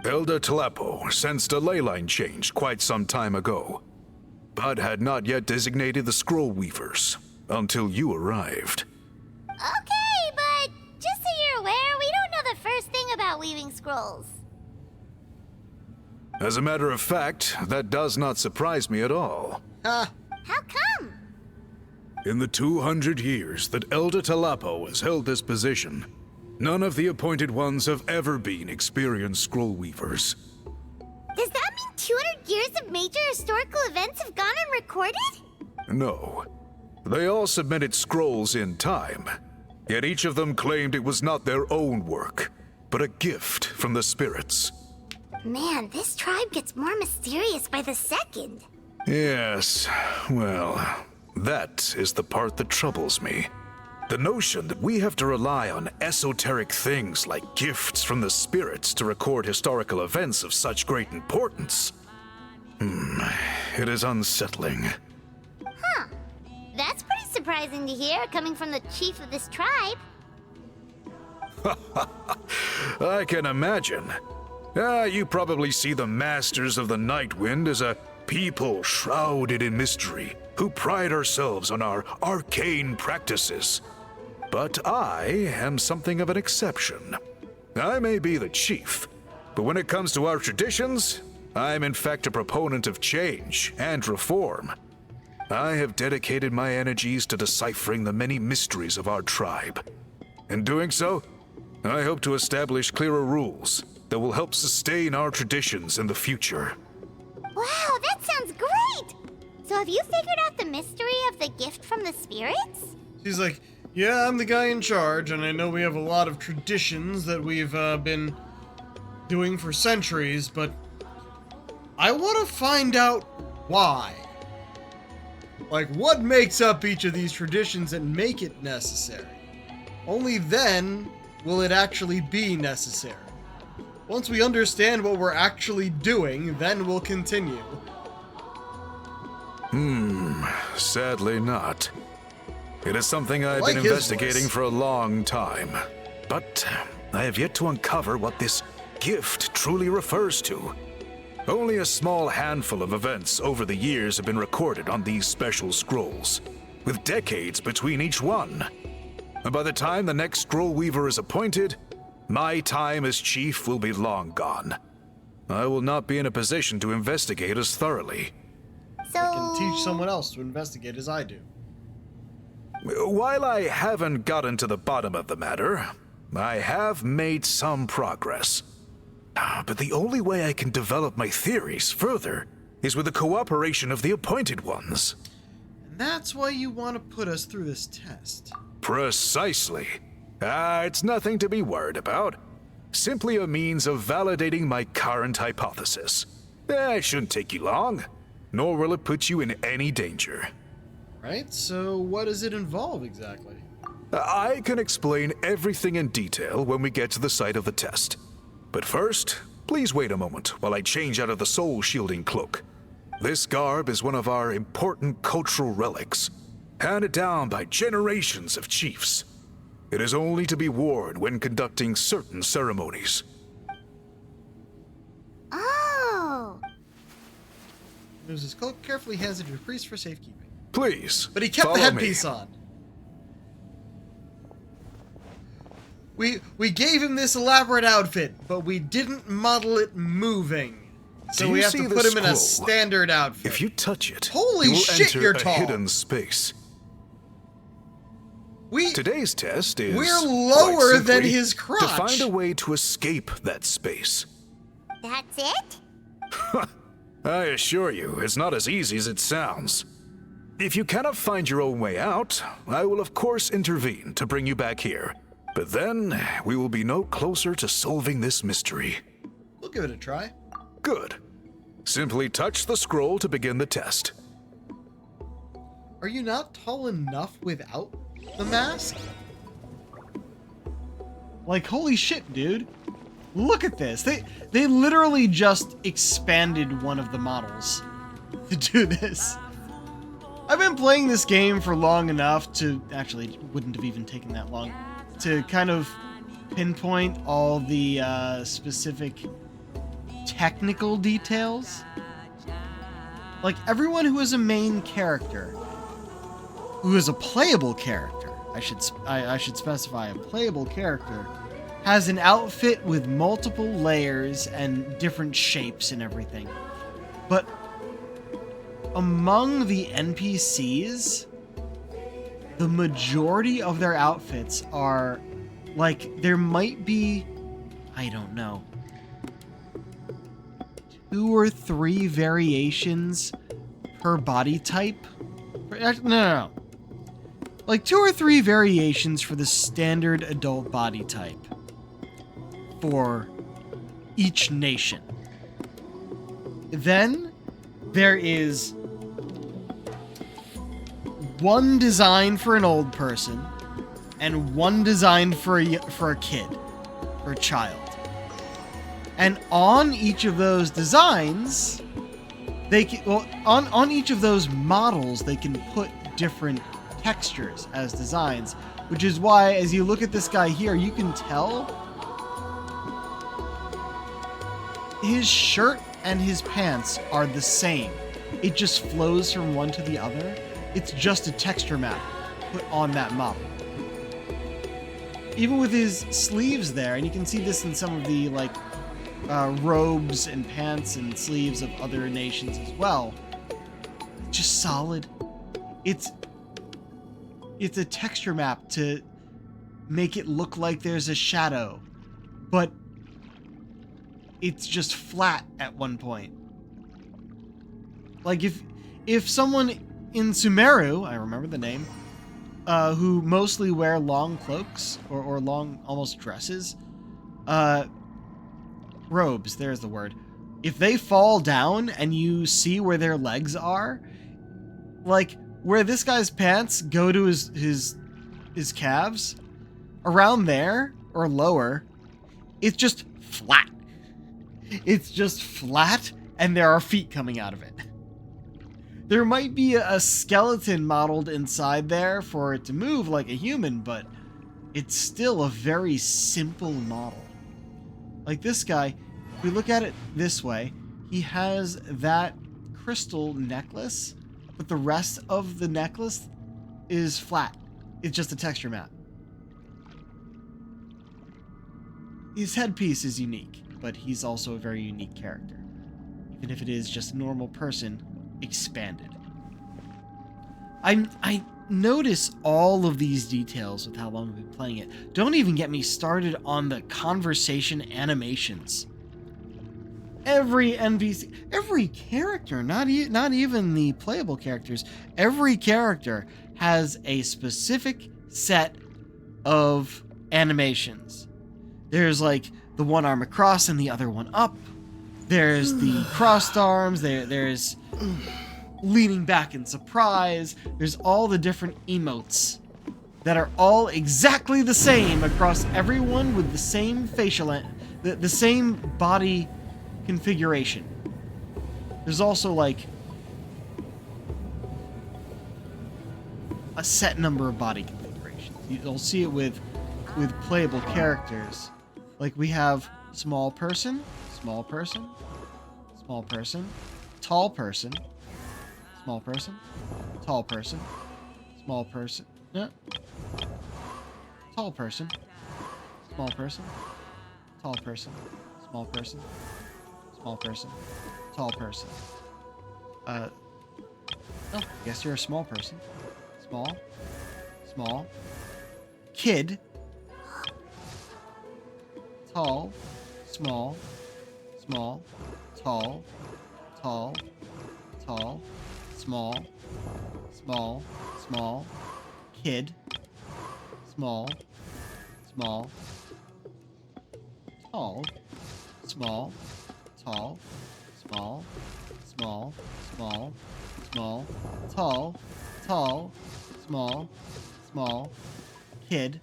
Elder Talapo sensed a ley line change quite some time ago, but had not yet designated the scroll weavers until you arrived. Okay, but just so you're aware, we don't know the first thing about weaving scrolls. As a matter of fact, that does not surprise me at all. How come? In the 200 years that Elder Talapo has held this position, none of the appointed ones have ever been experienced scroll weavers. Does that mean 200 years of major historical events have gone unrecorded? No. They all submitted scrolls in time, yet each of them claimed it was not their own work, but a gift from the spirits. Man, this tribe gets more mysterious by the second. Yes, well, that is the part that troubles me. The notion that we have to rely on esoteric things like gifts from the spirits to record historical events of such great importance. It is unsettling. Huh. That's pretty surprising to hear, coming from the chief of this tribe. I can imagine. You probably see the Masters of the Night Wind as a people shrouded in mystery, who pride ourselves on our arcane practices. But I am something of an exception. I may be the chief, but when it comes to our traditions, I'm in fact a proponent of change and reform. I have dedicated my energies to deciphering the many mysteries of our tribe. In doing so, I hope to establish clearer rules that will help sustain our traditions in the future. Wow, that sounds great! So have you figured out the mystery of the gift from the spirits? She's like, yeah, I'm the guy in charge, and I know we have a lot of traditions that we've been doing for centuries, but I want to find out why. Like, what makes up each of these traditions and make it necessary? Only then will it actually be necessary. Once we understand what we're actually doing, then we'll continue. Sadly not. It is something I've Like been his investigating voice. for a long time, but I have yet to uncover what this gift truly refers to. Only a small handful of events over the years have been recorded on these special scrolls, with decades between each one. And by the time the next scroll weaver is appointed, my time as chief will be long gone. I will not be in a position to investigate as thoroughly. So... I can teach someone else to investigate as I do. While I haven't gotten to the bottom of the matter, I have made some progress. But the only way I can develop my theories further is with the cooperation of the appointed ones. And that's why you want to put us through this test. Precisely. It's nothing to be worried about. Simply a means of validating my current hypothesis. It shouldn't take you long, nor will it put you in any danger. Right, so what does it involve exactly? I can explain everything in detail when we get to the site of the test. But first, please wait a moment while I change out of the soul-shielding cloak. This garb is one of our important cultural relics, handed down by generations of chiefs. It is only to be worn when conducting certain ceremonies. Oh! Moves his cloak, carefully hands it to a priest for safekeeping. Please, But he kept the follow headpiece me. on. We gave him this elaborate outfit, but we didn't model it moving. So Do we you have see to the put him in a scroll? standard outfit. If you touch it, Holy you will shit, enter you're a tall. hidden space. Today's test is We're lower quite than simply his crotch. to find a way to escape that space. That's it? I assure you, it's not as easy as it sounds. If you cannot find your own way out, I will of course intervene to bring you back here. But then, we will be no closer to solving this mystery. We'll give it a try. Good. Simply touch the scroll to begin the test. Are you not tall enough without the mask? Like, holy shit, dude. Look at this. They literally just expanded one of the models to do this. I've been been playing this game for long enough to, actually, it wouldn't have even taken that long, to kind of pinpoint all the specific technical details. Like, everyone who is a main character, who is a playable character, I should specify, a playable character, has an outfit with multiple layers and different shapes and everything. But among the NPCs, the majority of their outfits are, like, there might be, I don't know, 2 or 3 variations per body type. No. Like 2 or 3 variations for the standard adult body type for each nation. Then there is one design for an old person and one design for a kid, for a child. And on each of those designs, they can, well, on each of those models, they can put different textures as designs, which is why, as you look at this guy here, you can tell his shirt and his pants are the same. It just flows from one to the other. It's just a texture map put on that model. Even with his sleeves there, and you can see this in some of the, like, robes and pants and sleeves of other nations as well. Just solid. It's a texture map to make it look like there's a shadow, but it's just flat at one point. Like if someone in Sumeru, I remember the name, who mostly wear long cloaks or long almost dresses, robes, there's the word. If they fall down and you see where their legs are, like where this guy's pants go to his calves, around there or lower, it's just flat. It's just flat, and there are feet coming out of it. There might be a skeleton modeled inside there for it to move like a human, but it's still a very simple model. Like this guy, if we look at it this way, he has that crystal necklace, but the rest of the necklace is flat. It's just a texture map. His headpiece is unique, but he's also a very unique character, even if it is just a normal person expanded. I notice all of these details with how long I've been playing it. Don't even get me started on the conversation animations. Every NPC, every character, not even the playable characters, every character has a specific set of animations. There's like the one arm across and the other one up. There's the crossed arms. There's leaning back in surprise. There's all the different emotes that are all exactly the same across everyone with the same facial, the same body configuration. There's also like a set number of body configurations. You'll see it with playable characters. Like we have small person, small person, small person, tall person, small person, tall person, small person, tall person, small person, tall person, small person, small person, tall person. Oh, I guess you're a small person. Small, small, kid, tall, small, small, tall, tall, tall, small, small, small, kid, small, small, tall, small, tall, small, small, small, small, tall, tall, small, small, kid,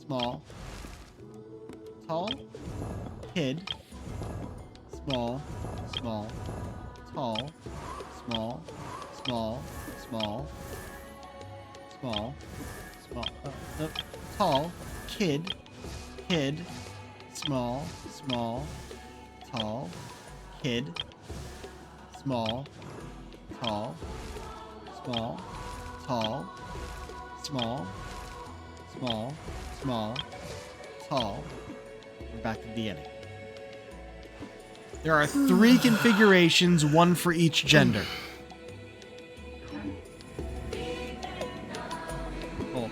small, tall, kid, small, small, tall, small, small, small, small, small, tall, kid, small, small, tall, kid, small, tall, small, tall, small, small, small, tall. We're back to the beginning. There are 3 configurations, 1 for each gender. Well,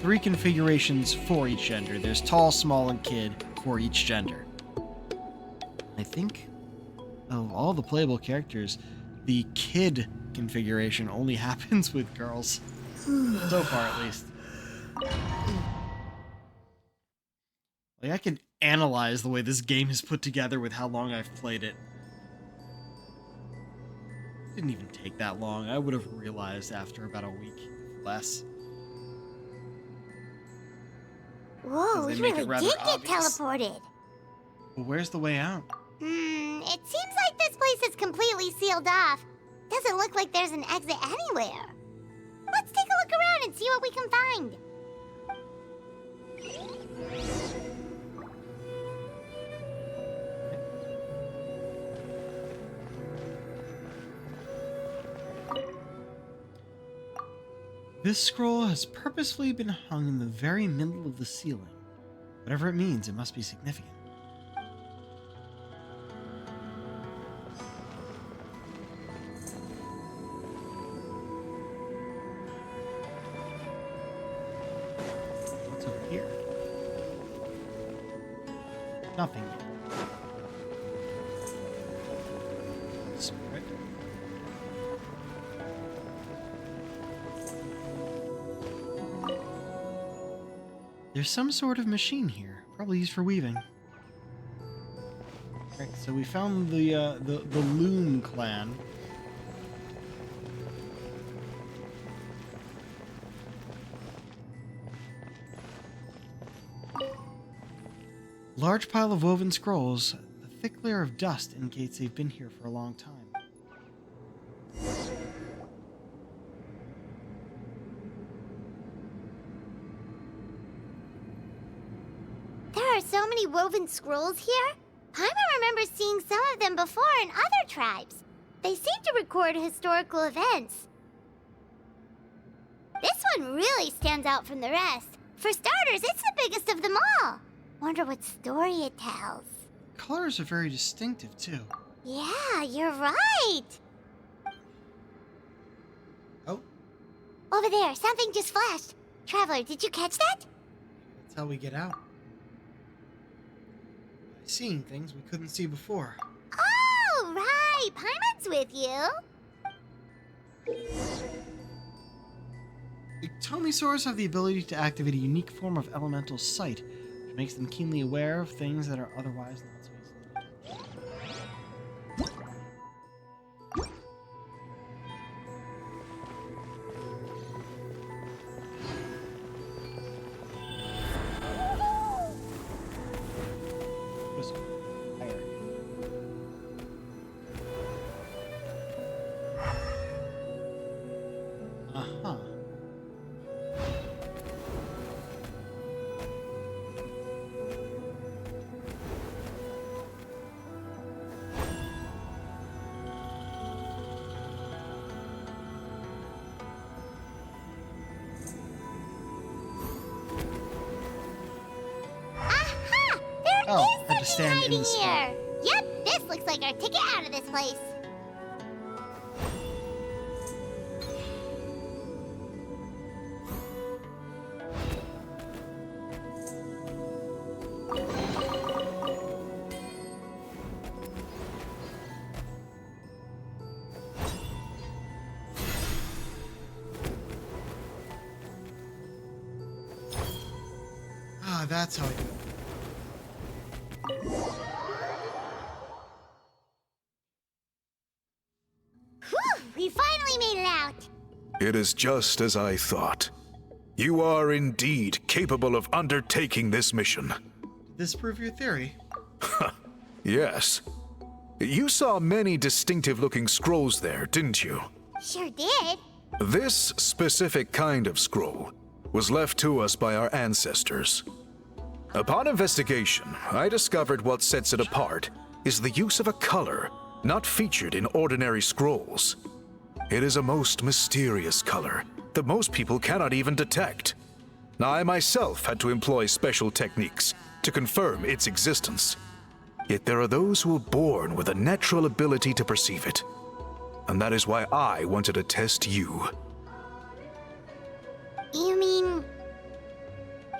3 configurations for each gender. There's tall, small, and kid for each gender. I think of all the playable characters, the kid configuration only happens with girls. So far, at least. Like, I can analyze the way this game is put together with how long I've played it. Didn't even take that long. I would have realized after about a week, less. Whoa, They we make really it rather did get obvious. teleported. Well, where's the way out? It seems like this place is completely sealed off. Doesn't look like there's an exit anywhere. Let's take a look around and see what we can find. This scroll has purposefully been hung in the very middle of the ceiling. Whatever it means, it must be significant. What's over here? Nothing yet. Spirit. There's some sort of machine here, probably used for weaving. Alright, so we found the Loom clan. Large pile of woven scrolls. A thick layer of dust indicates they've been here for a long time. There are so many woven scrolls here. Paimon remembers seeing some of them before in other tribes. They seem to record historical events. This one really stands out from the rest. For starters, it's the biggest of them all. Wonder what story it tells. Colors are very distinctive, too. Yeah, you're right. Oh. Over there, something just flashed. Traveler, did you catch that? That's how we get out. By seeing things we couldn't see before. Oh, right. Paimon's with you. Tomisaurs have the ability to activate a unique form of elemental sight, which makes them keenly aware of things that are otherwise not so easily detected. Uh-huh. Aha! There Oh, is had to something stand in hiding the spot. here. Yep, this looks like our ticket out of this place. Ah, that's how I do it. Whew, we finally made it out. It is just as I thought. You are indeed capable of undertaking this mission. Did this prove your theory? Yes. You saw many distinctive-looking scrolls there, didn't you? Sure did. This specific kind of scroll was left to us by our ancestors. Upon investigation, I discovered what sets it apart is the use of a color not featured in ordinary scrolls. It is a most mysterious color that most people cannot even detect. I myself had to employ special techniques to confirm its existence. Yet there are those who are born with a natural ability to perceive it. And that is why I wanted to test you. You mean...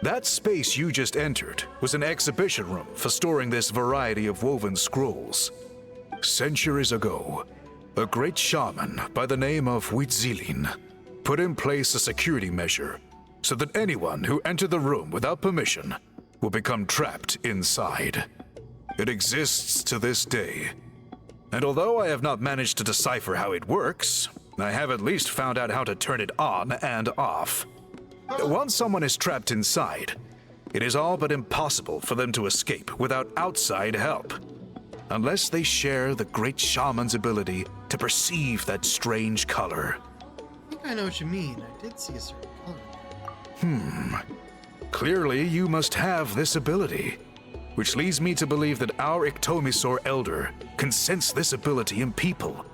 That space you just entered was an exhibition room for storing this variety of woven scrolls. Centuries ago, a great shaman by the name of Huitzilin put in place a security measure so that anyone who entered the room without permission will become trapped inside. It exists to this day. And although I have not managed to decipher how it works, I have at least found out how to turn it on and off. Once someone is trapped inside, it is all but impossible for them to escape without outside help. Unless they share the great shaman's ability to perceive that strange color. I think I know what you mean. I did see a certain color. Clearly, you must have this ability, which leads me to believe that our Ictomisaur Elder can sense this ability in people,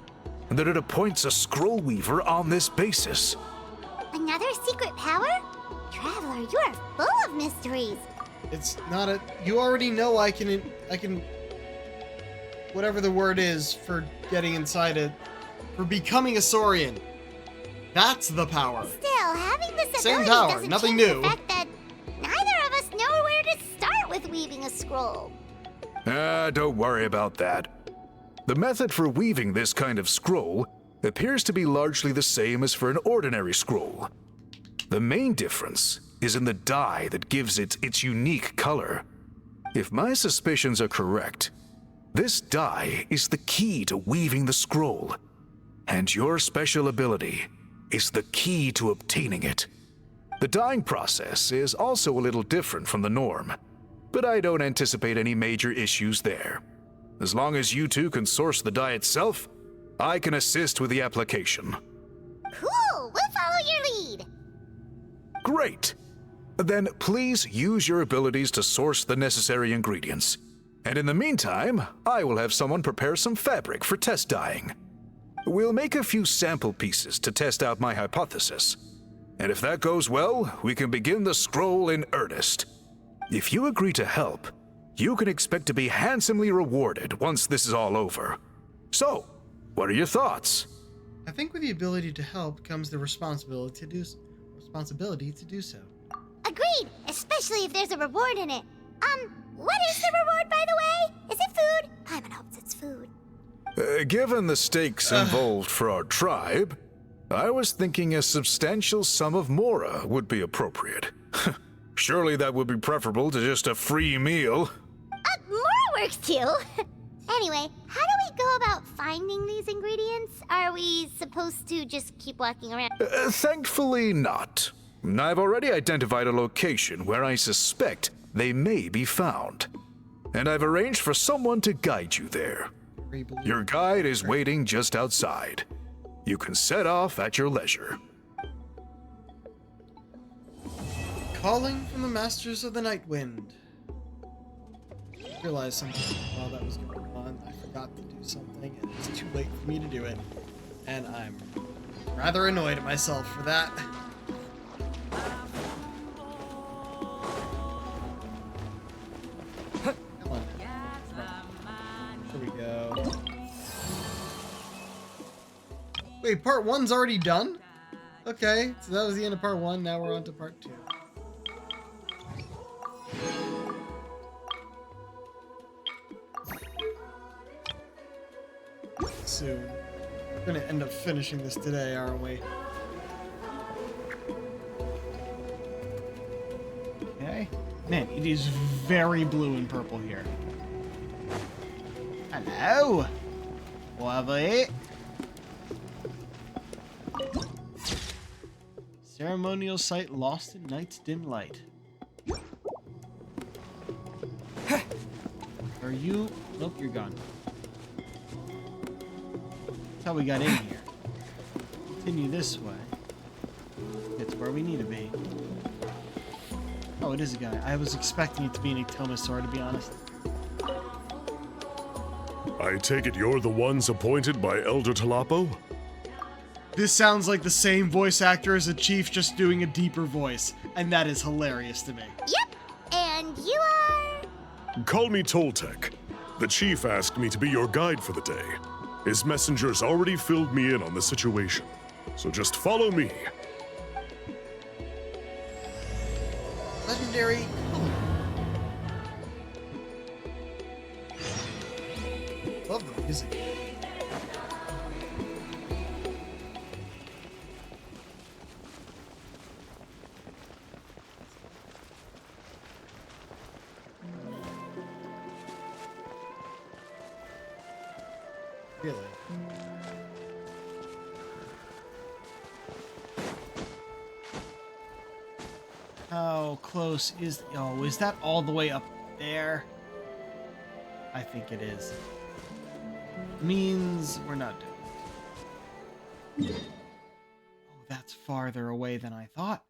and that it appoints a scroll weaver on this basis. Another secret power? Traveler, you are full of mysteries. It's not a... You already know I can... Whatever the word is for getting inside it. For becoming a Saurian. That's the power. Still, having this ability Same power, doesn't nothing change new. the fact that neither of us know where to start with weaving a scroll. Don't worry about that. The method for weaving this kind of scroll appears to be largely the same as for an ordinary scroll. The main difference is in the dye that gives it its unique color. If my suspicions are correct, this dye is the key to weaving the scroll, and your special ability is the key to obtaining it. The dyeing process is also a little different from the norm, but I don't anticipate any major issues there. As long as you two can source the dye itself, I can assist with the application. Cool! We'll follow your lead. Great! Then please use your abilities to source the necessary ingredients. And in the meantime, I will have someone prepare some fabric for test dyeing. We'll make a few sample pieces to test out my hypothesis. And if that goes well, we can begin the scroll in earnest. If you agree to help, you can expect to be handsomely rewarded once this is all over. So, what are your thoughts? I think with the ability to help comes the responsibility to do so. Agreed, especially if there's a reward in it. What is the reward, by the way? Is it food? Paimon hopes it's food. Given the stakes involved for our tribe, I was thinking a substantial sum of mora would be appropriate. Surely that would be preferable to just a free meal. Mora works too. Anyway, how do we go about finding these ingredients? Are we supposed to just keep walking around? Thankfully not. I've already identified a location where I suspect they may be found. And I've arranged for someone to guide you there. Your guide is waiting just outside. You can set off at your leisure. Calling from the Masters of the Night Wind. I realized something while that was going on. I forgot to do something, and it's too late for me to do it. And I'm rather annoyed at myself for that. Come on. Here we go. Wait, part 1's already done? Okay, so that was the end of part 1. Now we're on to part 2. Soon. We're gonna end up finishing this today, aren't we? Okay. Man, it is very blue and purple here. Hello! Lovely. Ceremonial site lost in night's dim light. Are you... Nope, you're gone. That's how we got in here. Continue this way. It's where we need to be. Oh, it is a guy. I was expecting it to be an Ectomosaur, to be honest. I take it you're the ones appointed by Elder Talapo? This sounds like the same voice actor as a chief, just doing a deeper voice. And that is hilarious to me. Yep. And you are? Call me Toltec. The chief asked me to be your guide for the day. His messengers already filled me in on the situation. So just follow me. Legendary. Love the music. Really? How close is... Oh, is that all the way up there? I think it is. Means we're not doing it. Oh, that's farther away than I thought.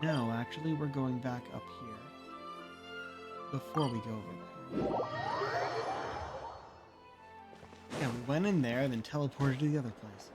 No, actually, we're going back up here before we go over there. Yeah, we went in there, then teleported to the other place.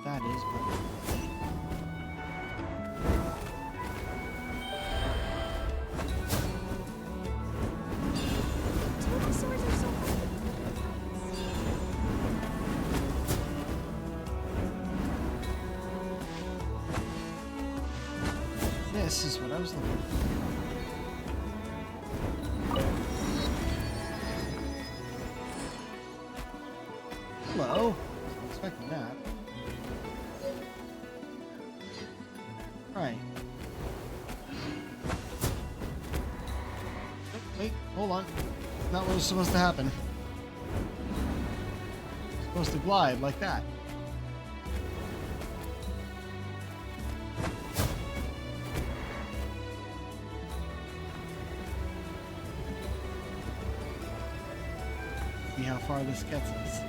That is, this is what I was looking for. Hello. Wasn't expecting that. Right. Oh, wait, hold on. Not what was supposed to happen. It's supposed to glide like that. See how far this gets us.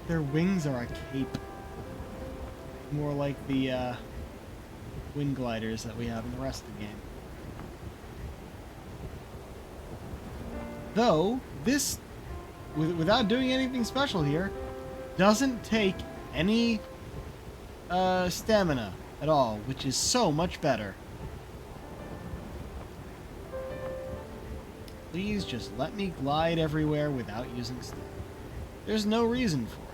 Their wings are a cape. More like the wind gliders that we have in the rest of the game. Though, this, without doing anything special here, doesn't take any stamina at all, which is so much better. Please just let me glide everywhere without using stamina. There's no reason for it.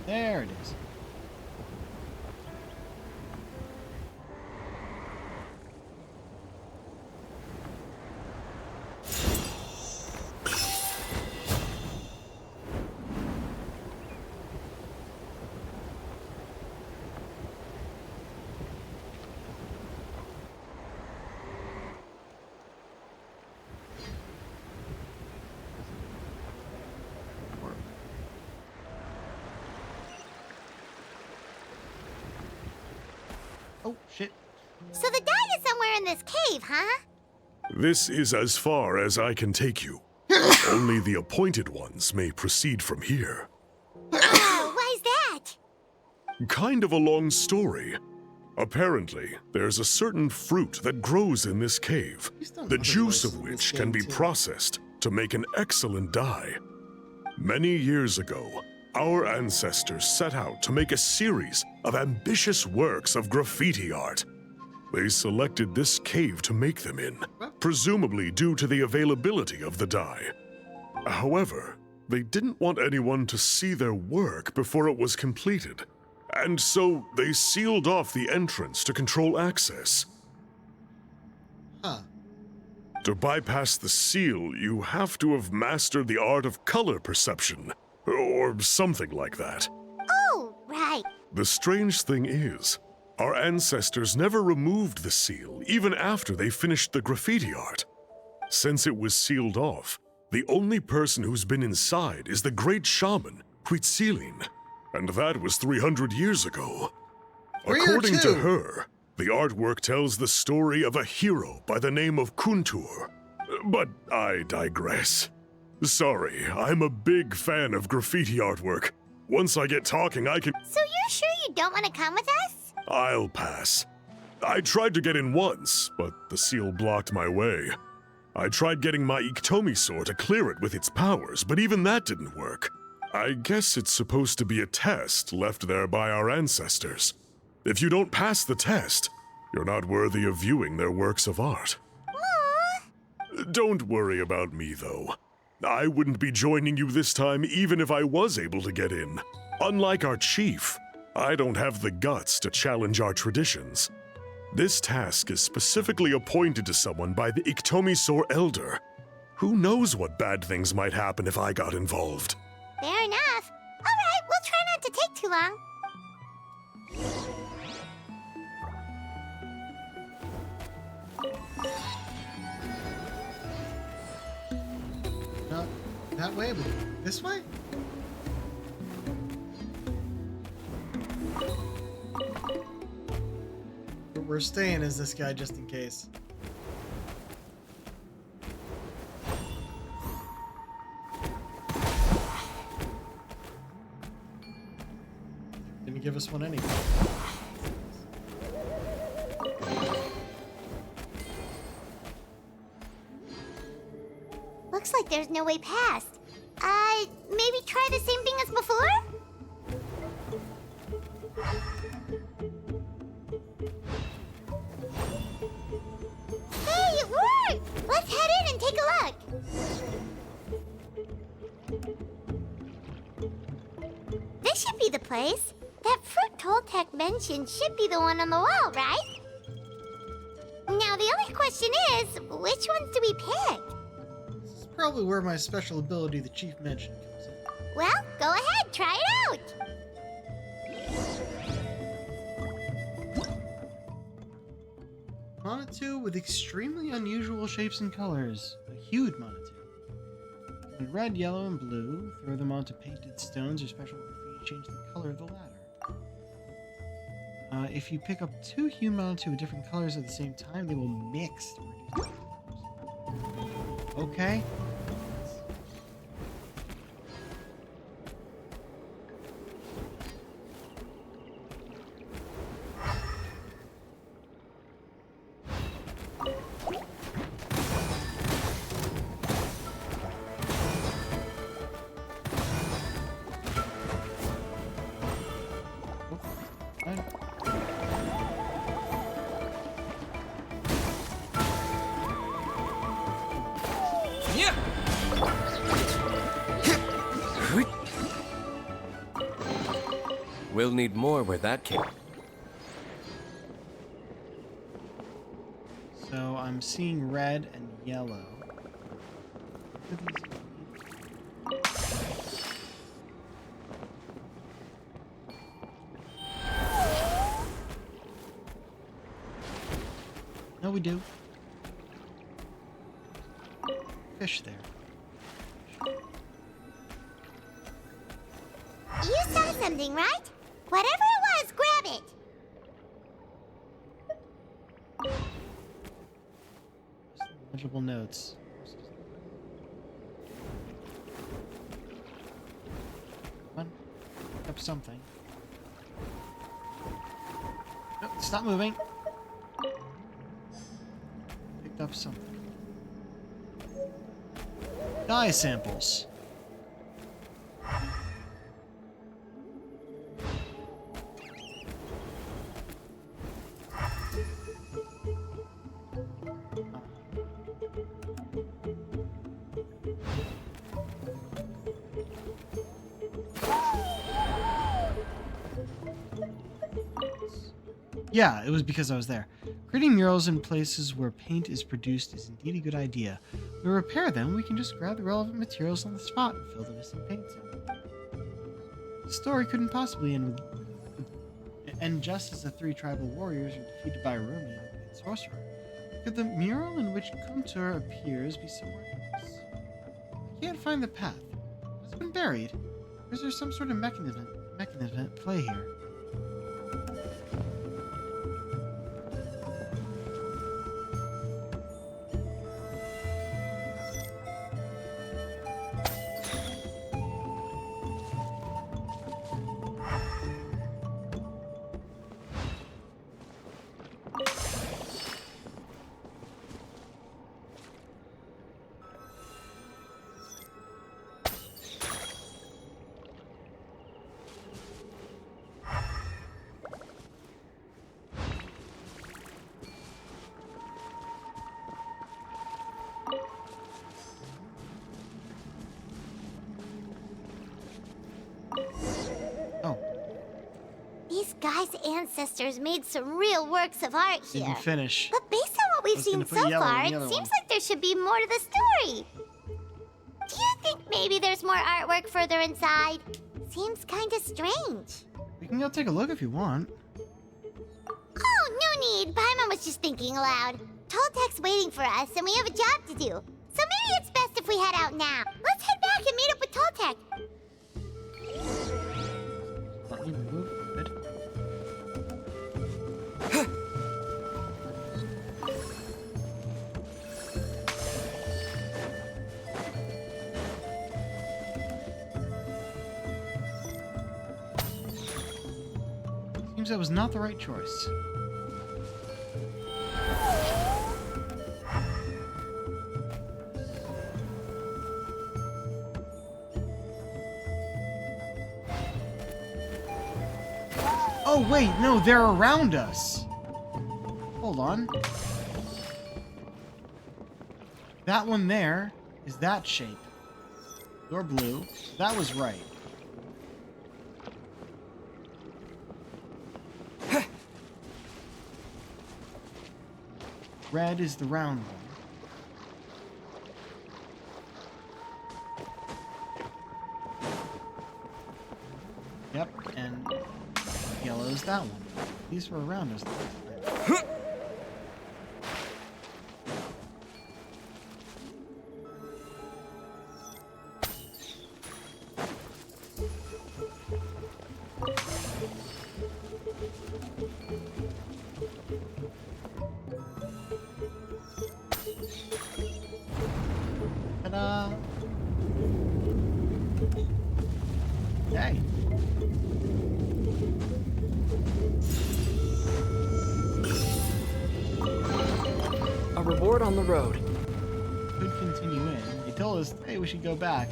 There it is. Oh, shit. So the guy is somewhere in this cave, huh? This is as far as I can take you. Only the appointed ones may proceed from here. Oh, why's that? Kind of a long story. Apparently, there's a certain fruit that grows in this cave, the juice of which can be processed to make an excellent dye. Many years ago, our ancestors set out to make a series of ambitious works of graffiti art. They selected this cave to make them in, presumably due to the availability of the dye. However, they didn't want anyone to see their work before it was completed, and so they sealed off the entrance to control access. Huh. To bypass the seal, you have to have mastered the art of color perception, or something like that. Oh, right. The strange thing is, our ancestors never removed the seal, even after they finished the graffiti art. Since it was sealed off, the only person who's been inside is the great shaman, Huitzilin, and that was 300 years ago. According to her, the artwork tells the story of a hero by the name of Kuntur. But I digress. Sorry, I'm a big fan of graffiti artwork. Once I get talking, I can— So you're sure you don't want to come with us? I'll pass. I tried to get in once, but the seal blocked my way. I tried getting my Iktomi to clear it with its powers, but even that didn't work. I guess it's supposed to be a test left there by our ancestors. If you don't pass the test, you're not worthy of viewing their works of art. Aww. Don't worry about me, though. I wouldn't be joining you this time even if I was able to get in. Unlike our chief, I don't have the guts to challenge our traditions. This task is specifically appointed to someone by the Iktomi Elder. Who knows what bad things might happen if I got involved? Fair enough. All right, we'll try not to take too long. Not that way, but this way? But we're staying as this guy just in case. Didn't give us one anyway. Looks like there's no way past. Maybe try the same thing as before? Hey, it worked! Let's head in and take a look. This should be the place. That fruit Toltec mentioned should be the one on the wall, right? Now, the only question is, which ones do we pick? This is probably where my special ability the chief mentioned comes in. Well, go ahead, try it out. Monotoo with extremely unusual shapes and colors. A huge Monotoo. In red, yellow, and blue, throw them onto painted stones or special graffiti, change the color of the latter. If you pick up two hued Monotoo with different colors at the same time, they will mix. Okay. We'll need more where that came. So I'm seeing red and yellow. No, we do. Fish there. You saw something, right? Whatever it was, grab it. Legible notes. Come on. Pick up something. Nope, stop moving. Picked up something. Dye samples. Yeah, it was because I was there. Creating murals in places where paint is produced is indeed a good idea. When we repair them, we can just grab the relevant materials on the spot and fill the missing paints in. The story couldn't possibly end just as the 3 tribal warriors were defeated by Rumi, the sorcerer. Could the mural in which Kuntur appears be somewhere else? I can't find the path. It's been buried. Or is there some sort of mechanism at play here? These guys' ancestors made some real works of art here. Didn't finish. But based on what we've seen so far, it seems like there should be more to the story. Do you think maybe there's more artwork further inside? Seems kind of strange. We can go take a look if you want. Oh, no need. Paimon was just thinking aloud. Toltek's waiting for us, and we have a job to do. So maybe it's best if we head out now. Let's head back and meet up with Toltek. Let me move. Good. Seems that was not the right choice. Oh wait, no, they're around us. Hold on. That one there is that shape. You're blue. That was right. Red is the round one. Yep, and yellow is that one. These were around us. Ta-da! Hey. A reward on the road. Could continue in. They told us, hey, we should go back.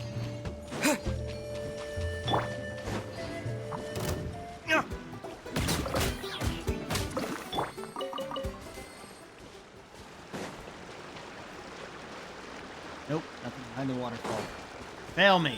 Nope, nothing behind the waterfall. Fail me.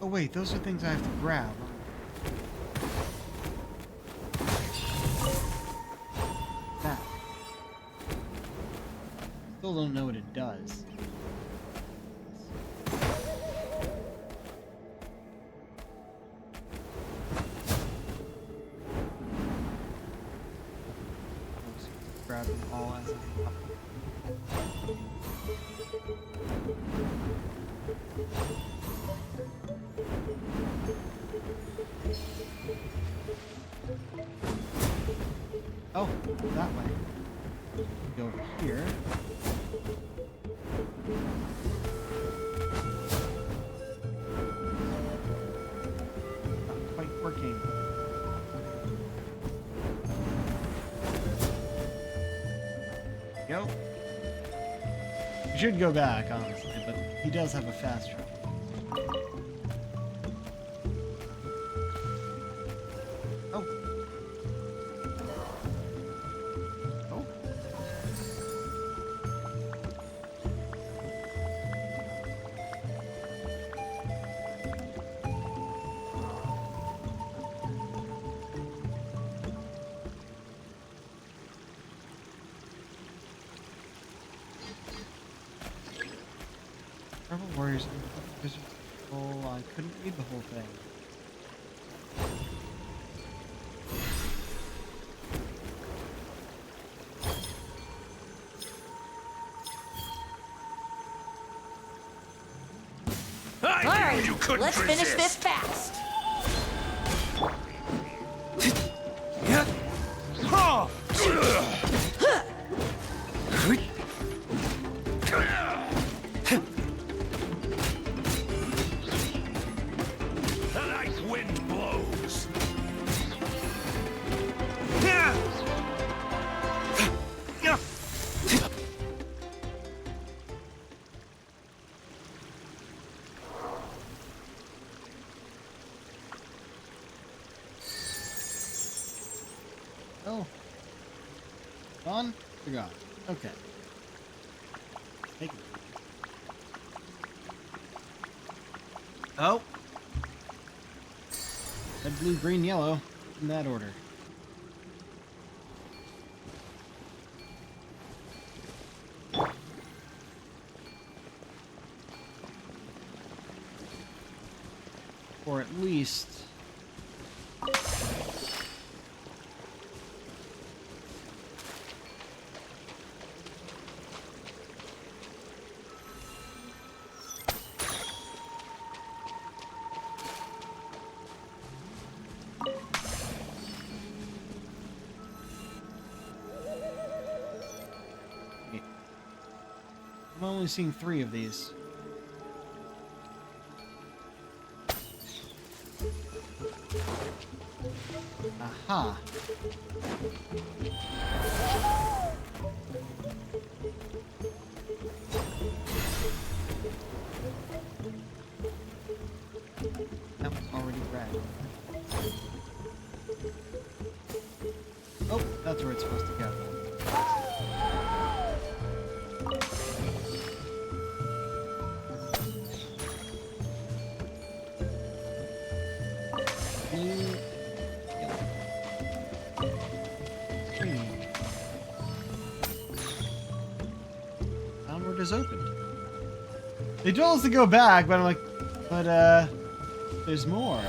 Oh wait, those are things I have to grab. That. Still don't know what it does. Grab them all as Oh, that way. Go over here. go. We should go back, honestly, but he does have a fast travel. Oh. Oh. Rebel Warriors. Oh, I couldn't read the whole thing. All right, let's finish this fast. The nice wind blows. Oh. Gone? They're gone. Okay. Take it. Oh. Red, blue, green, yellow. In that order. Or at least... I'm only seeing 3 of these. Aha. That was already red. Oh, that's where it's supposed to go. Blue, yellow, green. Onward is opened. They told us to go back, but I'm like, there's more.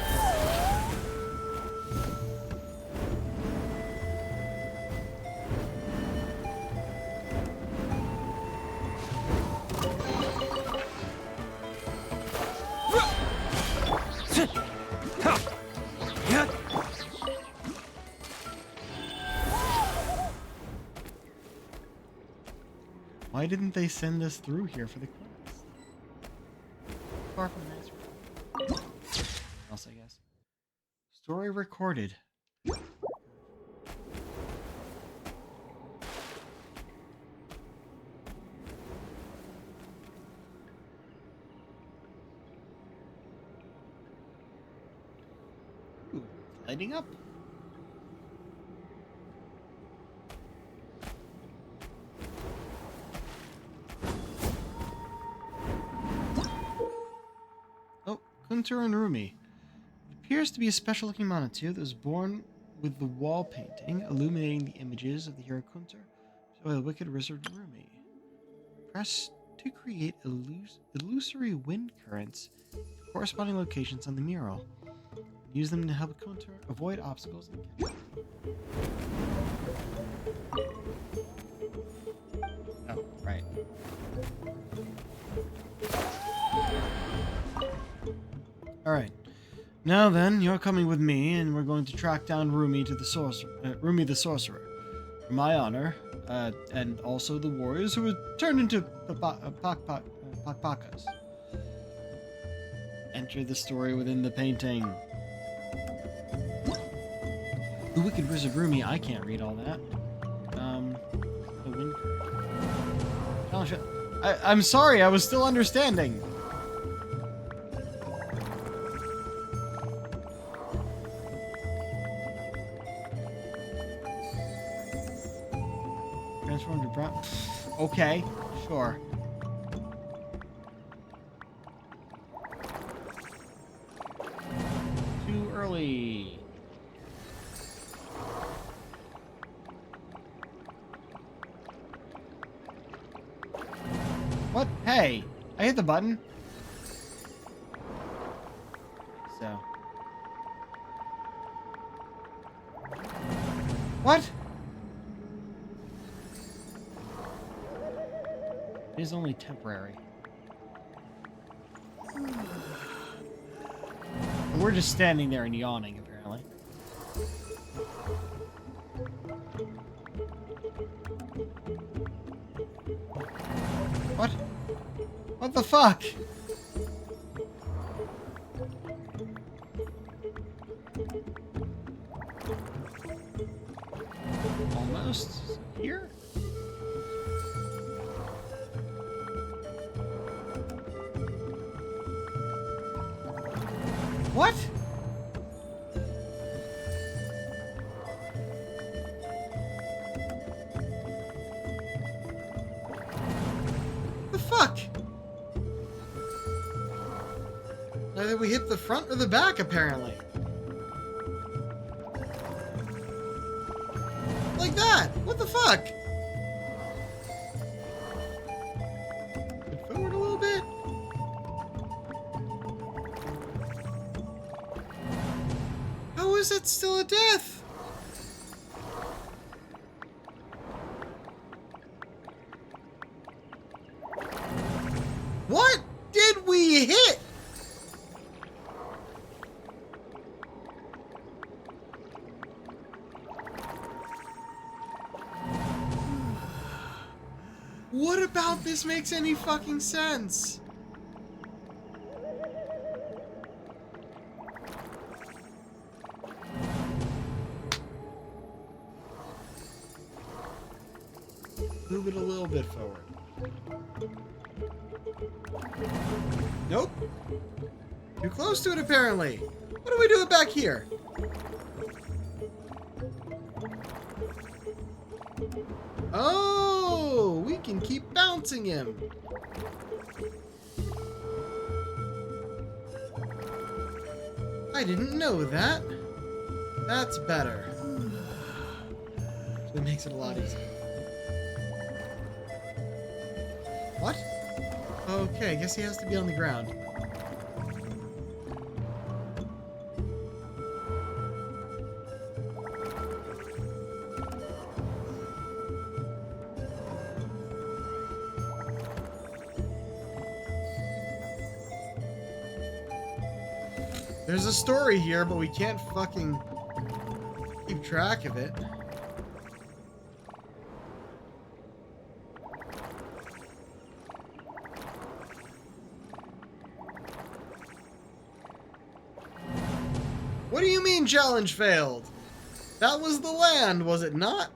Why didn't they send us through here for the quest? Far from this. Else, I guess. Story recorded. Ooh, lighting up. Kunter and Rumi. It appears to be a special-looking monitor that was born with the wall painting, illuminating the images of the hero Kunter by the wicked wizard Rumi. Press to create illusory wind currents at corresponding locations on the mural. Use them to help Kunter avoid obstacles and oh, right. Alright. Now then, you're coming with me, and we're going to track down Rumi the Sorcerer. For my honor, and also the warriors who were turned into pakpakas. Enter the story within the painting. The wicked wizard Rumi, I can't read all that. The wind current. I'm sorry, I was still understanding. Transform to brown. Okay, sure. Too early. What? Hey, I hit the button. So. What? It is only temporary. And we're just standing there and yawning, apparently. What? What the fuck? Almost here? What? The fuck? Either we hit the front or the back, apparently. Like that! What the fuck? Put forward a little bit. How is it still a death? What did we hit? What about this makes any fucking sense? Move it a little bit forward. Nope. Too close to it, apparently. What do we do back here? Oh, we can keep bouncing him. I didn't know that. That's better. That makes it a lot easier. What? Okay, I guess he has to be on the ground. There's a story here, but we can't fucking keep track of it. What do you mean challenge failed? That was the land, was it not?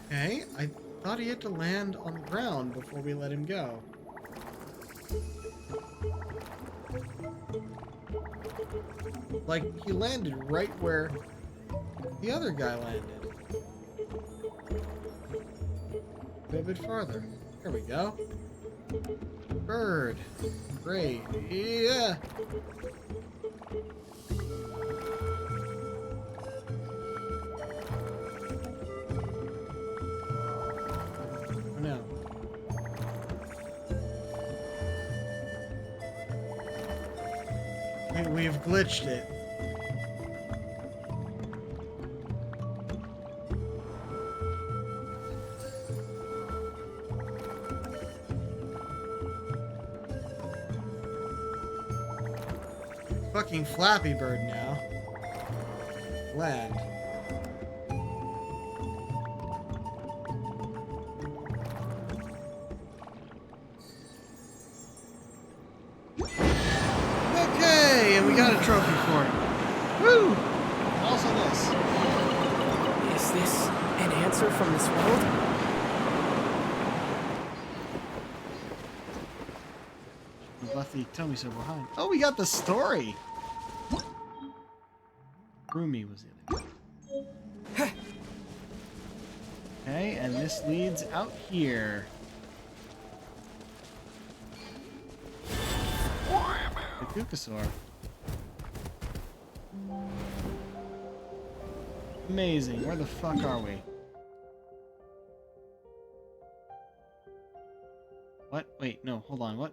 Okay, I thought he had to land on the ground before we let him go. Like, he landed right where the other guy landed. Go a bit farther. There we go. Bird. Great. Yeah. Oh no. We've glitched it. Fucking Flappy Bird now. Land. Hey, and we got a trophy for it. Woo! Also this. Is this an answer from this world? We left the Tommy so behind. Oh, we got the story. Rumi was in it. Okay, and this leads out here. The Kukasaur. Amazing. Where the fuck are we? What? Wait, no, hold on. What?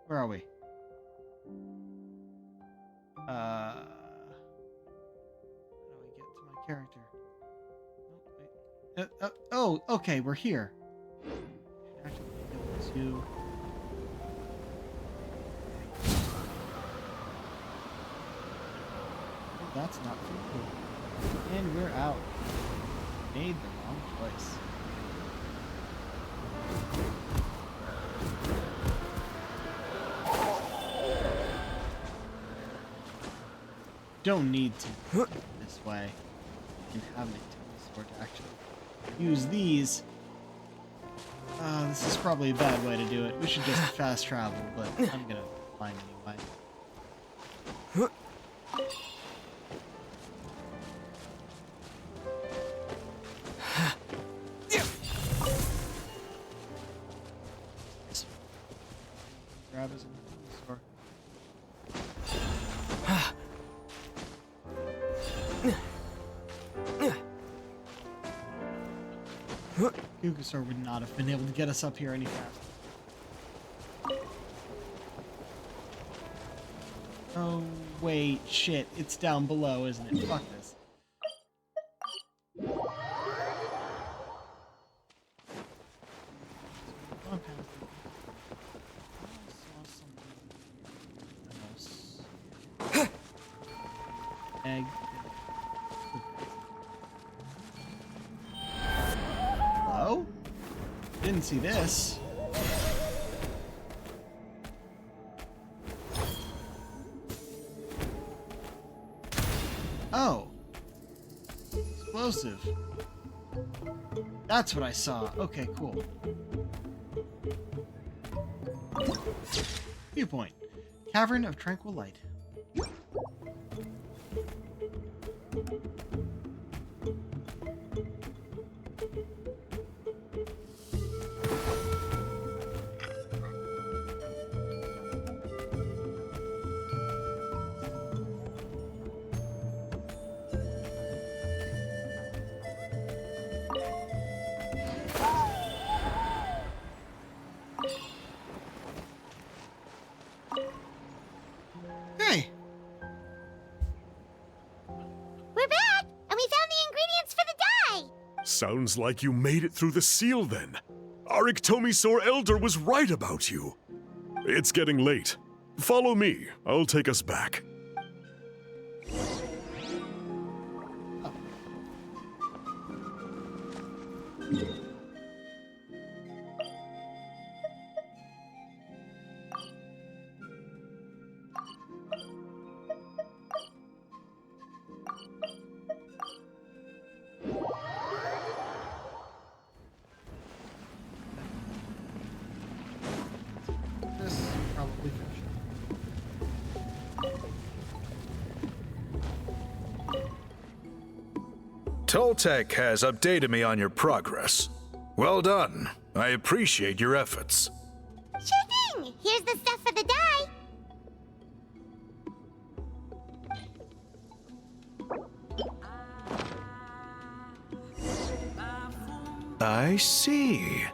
Where are we? How do I get to my character? Oh, wait. Oh, okay, we're here. Actually, get to... Oh, that's not cool. And we're out. Made the wrong choice. Don't need to this way. You can have an sword to actually use these. This is probably a bad way to do it. We should just fast travel, but I'm gonna find anyway. Grab his sword. Kukasaur would not have been able to get us up here any faster. Oh, wait, shit. It's down below, isn't it? Fuck this. Egg. Hello? Didn't see this. Oh. Explosive. That's what I saw. Okay, cool. Viewpoint. Cavern of Tranquil Light. Hey! We're back, and we found the ingredients for the dye! Sounds like you made it through the seal then. Our Iktomisaur Elder was right about you. It's getting late. Follow me. I'll take us back. This probably Toltec has updated me on your progress. Well done. I appreciate your efforts. Sure thing! Here's the stuff for the dye. I see.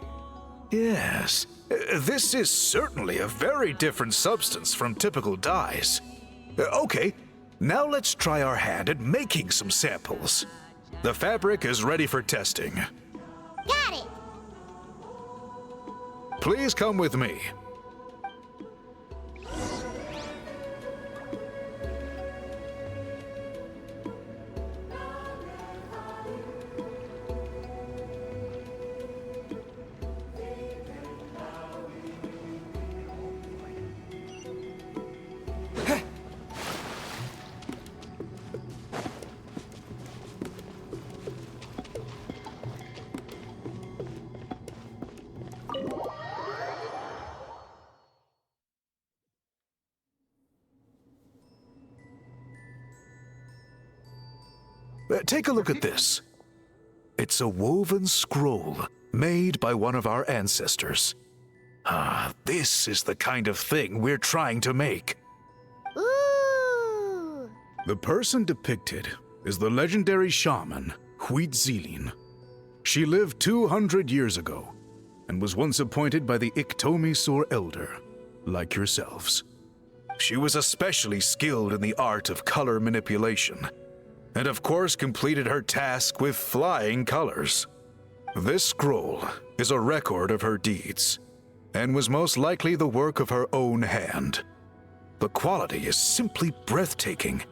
Yes. This is certainly a very different substance from typical dyes. Okay, now let's try our hand at making some samples. The fabric is ready for testing. Got it! Please come with me. Take a look at this. It's a woven scroll made by one of our ancestors. This is the kind of thing we're trying to make. Ooh! The person depicted is the legendary shaman, Huitzilin. She lived 200 years ago and was once appointed by the Iktomi Elder, like yourselves. She was especially skilled in the art of color manipulation, and of course completed her task with flying colors. This scroll is a record of her deeds, and was most likely the work of her own hand. The quality is simply breathtaking,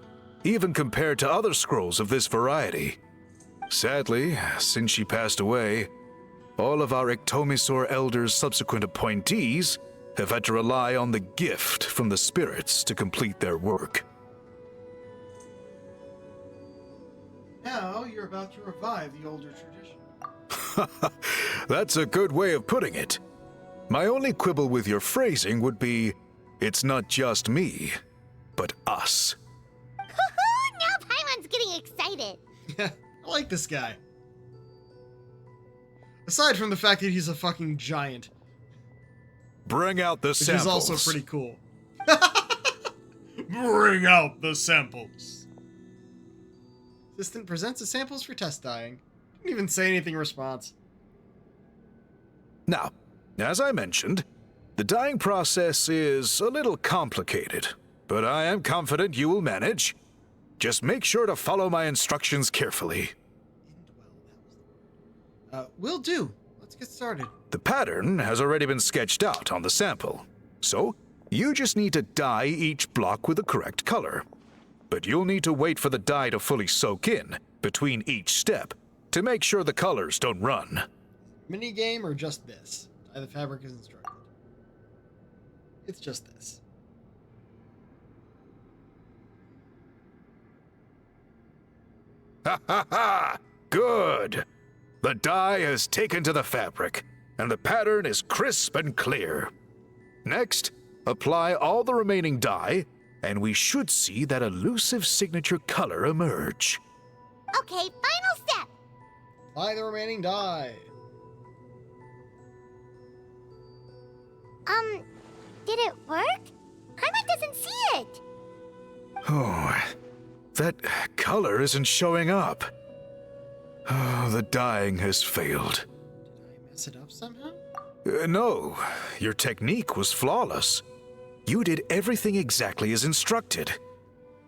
even compared to other scrolls of this variety. Sadly, since she passed away, all of our Iktomi Elder's subsequent appointees have had to rely on the gift from the spirits to complete their work. Now you're about to revive the older tradition. That's a good way of putting it. My only quibble with your phrasing would be, it's not just me, but us. Now Paimon's getting excited. Yeah, I like this guy. Aside from the fact that he's a fucking giant. Bring out the samples. Which is also pretty cool. Bring out the samples. Assistant presents the samples for test dyeing. Didn't even say anything in response. Now, as I mentioned, the dyeing process is a little complicated, but I am confident you will manage. Just make sure to follow my instructions carefully. Will do. Let's get started. The pattern has already been sketched out on the sample, so you just need to dye each block with the correct color. But you'll need to wait for the dye to fully soak in between each step to make sure the colors don't run. Mini game or just this? Dye the fabric as instructed. It's just this. Ha ha ha! Good! The dye has taken to the fabric, and the pattern is crisp and clear. Next, apply all the remaining dye, and we should see that elusive signature color emerge. Okay, final step. Apply the remaining dye. Did it work? Paimon doesn't see it. Oh, that color isn't showing up. Oh, the dyeing has failed. Did I mess it up somehow? No, your technique was flawless. You did everything exactly as instructed.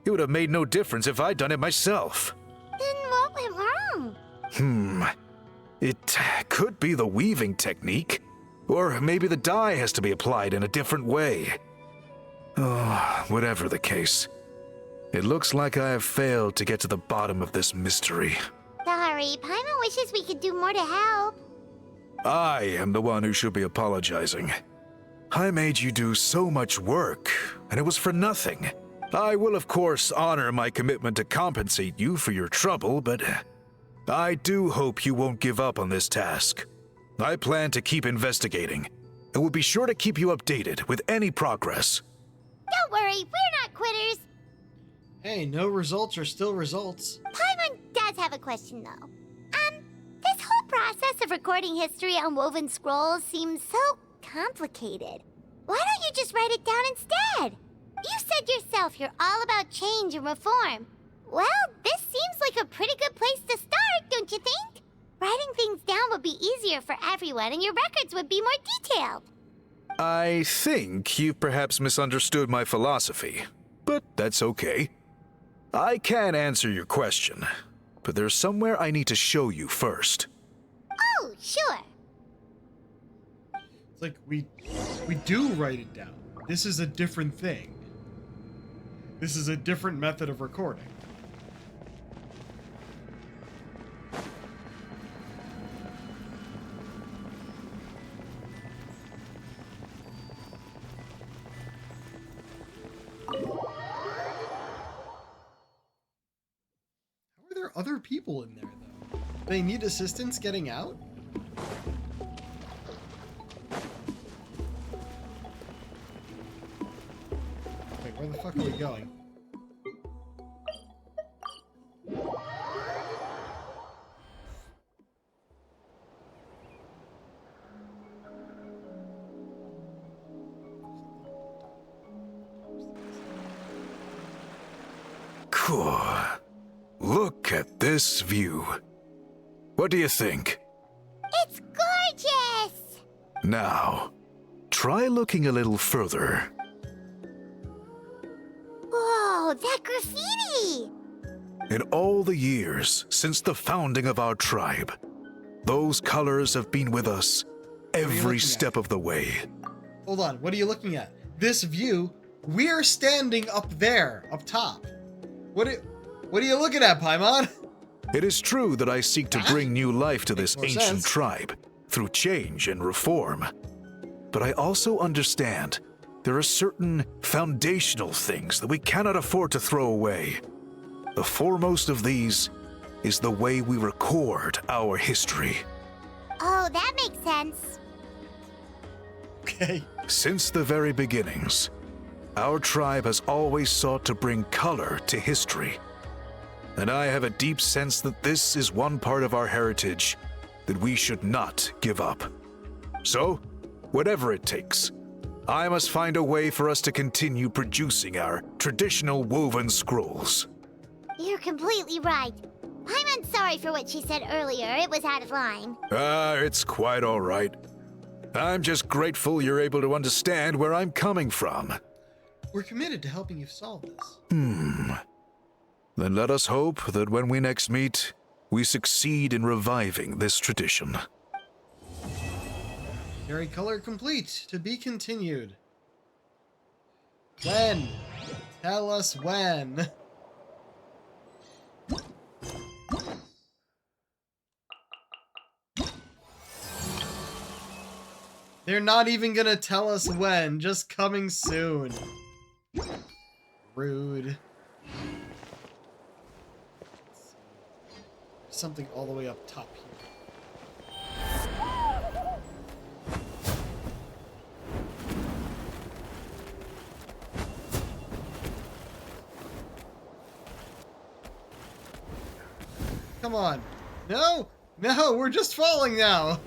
It would have made no difference if I'd done it myself. Then what went wrong? It could be the weaving technique, or maybe the dye has to be applied in a different way. Oh, whatever the case, it looks like I have failed to get to the bottom of this mystery. Sorry, Paimon wishes we could do more to help. I am the one who should be apologizing. I made you do so much work, and it was for nothing. I will, of course, honor my commitment to compensate you for your trouble, but I do hope you won't give up on this task. I plan to keep investigating, and will be sure to keep you updated with any progress. Don't worry, we're not quitters. Hey, no results are still results. Paimon does have a question, though. This whole process of recording history on woven scrolls seems so complicated. Why don't you just write it down instead? You said yourself you're all about change and reform. Well, this seems like a pretty good place to start, don't you think? Writing things down would be easier for everyone, and your records would be more detailed. I think you've perhaps misunderstood my philosophy, but that's okay. I can answer your question, but there's somewhere I need to show you first. Oh, sure. It's like we do write it down. This is a different thing. This is a different method of recording. How are there other people in there, though? They need assistance getting out? Wait, where the fuck are we going? Whew. Look at this view. What do you think? It's gorgeous! Now, try looking a little further. Whoa, that graffiti! In all the years since the founding of our tribe, those colors have been with us every step of the way. Hold on, what are you looking at? This view, we're standing up there, up top. What are you looking at, Paimon? It is true that I seek to bring new life to this ancient sense. tribe through change and reform. But I also understand there are certain foundational things that we cannot afford to throw away. The foremost of these is the way we record our history. Oh, that makes sense. Okay. Since the very beginnings, our tribe has always sought to bring color to history. And I have a deep sense that this is one part of our heritage that we should not give up. So, whatever it takes, I must find a way for us to continue producing our traditional woven scrolls. You're completely right. I'm sorry for what she said earlier. It was out of line. It's quite all right. I'm just grateful you're able to understand where I'm coming from. We're committed to helping you solve this. Then let us hope that when we next meet, we succeed in reviving this tradition. Very color complete. To be continued. When? Tell us when. They're not even gonna tell us when, just coming soon. Rude. Something all the way up top here. Come on. No! No, we're just falling now!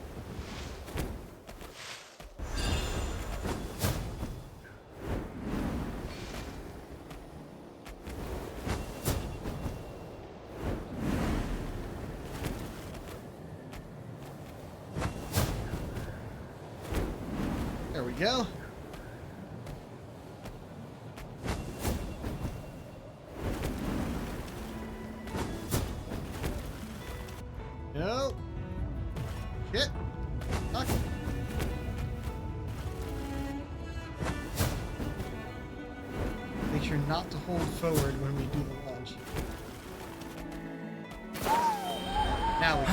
There we go. No. Shit. Fuck. Make sure not to hold forward when we do the launch. Now we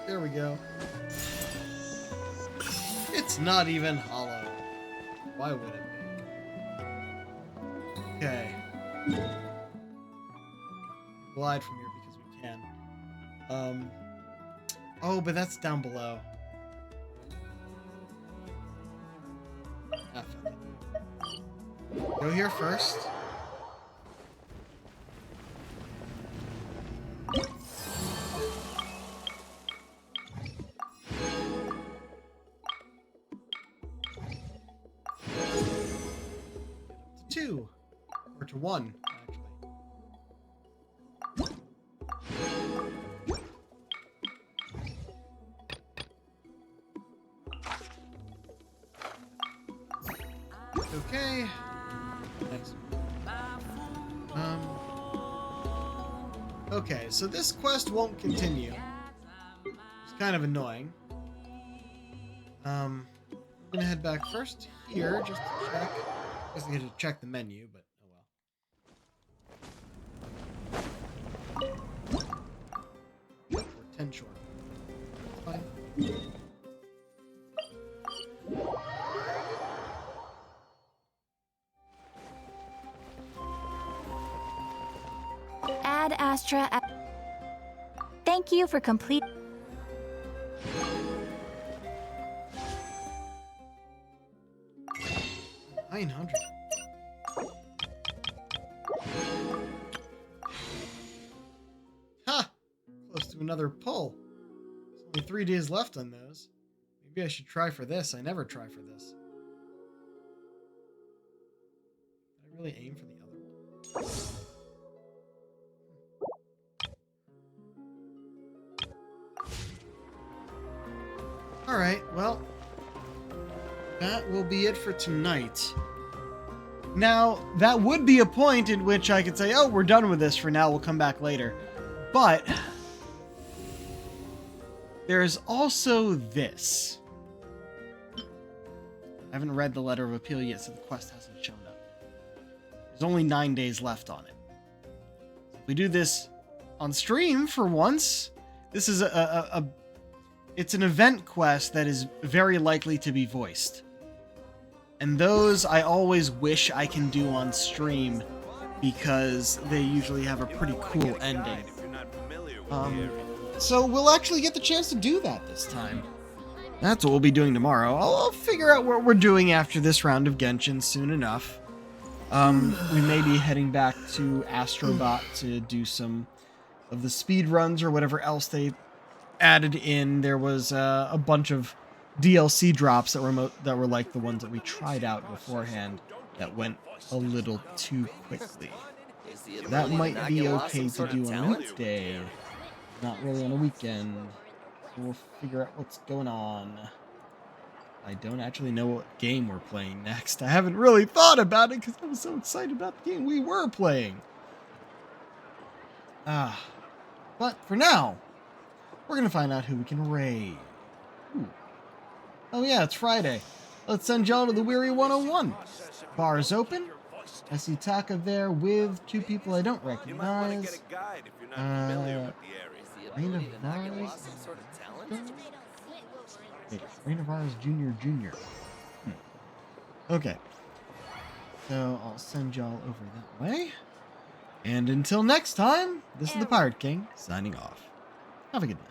There we go. It's not even hollow. Why would it be? Okay. Glide from here because we can. Oh, but that's down below. Ah, fuck it. Go here first. Two. Or to one, actually. Okay. Next. Okay, so this quest won't continue. It's kind of annoying. I'm gonna head back first here just to check. I guess I need to check the menu, but oh well. We're 10 short. That's fine. Ad Astra. Thank you for complete. 900. Ha! Close to another pull. Only 3 days left on those. Maybe I should try for this. I never try for this. Did I really aim for the other one? Alright, well, that will be it for tonight. Now, that would be a point in which I could say, oh, we're done with this for now, we'll come back later. But there's also this. I haven't read the letter of appeal yet, so the quest hasn't shown up. There's only 9 days left on it. If we do this on stream for once, this is it's an event quest that is very likely to be voiced. And those I always wish I can do on stream because they usually have a pretty cool ending. So we'll actually get the chance to do that this time. That's what we'll be doing tomorrow. I'll figure out what we're doing after this round of Genshin soon enough. We may be heading back to Astrobot to do some of the speed runs or whatever else they added in. There was a bunch of DLC drops that were like the ones that we tried out beforehand that went a little too quickly. That might be okay to do on a weekday, not really on a weekend. We'll figure out what's going on. I don't actually know what game we're playing next. I haven't really thought about it because I was so excited about the game we were playing. But for now, we're going to find out who we can raid. Ooh. Oh yeah, it's Friday. Let's send y'all to the Weary 101. Bar is open. I see Taka there with 2 people I don't recognize. Raina Vars? Wait, Raina Vars Jr. Okay. So I'll send y'all over that way. And until next time, this is the Pirate King, signing off. Have a good night.